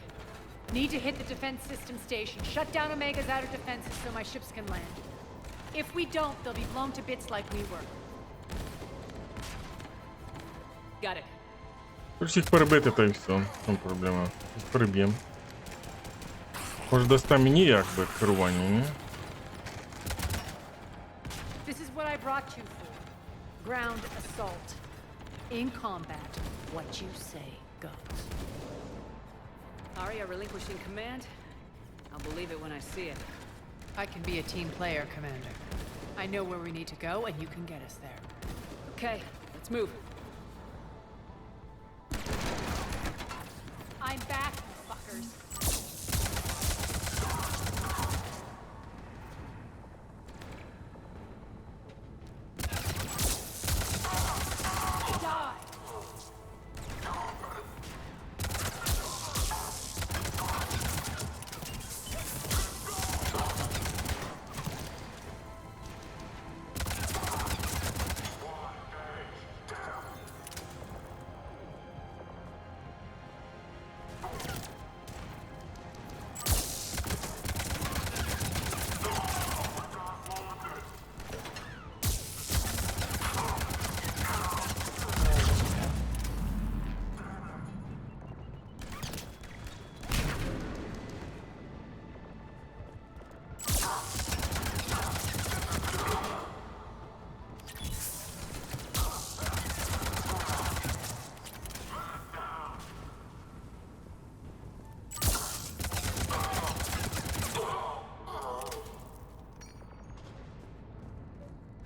Need to hit the defense system station. Shut down Omega's outer defenses so my ships can land. If we don't, they'll be blown to bits like we were. Got it. Хочеш їх перебити, та й все. В чому проблема? Їх переб'ємо. Може дасте мені якби керування, ні? This is what I brought you for. Ground assault. In combat, what you say goes. Arya relinquishing command? I'll believe it when I see it. I can be a team player, Commander. I know where we need to go, and you can get us there. Okay, let's move. I'm back, you fuckers.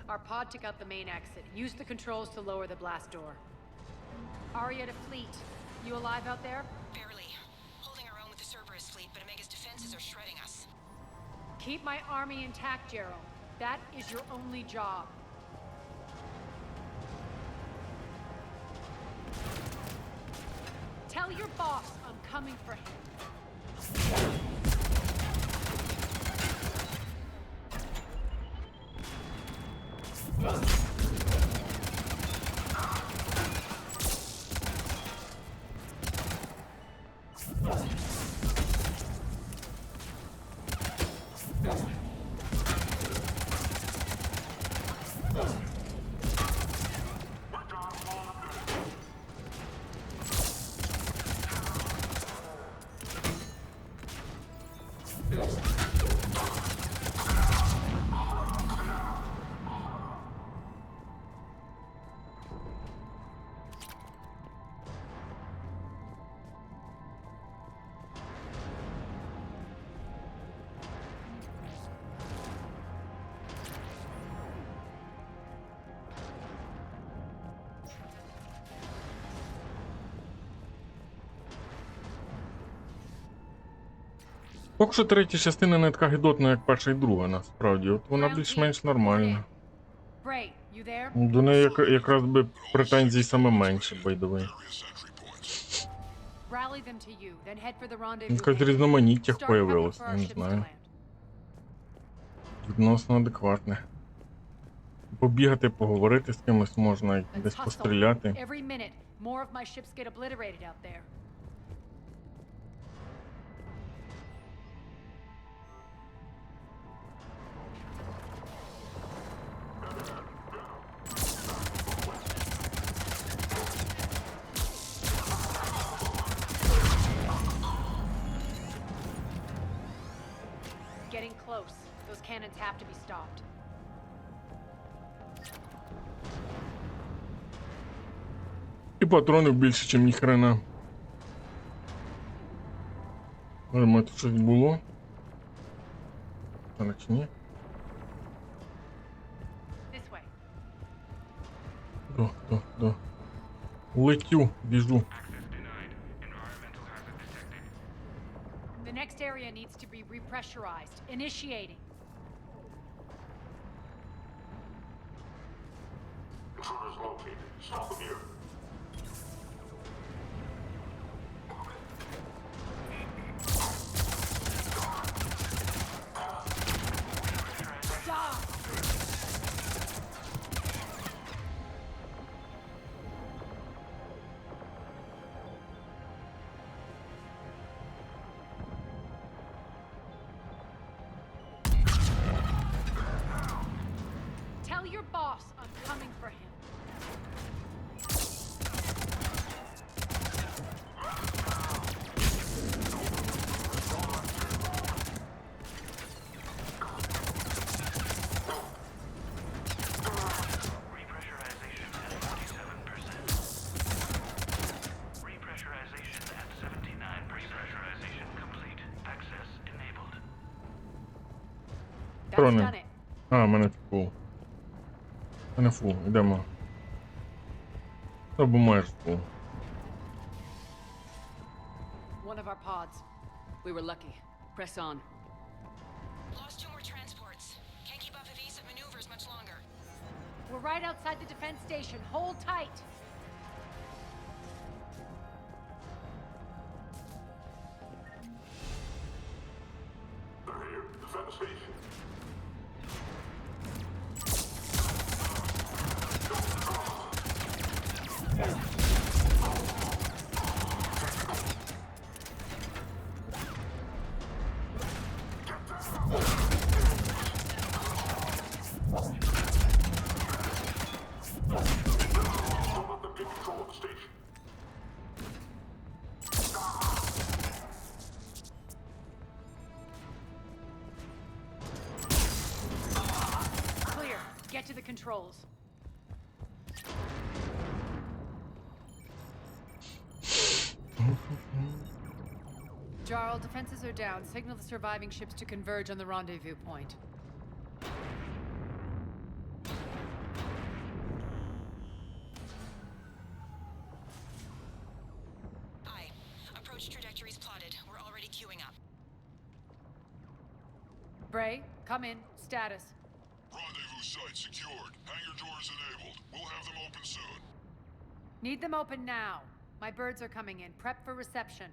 Our pod took out the main exit. Use the controls to lower the blast door. Arya to fleet. You alive out there? Barely. Holding our own with the Cerberus fleet, but Omega's defenses are shredding us. Keep my army intact, Gerald. That is your only job. Tell your boss I'm coming for him. Поки що третя частина не така гидотна, як перша і друга, насправді. От вона більш-менш нормальна. Bray, you there? До неї якраз би претензій саме менше, by the way. Rally them to you, then head for the rendezvous. Якась різноманіття Start prepping появилося, for я our не ships to знаю. land. Відносно адекватне. Побігати, поговорити з кимось можна, і Let's десь hustle. постріляти. Every minute, more of my ships get obliterated out there. Getting close. Those cannons have to be stopped. І патронів більше, ніж ніхрена. Може, тут щось було? Так, чи ні? This way. Да. Летю, біжу. The next area needs to be repressurized. Initiating. Intruders located. Stop them here. Stop! Tell your boss I'm coming for him. Repressurization at 47%. Repressurization at 79%. Repressurization complete. Access enabled. That's Патрони. done it. А, мене фул. Мене фул, йдемо. Або майже фул. One of our pods. We were lucky. Press on. Lost 2 more transports. Can't keep up evasive maneuvers much longer. We're right outside the defense station. Hold tight. They're here. Defend the station. Don't let them get control of the station. Clear. Get to the controls. Jarl, defenses are down. Signal the surviving ships to converge on the rendezvous point. Aye. Approach trajectories plotted. We're already queuing up. Bray, come in. Status. Rendezvous site secured. Hangar doors enabled. We'll have them open soon. Need them open now. My birds are coming in. Prep for reception.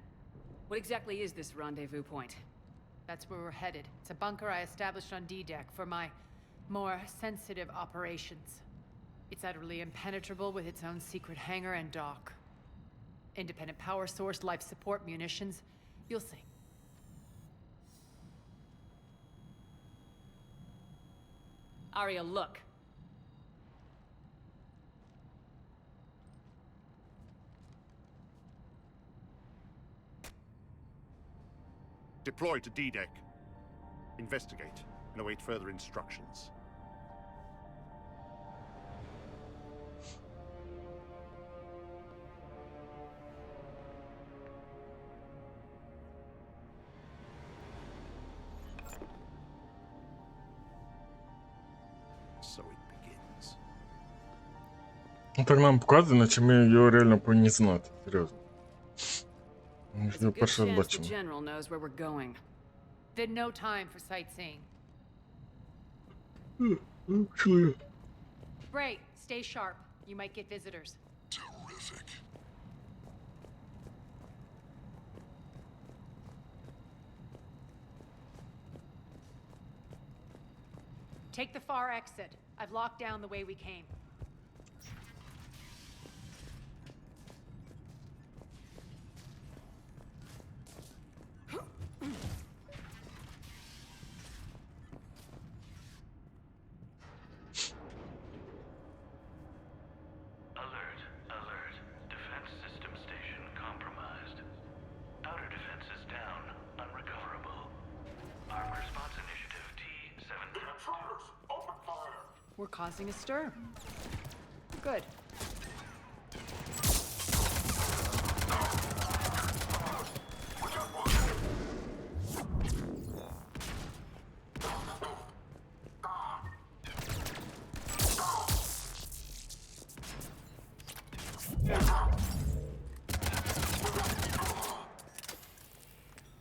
What exactly is this rendezvous point? That's where we're headed. It's a bunker I established on D-Deck for my more sensitive operations. It's utterly impenetrable with its own secret hangar and dock. Independent power source, life support, munitions. You'll see. Arya, look. Deploy to D-Deck. Investigate and await further instructions. So it begins. Ну так нам показує, наче ми його реально повинні знати. Серйозно. Ми ж It's a його good перший раз chance the бачимо. general knows where we're going. Then no time for sightseeing. Bray, stay sharp. You might get visitors. Terrific. Take the far exit. I've locked down the way we came. Alert, alert. Defense system station compromised. Outer defenses down, unrecoverable. Armed response initiative T-7. We're causing a stir. Good.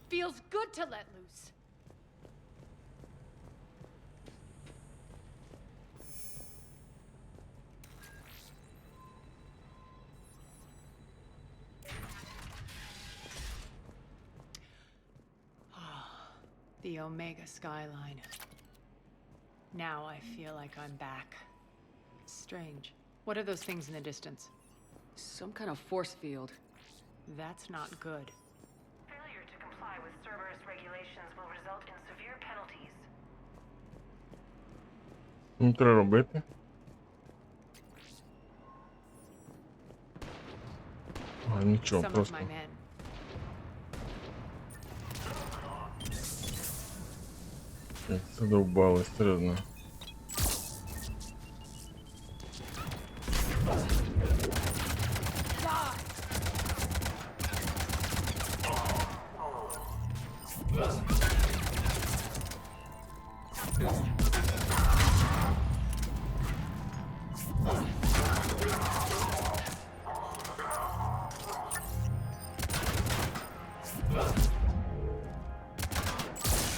Feels good to let loose. The Omega skyline. Now I feel like I'm back. Strange. What are those things in the distance? Some kind of force field. That's not good. Failure to comply with Cerberus regulations will result in severe penalties. Не треба робити. А, нічого, Some of просто. my men. Як задовбали, серйозно.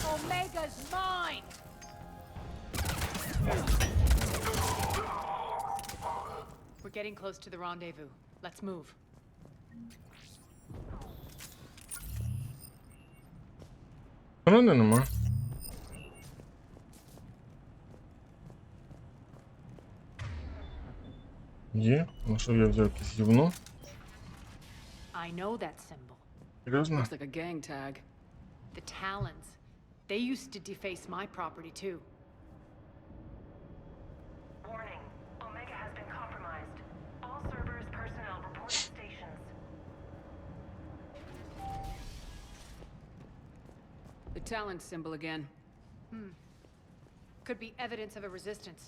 Omega's mine! We're getting close to the rendezvous. Let's move. Охорони нема. Є? Ну що, я взяв якесь гівно? I know that symbol. Серйозно? Looks like a gang tag. The Talons. They used to deface my property too. Warning. Omega has been compromised. All Cerberus personnel report to stations. The Talon symbol again. Could be evidence of a resistance.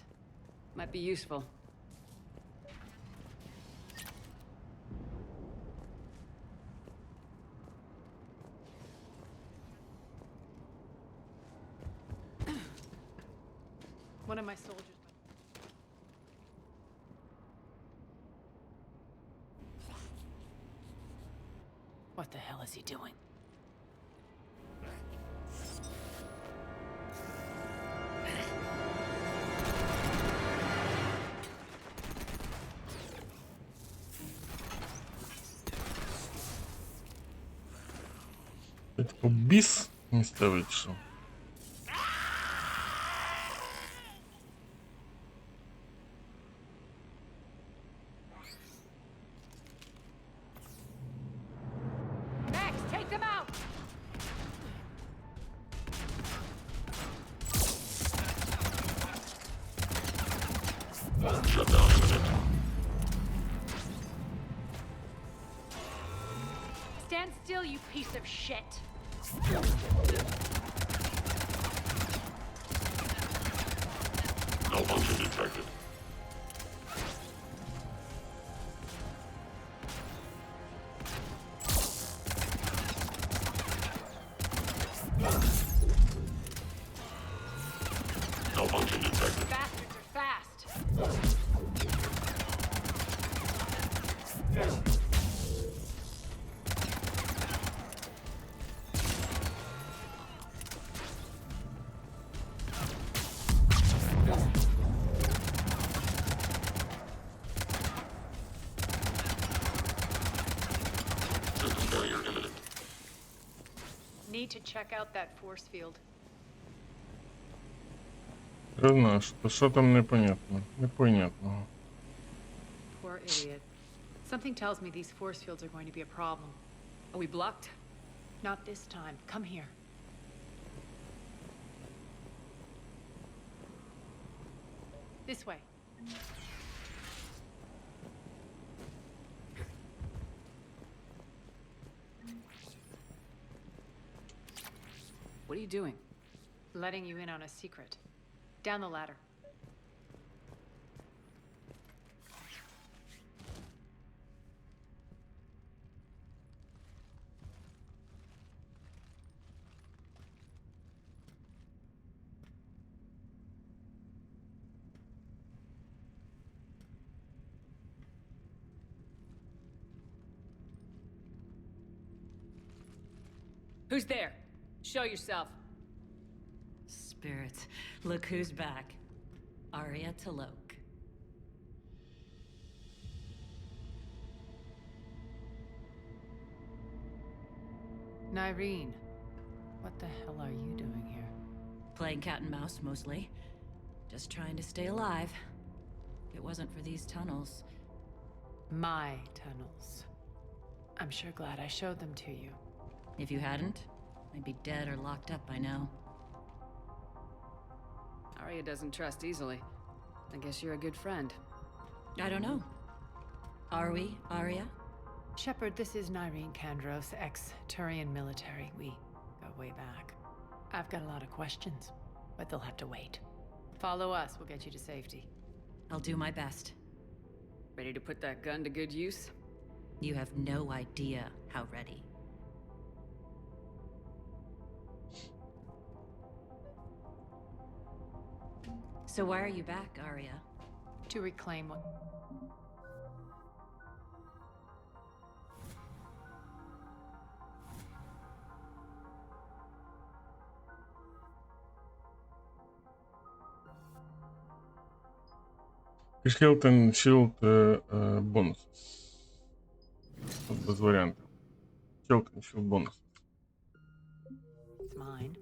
Might be useful. One of my soldiers. What the hell is he doing? Це типу біс місцевий чи що? Max, take them out! Stand still, you piece of shit. Malfunction detected. Malfunction detected. Bastards are fast. System failure imminent. Need to check out that force field. Я знаю, що там непонятно. Непонятного. Poor idiot. Something tells me these force fields are going to be a problem. Are we blocked? Not this time. Come here. This way. What are you doing? Letting you in on a secret. Down the ladder. Who's there? Show yourself. Spirits, look who's back. Arya Talok. Nyreen, what the hell are you doing here? Playing cat and mouse, mostly. Just trying to stay alive. If it wasn't for these tunnels. My tunnels. I'm sure glad I showed them to you. If you hadn't, I'd be dead or locked up by now. Arya doesn't trust easily. I guess you're a good friend. I don't know. Are we, Arya? Shepard, this is Nyreen Kandros, ex-Turian military. We go way back. I've got a lot of questions, but they'll have to wait. Follow us, we'll get you to safety. I'll do my best. Ready to put that gun to good use? You have no idea how ready. So why are you back, Arya? To reclaim what... Health and Shield бонус. Тут без варіантів. Health and Shield бонус. It's mine.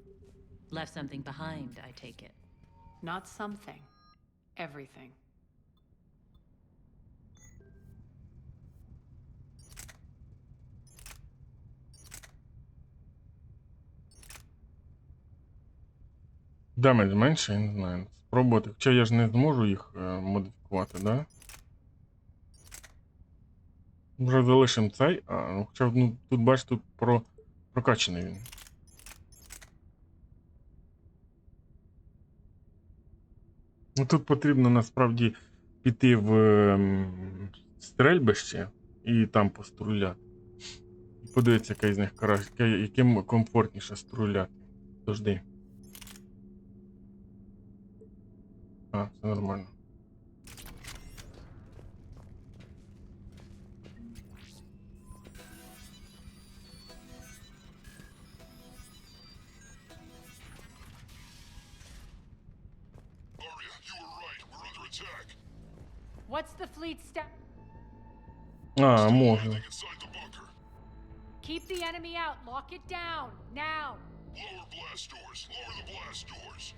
Left something behind, I take it. Not something. Everything. Дамедж менше, я не знаю. Спробувати. Хоча я ж не зможу їх модифікувати, да? Вже залишимо цей. Ну, хоча ну, тут, бачите, тут прокачаний він. Ну, тут потрібно насправді піти в стрельбище і там поструляти. І подивитися, яка з них яким комфортніше струляти. Дожди. Все нормально. What's the fleet step? Можна. Keep the enemy out. Lock it down. Now. Lower blast doors. Lower the blast doors.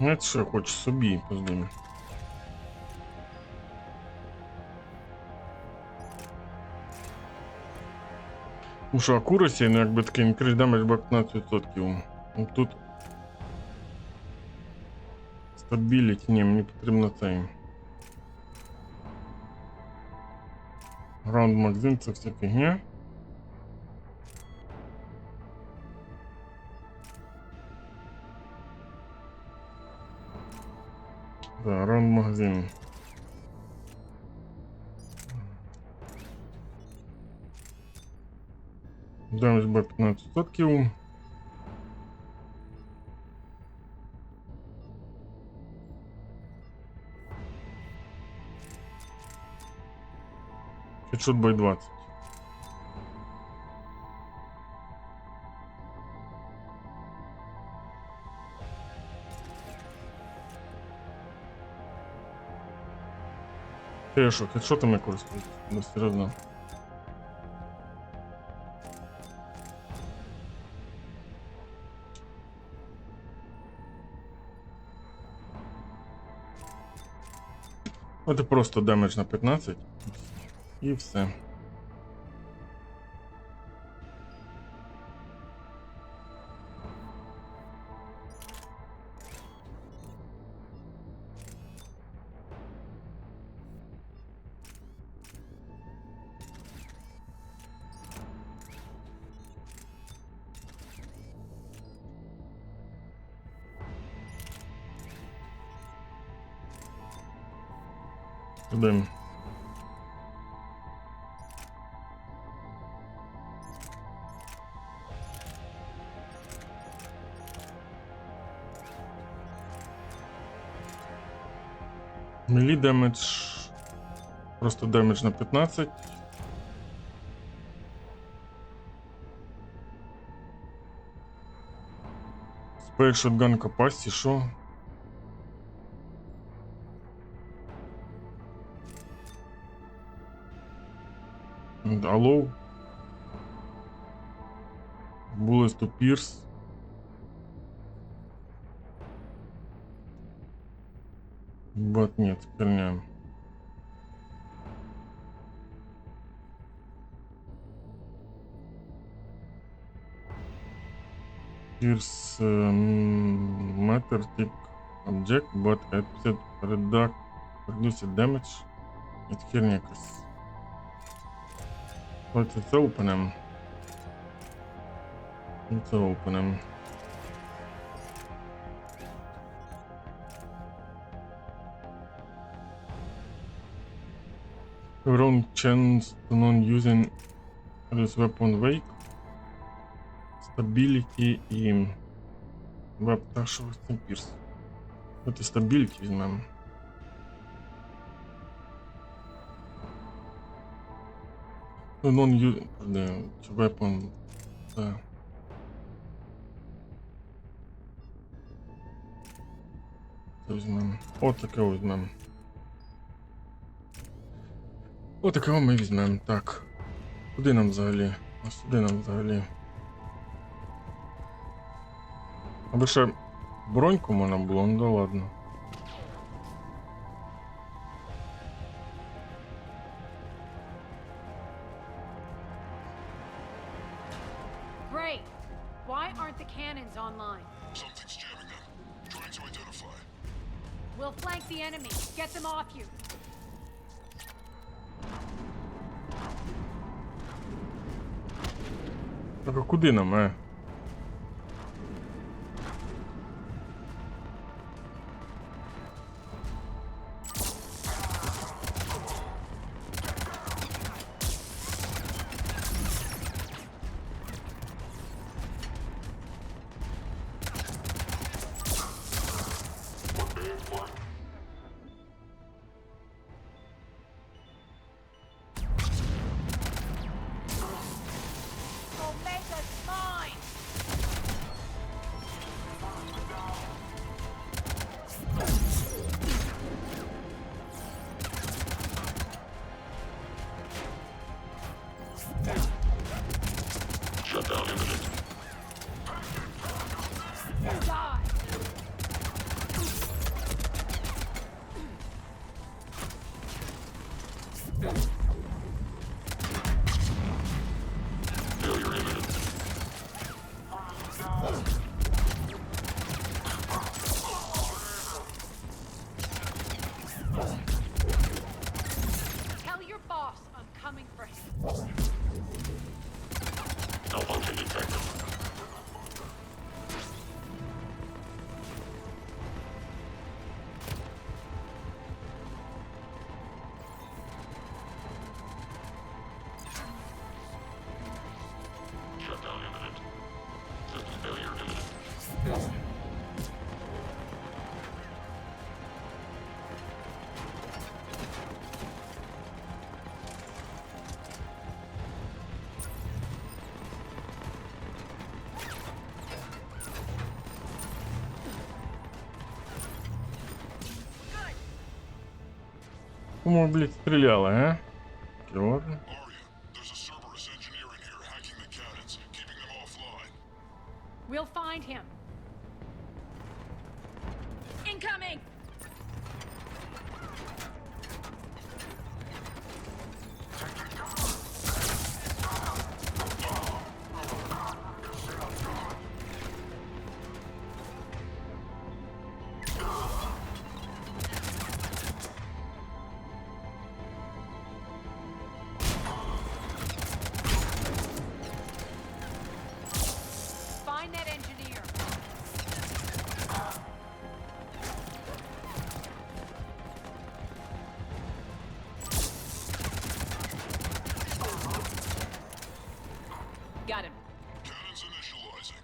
Ну, це що, хочеш собі поздумі. Ну що, акурасі, ну якби такий increase damage by 15%. Ну тут... Stability, ні, мені потрібно цей. Round magazine, це вся фігня. Да, round магазин. Damage by 15%. Headshot by 20. Ти що, хедшотами користуєшся? Ну, серйозно. Це просто демедж на 15. І все. Туди. Мелі демедж. Просто демедж на 15. Спейк шотган capacity, що? Allow. Bullets to pierce. Бат нет, херня. Pierce matter tick object, but at reduce damage. Это херня якась. Давайте це опенем. І це опенем. Wrong chance to non-using this weapon weight. Stability і... Веб, так що ось цей пірс. Давайте stability візьмемо. Non-using... Weapon... Да. Це візьмемо. От таке візьмемо. От такого ми візьмемо. Так. Куди нам взагалі? А сюди нам взагалі. Аби ще броньку можна було, ну да ладно. Great. Why aren't the cannons online? Something's jamming them. Trying to identify. We'll flank the enemy. Get them off you. Так, а куди нам, Omega's mine! coming for him. Malfunction detected. Shutdown imminent. System failure imminent. Кому, блядь, стреляла, а? Ладно. There's a Cerberus engineer in here hacking the cannons, keeping them offline. We'll find him. Incoming! Find that engineer. Got him. Cannons initializing.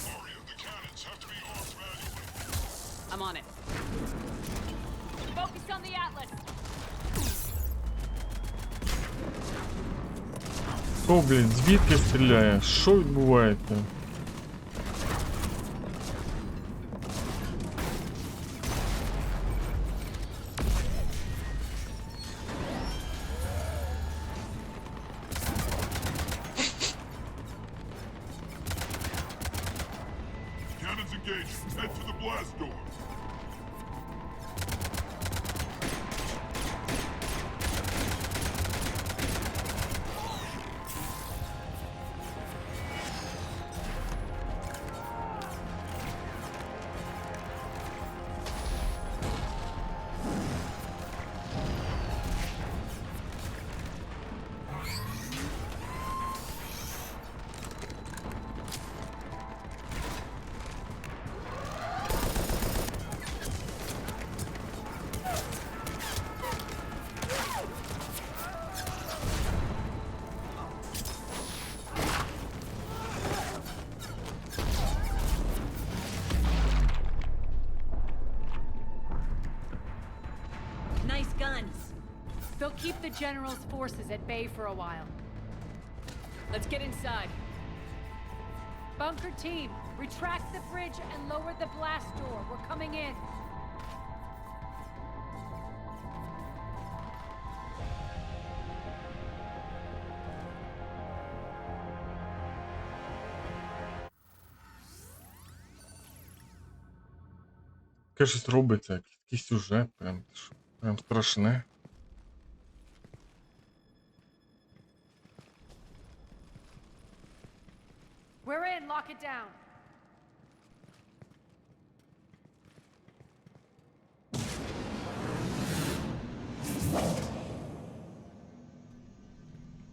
Aria, the cannons have to be armed manually. I'm on it. Focus on the Atlas. Хто, блядь, звідки стріляє? Що відбувається? Cannons engaged. Head to the blast door. Nice guns. They'll keep the General's forces at bay for a while. Let's get inside. Bunker team, retract the bridge and lower the blast door. We're coming in. Таке щось робиться, якийсь сюжет, прям страшне. We're in. Lock it down.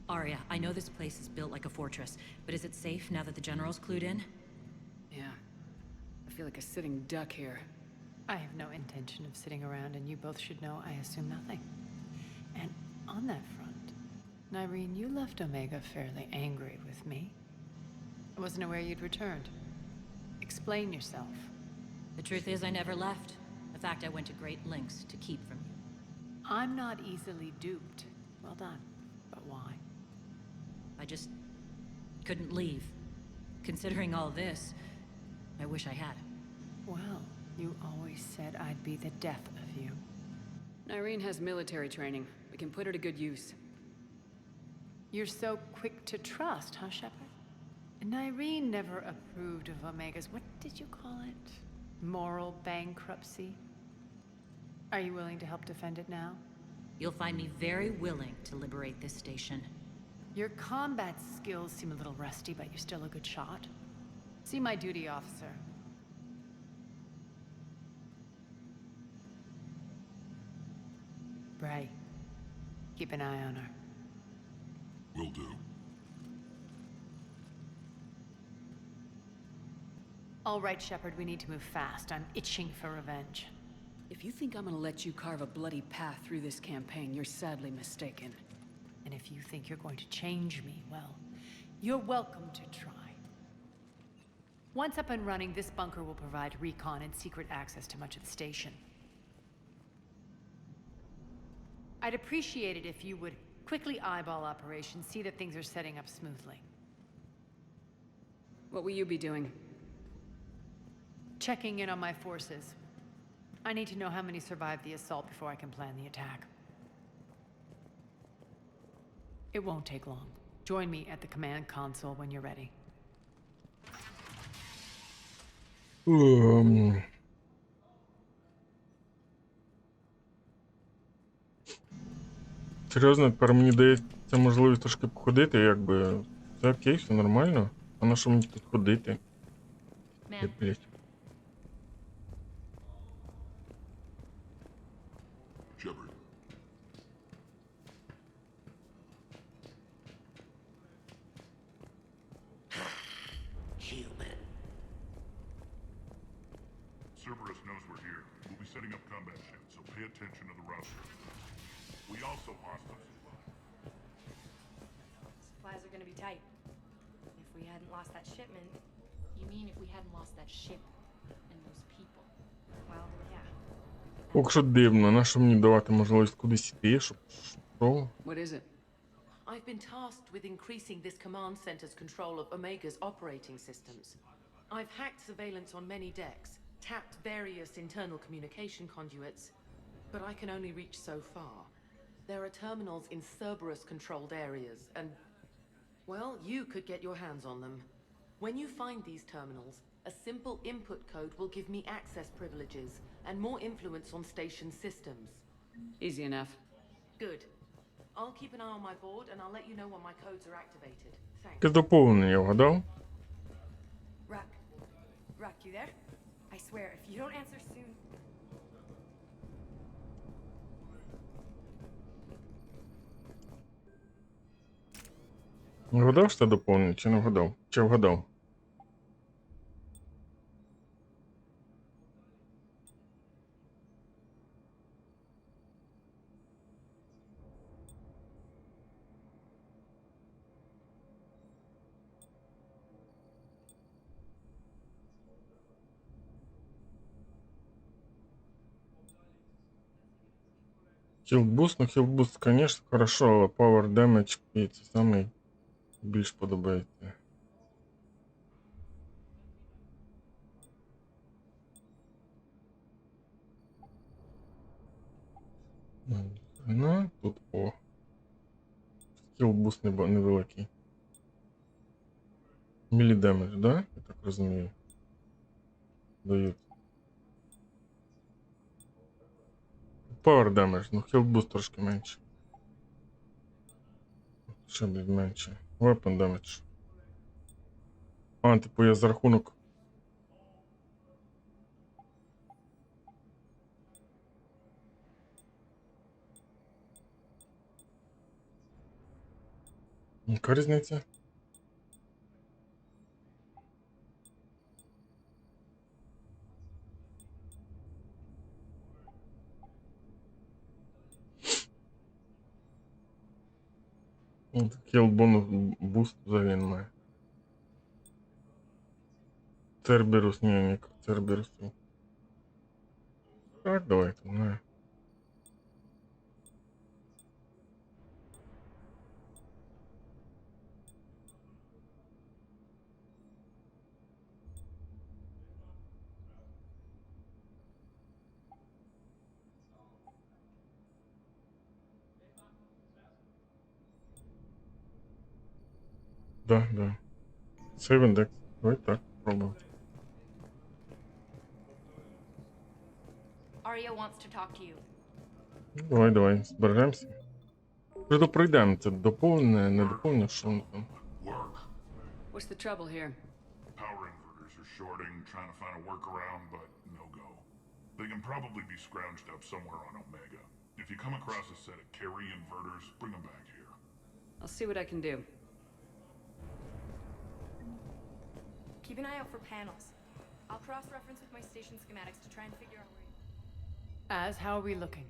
Arya, I know this place is built like a fortress, but is it safe now that the General's clued in? Yeah. I feel like a sitting duck here. I have no intention of sitting around, and you both should know I assume nothing. And on that front, Nyreen, you left Omega fairly angry with me. I wasn't aware you'd returned. Explain yourself. The truth is, I never left. In fact, I went to great lengths to keep from you. I'm not easily duped. Well done. But why? I just couldn't leave. Considering all this, I wish I had. Well, you always said I'd be the death of you. Nyreen has military training. We can put her to good use. You're so quick to trust, huh, Shepard? Nyreen never approved of Omega's, what did you call it? Moral bankruptcy? Are you willing to help defend it now? You'll find me very willing to liberate this station. Your combat skills seem a little rusty, but you're still a good shot. See my duty officer. Bray, keep an eye on her. Will do. All right, Shepard, we need to move fast. I'm itching for revenge. If you think I'm gonna let you carve a bloody path through this campaign, you're sadly mistaken. And if you think you're going to change me, well, you're welcome to try. Once up and running, this bunker will provide recon and secret access to much of the station. I'd appreciate it if you would quickly eyeball operations, see that things are setting up smoothly. What will you be doing? Checking in on my forces. I need to know how many survived the assault before I can plan the attack. It won't take long. Join me at the command console when you're ready. Серйозно, тепер мені дається можливість трошки походити, якби. Все окей, все нормально. А на що мені тут ходити? Блять. Shepard. Human. Cerberus knows we're here. We'll be setting up combat ships, so pay attention to the roster. We also lost some supplies. Supplies are gonna be tight. If we hadn't lost that shipment... You mean if we hadn't lost that ship and those people? Well, yeah. Поки що дивно, на що мені давати можливість кудись йти, щоб що? What is it? I've been tasked with increasing this command center's control of Omega's operating systems. I've hacked surveillance on many decks, tapped various internal communication conduits, but I can only reach so far. There are terminals in Cerberus-controlled areas, and... well, you could get your hands on them. When you find these terminals, a simple input code will give me access privileges and more influence on station systems. Easy enough. Good. I'll keep an eye on my board and I'll let you know when my codes are activated. Thanks. Ти доповнення вгадав? Ruck, you there? I swear, if you don't answer soon... Не вгадав, що доповнення, чи не вгадав? Чи вгадав? Хілбуст, ну хілбуст, конечно, хорошо, але Power Damage і це самий більш подобається. Ну, тут о. Хілбуст невеликий. Мілі демедж, да? Я так розумію. Дають. Power damage, ну хілбуст трошки менше. Ще б менше. Weapon damage. А, типу я за рахунок. Яка різниця? Хіл бонус буст взагалі немає. Церберус, ні, Церберусу. Так, давайте, не. Да, да. Save index. Давай так, пробуем. Arya wants to talk to you. Давай, збережемося. Вже пройдемо, це доповнення, не доповнення, що воно там. What's the trouble here? Power inverters are shorting, trying to find a workaround, but no go. They can probably be scrounged up somewhere on Omega. If you come across a set of carry inverters, bring them back here. I'll see what I can do. Keep an eye out for panels. I'll cross-reference with my station schematics to try and figure out where... As, how are we looking?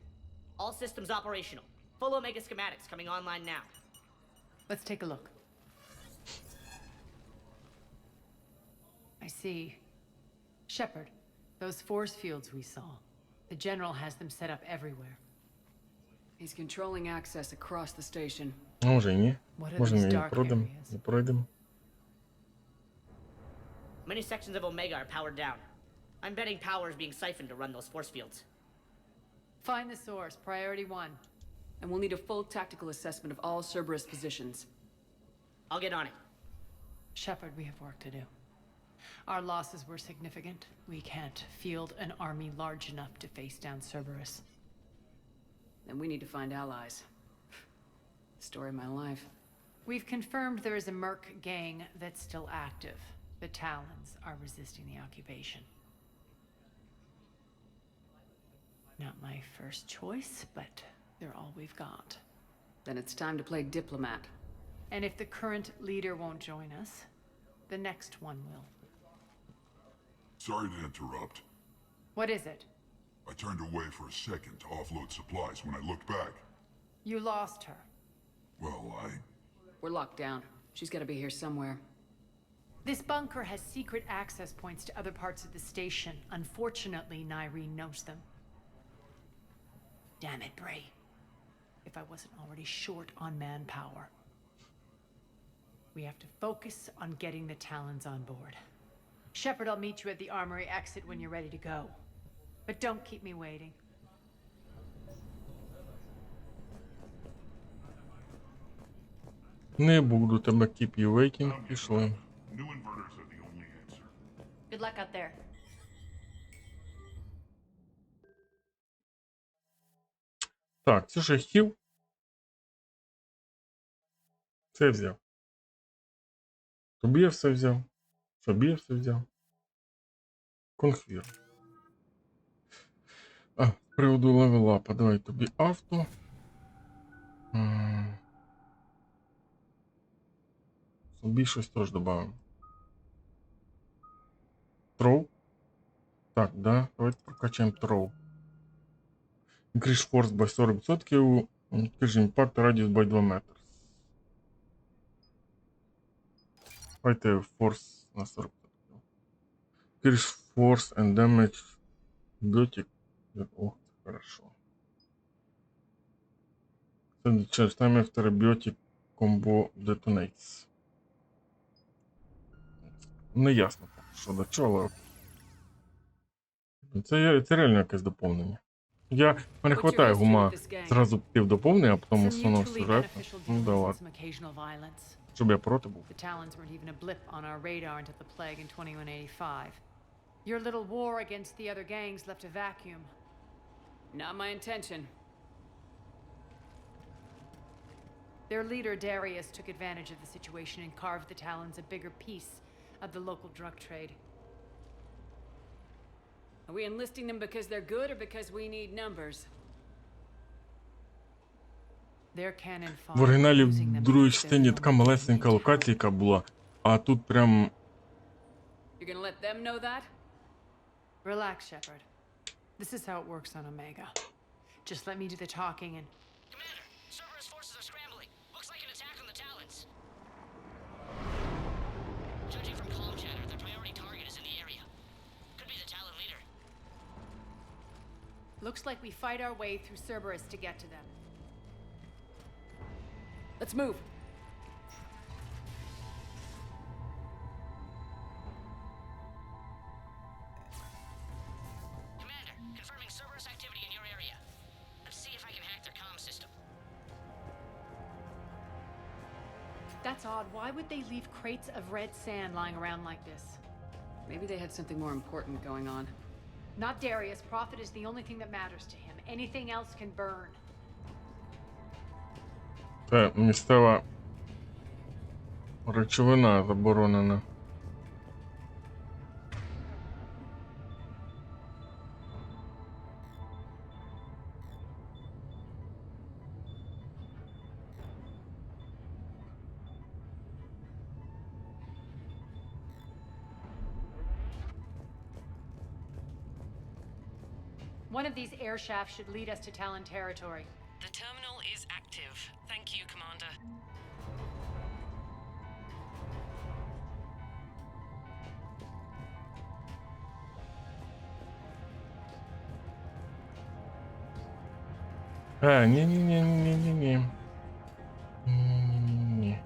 All systems operational. Full Omega schematics coming online now. Let's take a look. I see. Shepard, those force fields we saw. The General has them set up everywhere. He's controlling access across the station. Може і ні. What are Може these ми не dark пройдемо, areas? не пройдемо. Many sections of Omega are powered down. I'm betting power is being siphoned to run those force fields. Find the source, priority 1. And we'll need a full tactical assessment of all Cerberus positions. I'll get on it. Shepard, we have work to do. Our losses were significant. We can't field an army large enough to face down Cerberus. Then we need to find allies. Story of my life. We've confirmed there is a Merc gang that's still active. The Talons are resisting the occupation. Not my first choice, but they're all we've got. Then it's time to play diplomat. And if the current leader won't join us, the next one will. Sorry to interrupt. What is it? I turned away for a second to offload supplies. When I looked back, You lost her. well, We're locked down. She's gotta be here somewhere. This bunker has secret access points to other parts of the station. Unfortunately, Nyreen knows them. Damn it, Bray. If I wasn't already short on manpower. We have to focus on getting the Talons on board. Shepard, I'll meet you at the armory exit when you're ready to go. But don't keep me waiting. Не буду тебе keep you waiting, пішли. new inverters are the only answer. Good luck out there. Так, це ж я хотів. Це я взяв. Тобі я все взяв. Собі я все взяв. Конфір. А, з приводу левелапа. Давай тобі авто. Собі щось теж додамо. Троу. Так, да. Давайте прокачаємо троу. Increase force by 40%. Increase impact radius by 2 метри. Давайте force на 40%. Increase force and damage. Biotic. Ох, це хорошо. Change time after a biotic combo detonates. Не ясно, що до чого. Це реально якесь доповнення. Мене хватає гума зразу піти в доповнення, а потім основного сюжету. Ну да ладно. Щоб я проти був. The Talons weren't even a blip on our radar until the plague in 2185. Your little war against the other gangs left a vacuum. Not my intention. Their leader, Darius, took advantage of the situation and carved the Talons a bigger piece of the local drug trade. Are we enlisting them because they're good or because we need numbers? Their cannon fodder, В оригіналі using them в другій as частині their така own малесенька major локаційка була, а тут прям You're gonna let them know that? Relax, Shepard. This is how it works on Omega. Just let me do the talking and... Commander, Cerberus forces are scrambling. Looks like an attack on the Talons. Judging from comm chatter, their priority target is in the area. Could be the Talon leader. Looks like we fight our way through Cerberus to get to them. Let's move. Commander, confirming Cerberus activity in your area. Let's see if I can hack their comm system. That's odd. Why would they leave crates of red sand lying around like this? Maybe they had something more important going on. Not Darius. Profit is the only thing that matters to him. Anything else can burn. Це місцева речовина заборонена. One of these air shafts should lead us to Talon territory. The terminal is active. Thank you, Commander. Ні-ні-ні-ні-ні-ні. Ні.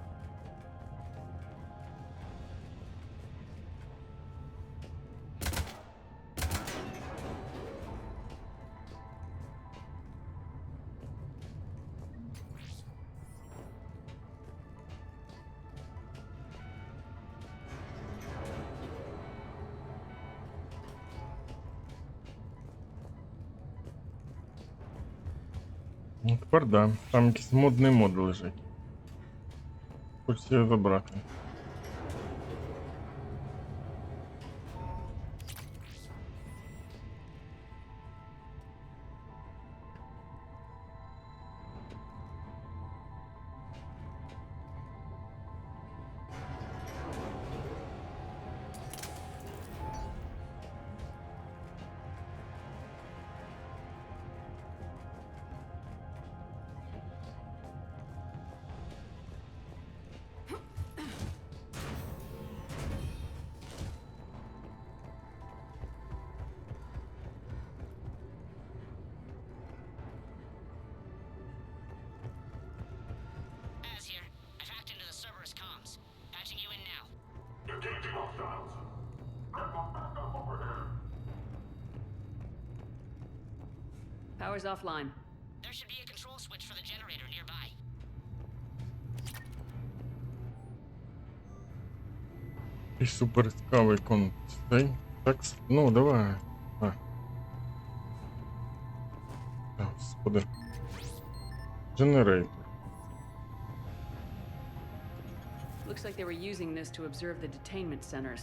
Ну, тепер да. Там якийсь модний мод лежить. Хочеться його забрати. Az here. I've hacked into the Cerberus comms. Patching you in now. Engaging hostiles. I've got backup over here. Power's offline. There should be a control switch for the generator nearby. І супер цікавий контекст. Текст. Ну, давай. Господи. Generator. Looks like they were using this to observe the detainment centers.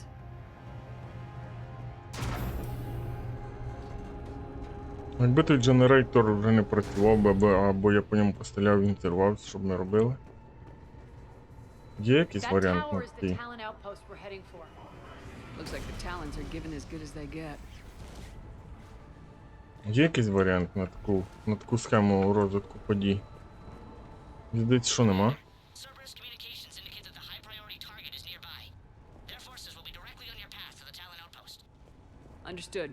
Якби той дженерейтор вже не працював би, або я по ньому постріляв, він зірвався, щоб ми робили. Є якийсь That варіант tower на is the такий? Talon outpost we're heading for. Looks like the Talons are given as good as they get. Є якийсь варіант на таку схему розвитку подій? Здається, що нема. Cerberus communications indicate that the high priority target is nearby. Their forces will be directly on your path to the Talon outpost. Understood.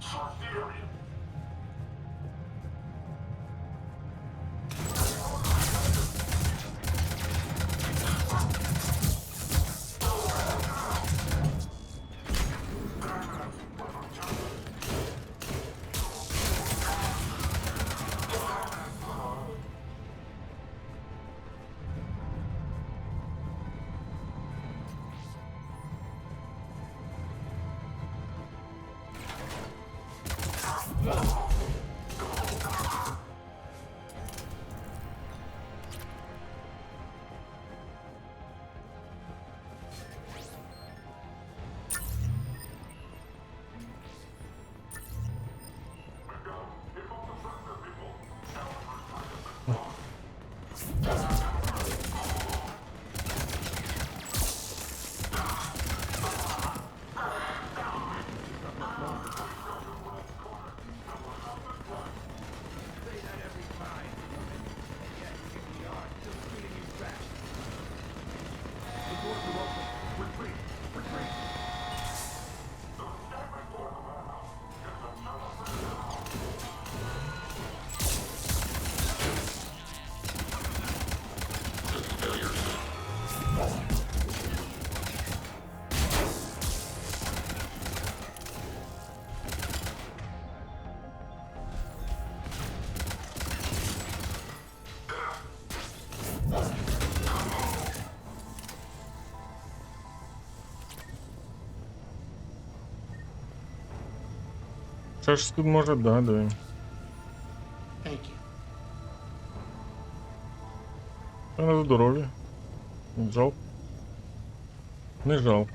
Search the area. Що ж тут може, да, давай. Thank you. Та на здоров'я. Не жалко. Не жалко.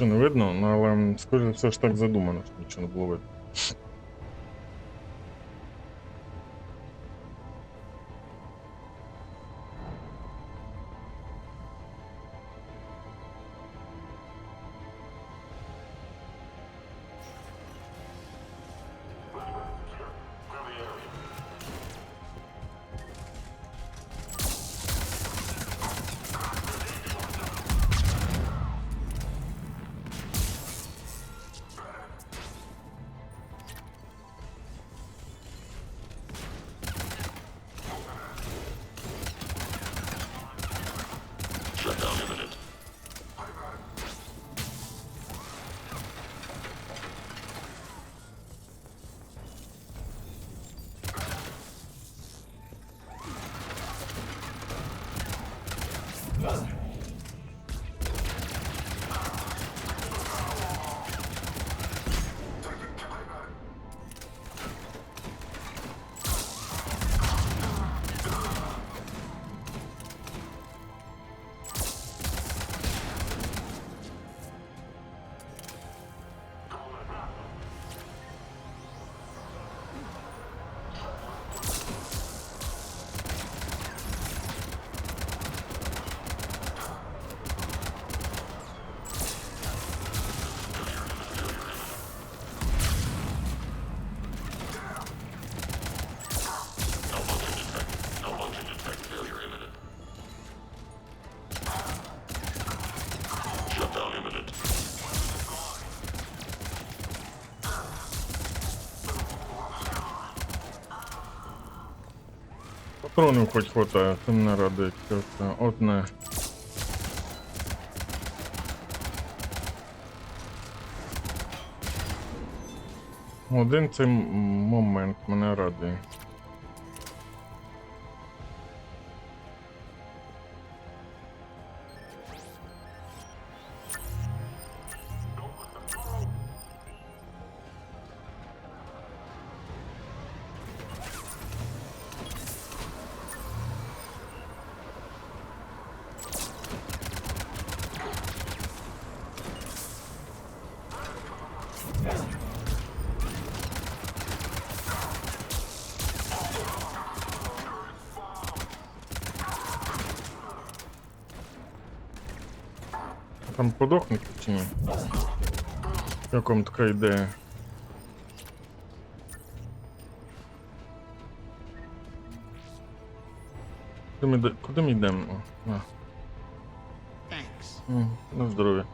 нічого не видно, ну, але скоріше за все ж так задумано, що нічого не було видно. Патронів хоч хватає, це мене радує. Це одне. Один цей момент мене радує. Там подохнути чи ні? Як вам така ідея? Куди ми йдемо? На здоров'я.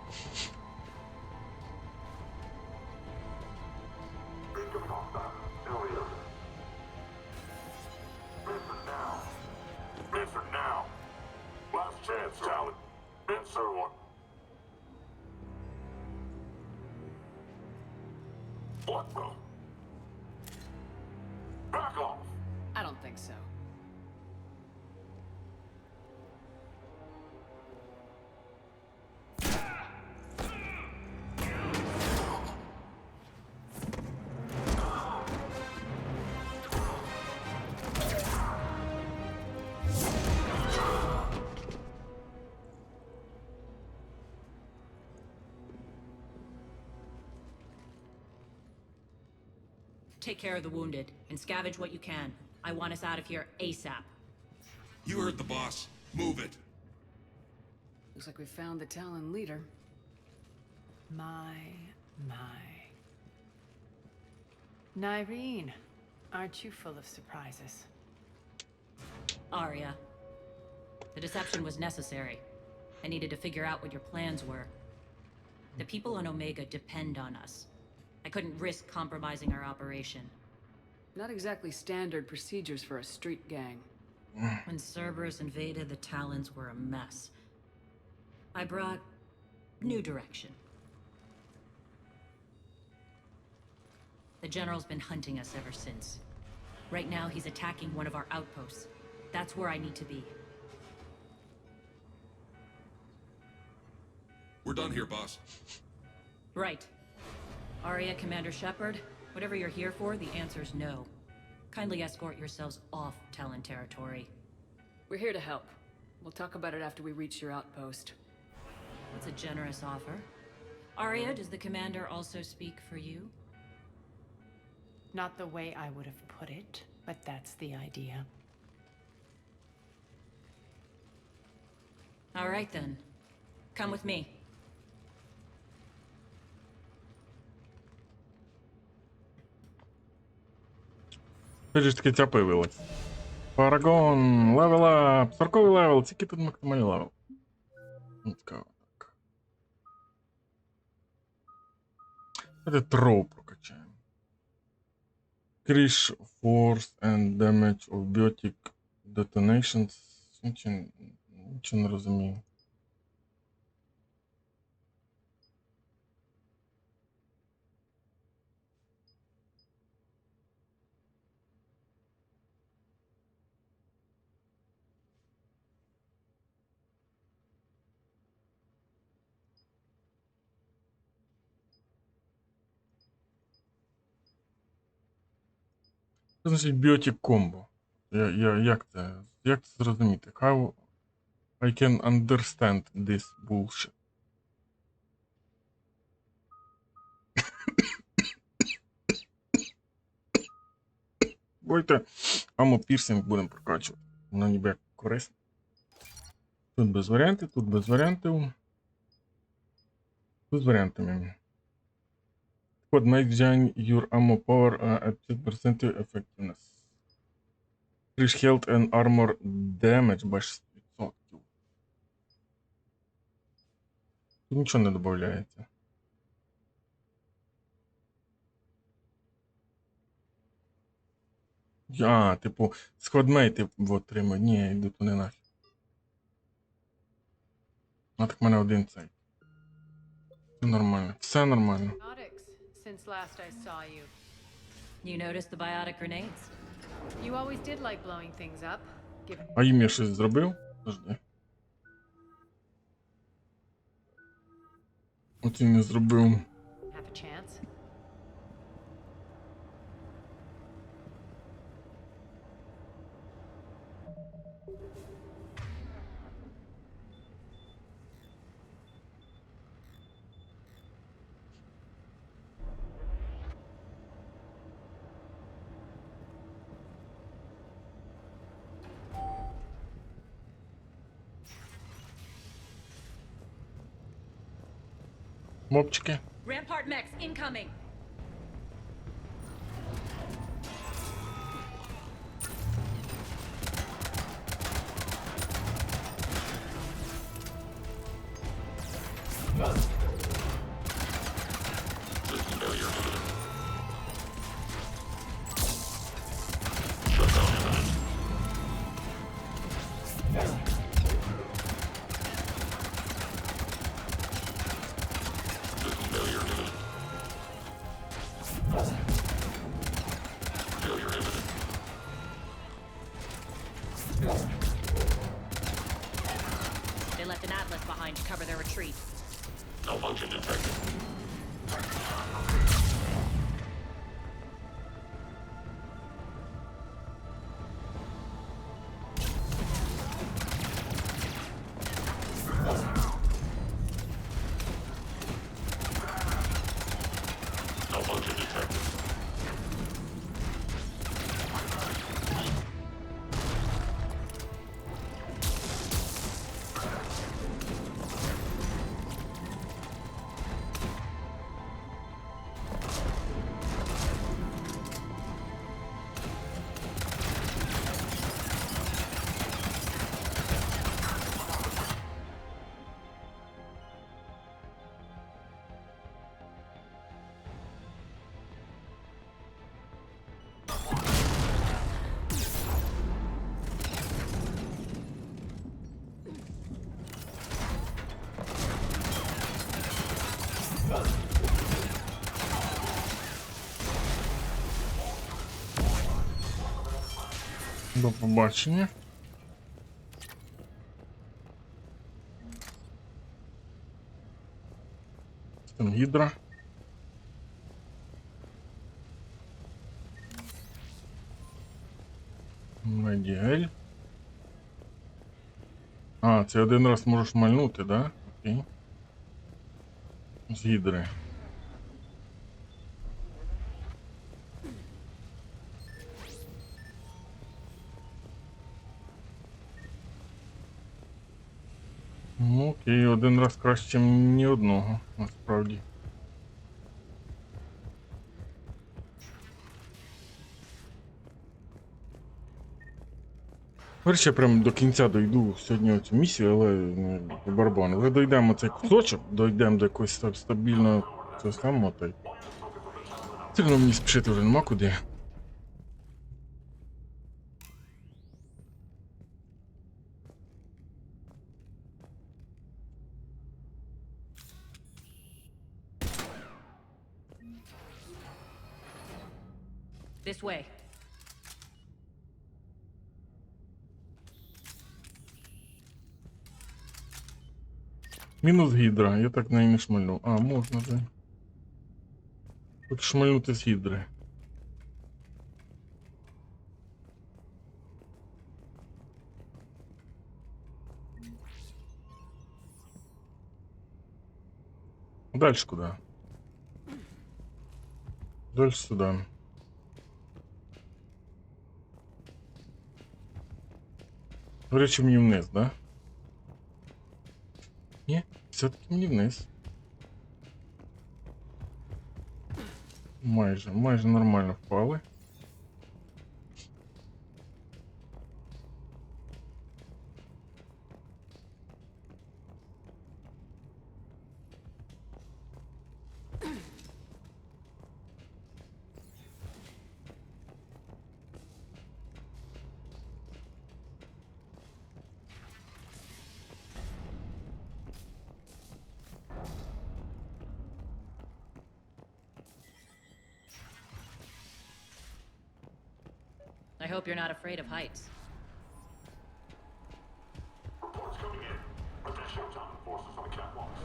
I don't think so. Take care of the wounded and scavenge what you can. I want us out of here ASAP. You heard the boss. Move it. Looks like we found the Talon leader. My. Nyreen, aren't you full of surprises? Arya. The deception was necessary. I needed to figure out what your plans were. The people on Omega depend on us. I couldn't risk compromising our operation. Not exactly standard procedures for a street gang. When Cerberus invaded, the Talons were a mess. I brought new direction. The General's been hunting us ever since. Right now, he's attacking one of our outposts. That's where I need to be. We're done here, boss. Right. Arya, Commander Shepard, whatever you're here for, the answer's no. Kindly escort yourselves off Talon territory. We're here to help. We'll talk about it after we reach your outpost. That's a generous offer. Arya, does the commander also speak for you? Not the way I would have put it, but that's the idea. All right then. Come with me. Це ж таки ця появилась. Парагон, левел-ап, 40-й левел, тільки тут максимальний левел. Ну, цікаво, так. Давайте троу прокачаємо. Increase force and damage of biotic detonations. Нічого не розумію. Що значить біотік комбо? Як це зрозуміти? How I can understand this bullshit? Давайте аммо пірсинг будемо прокачувати. Воно ніби як корисно. Тут без варіантів, тут без варіантів. Тут з варіантами. What makes join your ammo power at 50% effectiveness. Increase health and armor damage by 6%. Тут нічого не додається. Типу, сквадмейти отримують. Ні, йду то не нафіг. Так в мене один цей. Все нормально. Все нормально. Since last I saw you. You noticed the biotic grenades? You always did like blowing things up. Given А їм я щось зробив? Подожди. От і не зробив. have a chance. Мопчики. Rampart mechs incoming! They left an atlas behind to cover their retreat. Malfunction detected. Malfunction detected. До побачення. Там гідра. Медіель. Це один раз можеш мальнути, да? Окей. з гідри. Ну окей, один раз краще ні одного, насправді. Перше, я прям до кінця дойду сьогодні цю місію, але не по барабану. Вже дойдемо цей кусочок, дойдемо до якогось стабільного цього самого, та й все одно мені спішити вже нема куди. This way. Мінус гідра, я так неї не шмальну. А, можна же. Хочу шмальнути з гідри. Дальше куда? Дальше сюда. До речі, мені вниз, да? Ні, все-таки мені вниз. Майже нормально впали. I hope you're not afraid of heights. Reports coming in. Additional Titan forces on the catwalks.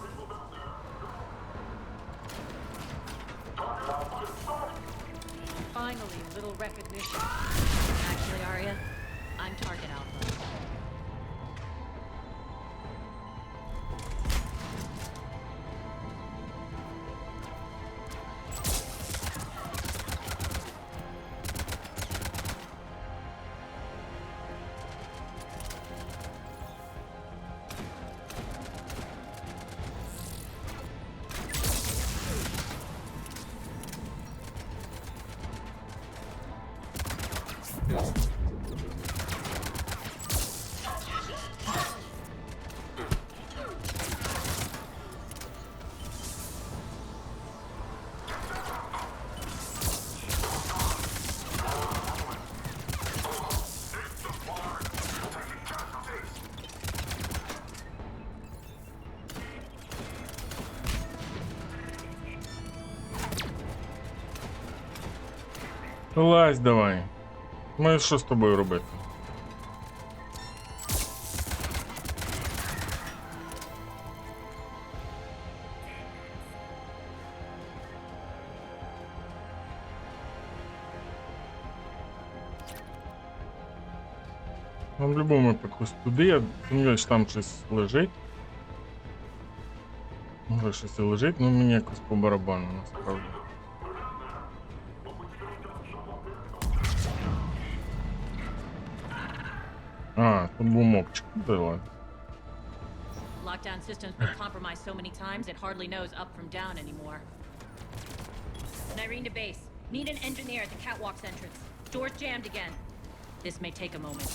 People down there. Target output in sight. Finally, a little recognition. Actually, Arya, I'm target alpha. Вилазь давай. Ну і що з тобою робити? Ну, в будь-якому випадку туди, я сумніваюся, що там щось лежить. Може щось і лежить, але мені якось по барабану насправді. А, тут був мопчик. Да ладно. Lockdown system's been compromised so many times it hardly knows up from down anymore. Nyrene to base. Need an engineer at the catwalk's entrance. Door's jammed again. This may take a moment.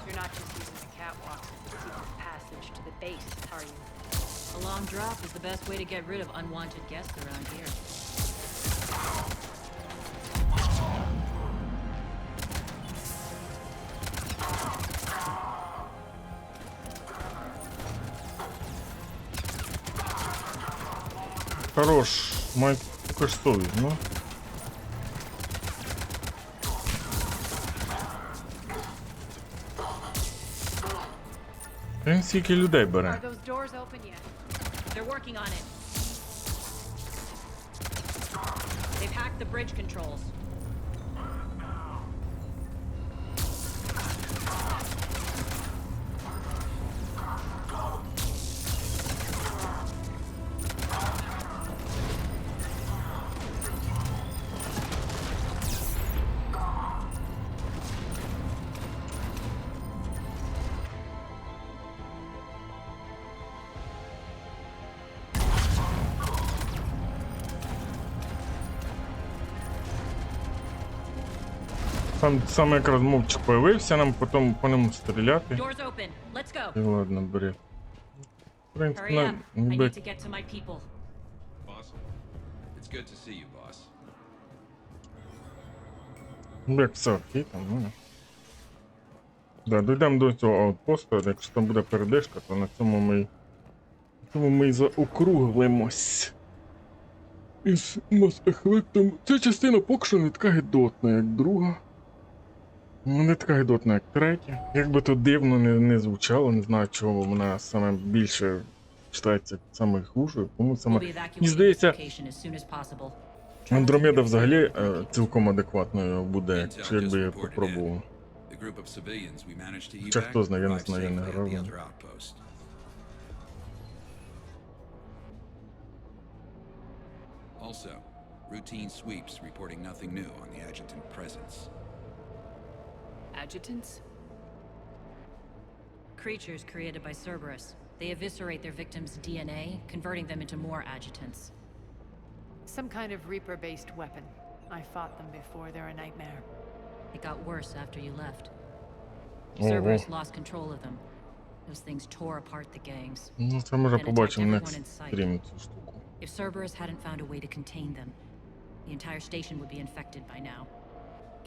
You're not just using the catwalk as a secret passage to the base, are you? A long drop is the best way to get rid of unwanted guests around here. Хорош, май також совість, ну. Він скільки людей бере. Are those doors open yet? They're working on it. They've hacked the bridge controls. Саме якраз мовчик появився, нам потім по ньому стріляти. Doors open. Let's go. І ладно, бери. В принципі, Hurry up. I ніби need to get to my people. Boss, it's good to see you, boss. як все окей, там, ну. Да, дійдемо до цього аутпосту, якщо там буде передишка, то на цьому ми і заокруглимось. Із Mass Effect. Ця частина поки що не така гидотна, як друга. Не така гидотна, як третя. Як би то дивно не звучало, не знаю, чого вона саме більше читається саме хуже. Тому саме, мені здається, Андромеда взагалі цілком адекватною буде, якщо якби я попробував. Хоча хто знає, я не знаю, я не грав. Also, routine sweeps reporting nothing new on the adjutant presence. Adjutants? Creatures created by Cerberus. They eviscerate their victims' DNA, converting them into more adjutants. Some kind of Reaper-based weapon. I fought them before, they're a nightmare. It got worse after you left. Cerberus lost control of them. Those things tore apart the gangs. Ну, це може побачимо на стрімі цю штуку. If Cerberus hadn't found a way to contain them, the entire station would be infected by now.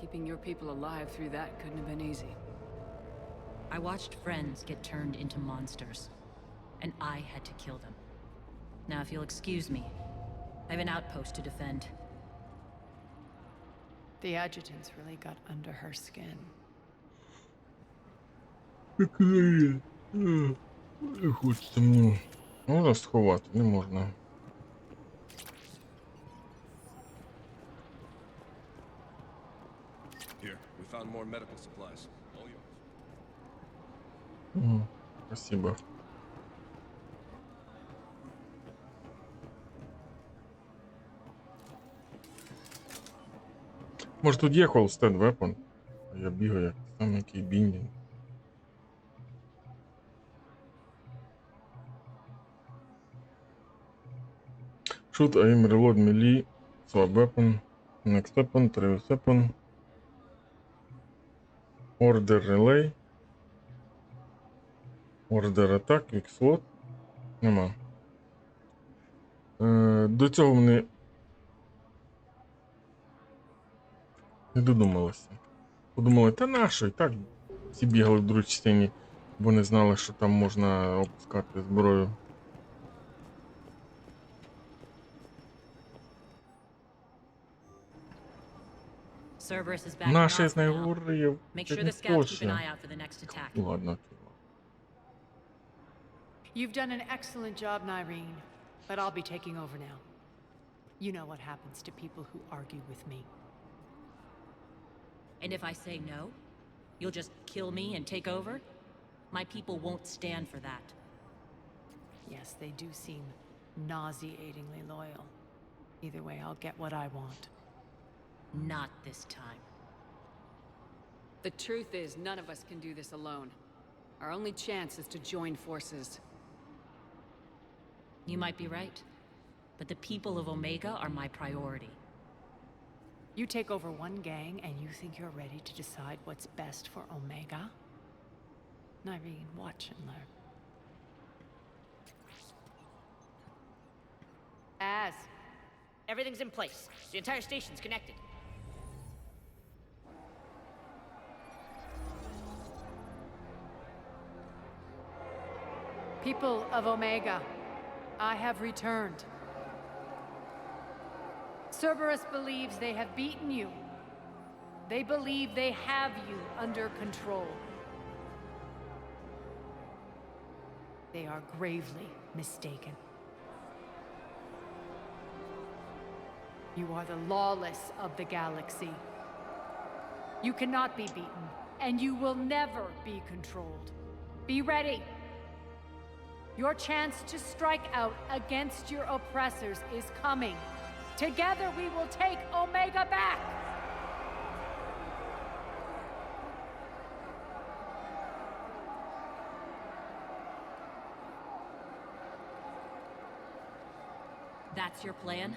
Keeping your people alive through that couldn't have been easy. I watched friends get turned into monsters, and I had to kill them. Now, if you'll excuse me, I have an outpost to defend. The adjutants really got under her skin. Хочеться мені. Можна сховати, не можна. Here, we found more medical supplies. All yours. Спасибо. Може тут є холстед вепон? А я бігаю як там який біндінг. Shoot, aim, reload, melee, swap weapon, next weapon, previous weapon, order relay, order attack, quick slot. Нема. До цього вони не додумалися. Подумали, та нащо, і так всі бігали в другій частині, бо не знали, що там можна опускати зброю. Cerberus is back. Наші з нею говорив. Make sure the scouts keep an eye out for the next attack. Ладно. You've done an excellent job, Nyreen, but I'll be taking over now. You know what happens to people who argue with me. And if I say no, you'll just kill me and take over? My people won't stand for that. Yes, they do seem nauseatingly loyal. Either way, I'll get what I want. Not this time. The truth is, none of us can do this alone. Our only chance is to join forces. You might be right, but the people of Omega are my priority. You take over one gang and you think you're ready to decide what's best for Omega? Nyreen, watch and learn. As. Everything's in place. The entire station's connected. People of Omega, I have returned. Cerberus believes they have beaten you. They believe they have you under control. They are gravely mistaken. You are the lawless of the galaxy. You cannot be beaten, and you will never be controlled. Be ready. Your chance to strike out against your oppressors is coming. Together we will take Omega back! That's your plan?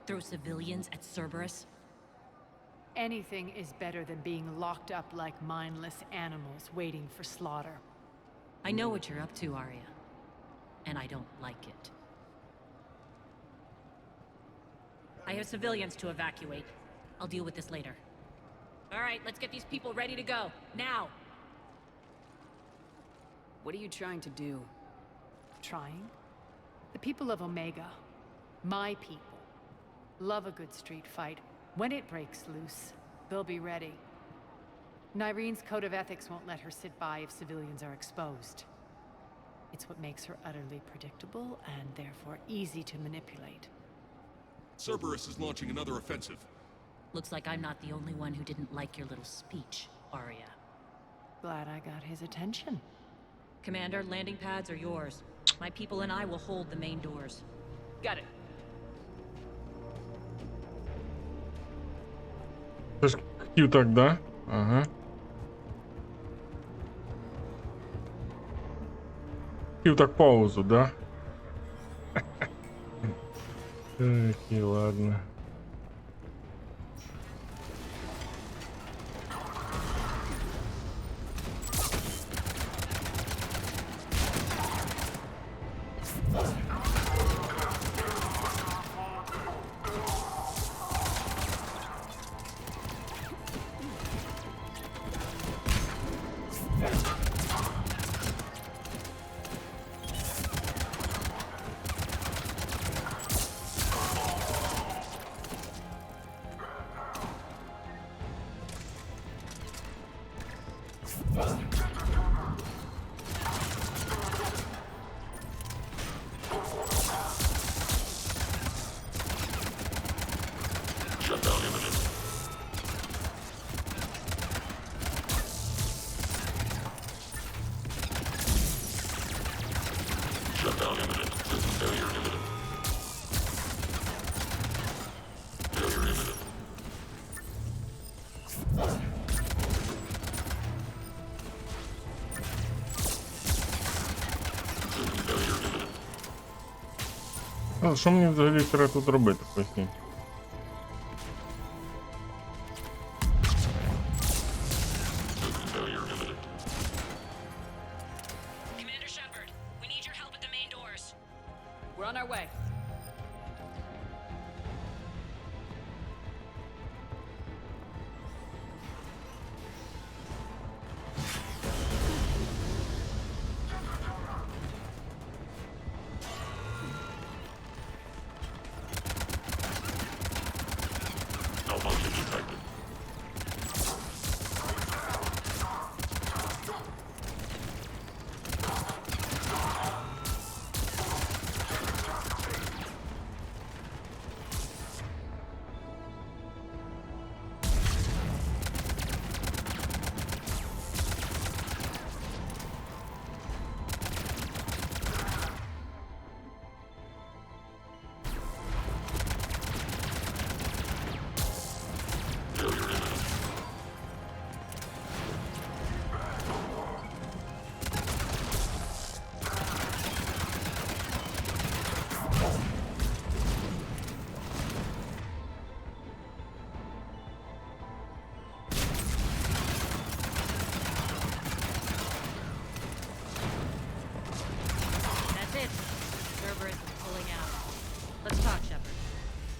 Throw civilians at Cerberus? Anything is better than being locked up like mindless animals waiting for slaughter. I know what you're up to, Arya. And I don't like it. I have civilians to evacuate. I'll deal with this later. All right, let's get these people ready to go. Now! What are you trying to do? Trying? The people of Omega, my people, love a good street fight. When it breaks loose, they'll be ready. Nyrene's code of ethics won't let her sit by if civilians are exposed. It's what makes her utterly predictable and therefore easy to manipulate. Cerberus is launching another offensive. Looks like I'm not the only one who didn't like your little speech, Arya. Glad I got his attention. Commander, landing pads are yours. My people and I will hold the main doors. Got it. Ты ж хотів так, да? Ага. Хотів так паузу, да? Окей, ладно. А що мені взагалі треба тут робити, поясніть? Commander Shepard, we need your help at the main doors. We're on our way.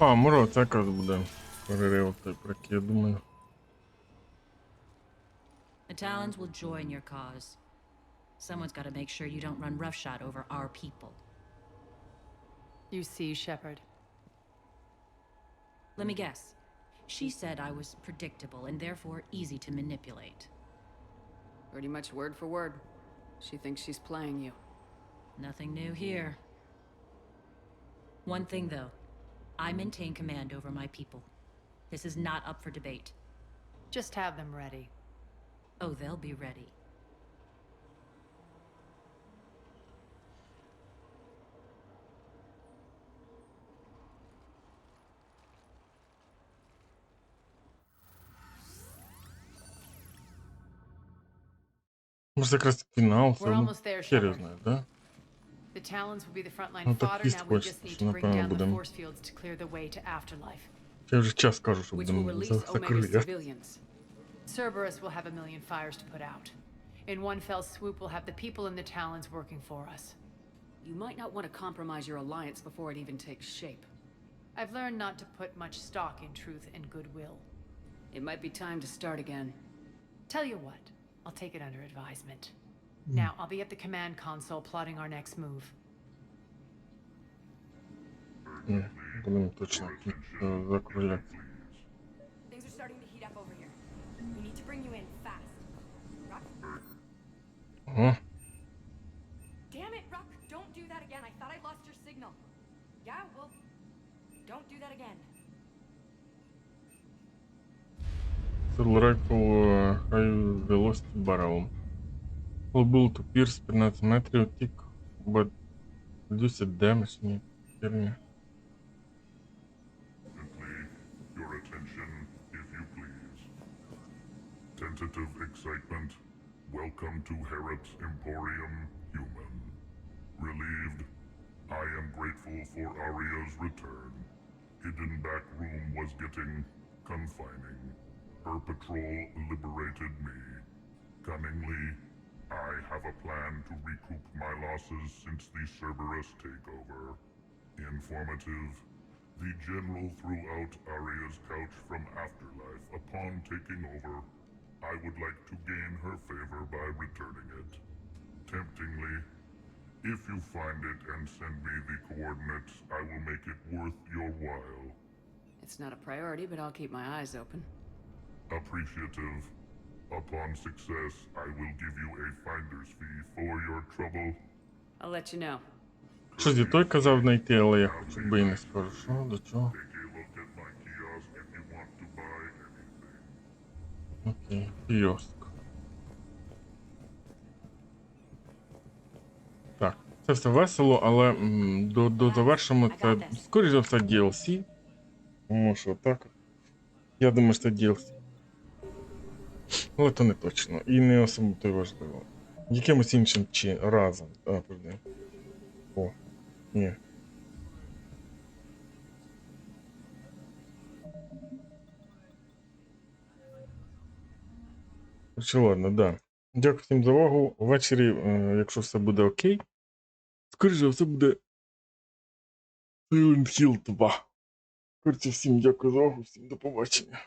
А, може це якраз буде перерив той, про який я думаю. The Talons will join your cause. Someone's got to make sure you don't run roughshod over our people. You see, Shepard. Let me guess. She said I was predictable and therefore easy to manipulate. Pretty much word for word. She thinks she's playing you. Nothing new here. One thing, though. I maintain command over my people. This is not up for debate. Just have them ready. Oh, they'll be ready. Може, якраз фінал, це, We're ну, almost there, хер його Shepard. знає, да? The Talons will be the frontline Ну, так fodder. їсть Now we хочеться, just need що, to bring напевно, down the будемо... force fields to clear the way to afterlife. Я вже час кажу, що Which will будемо release Omega's закругляти. civilians. Cerberus will have a million fires to put out. In one fell swoop, we'll have the people in the Talons working for us. You might not want to compromise your alliance before it even takes shape. I've learned not to put much stock in truth and goodwill. It might be time to start again. Tell you what, I'll take it under advisement. Now, I'll be at the command console plotting our next move. Будемо точно закругляти. Things are starting to heat up over here. We need to bring you in fast. Ruck? Ага. Damn it, Ruck! Don't do that again. I thought I lost your signal. Yeah, well, don't do that again. Full rifle high velocity barrel. Full to pierce 15 метрів, tick, but reduced damage. Ні, херня. Your attention, if you please. Tentative excitement. Welcome to Harrop's Emporium, human. Relieved. I am grateful for Aria's return. Hidden back room was getting confining. Her patrol liberated me. Cunningly, I have a plan to recoup my losses since the Cerberus takeover. Informative. The General threw out Aria's couch from Afterlife upon taking over. I would like to gain her favor by returning it. Temptingly, if you find it and send me the coordinates, I will make it worth your while. It's not a priority, but I'll keep my eyes open. Appreciative. Upon success, I will give you a finder's fee for your trouble. I'll let you know. Щось і той казав знайти, але я хочу би і не скажу, що, до чого. Окей, кіоск. Так, це все весело, але завершимо це, скоріше за все, DLC. Тому що так. Я думаю, що це DLC. Але то не точно. І не особливо то й важливо. Якимось іншим чи разом. А, подожди. О, ні. Короче, ладно, да. Дякую всім за увагу. Ввечері, якщо все буде окей, скоріше все буде Silent Hill 2. Короче, всім дякую за увагу, всім до побачення.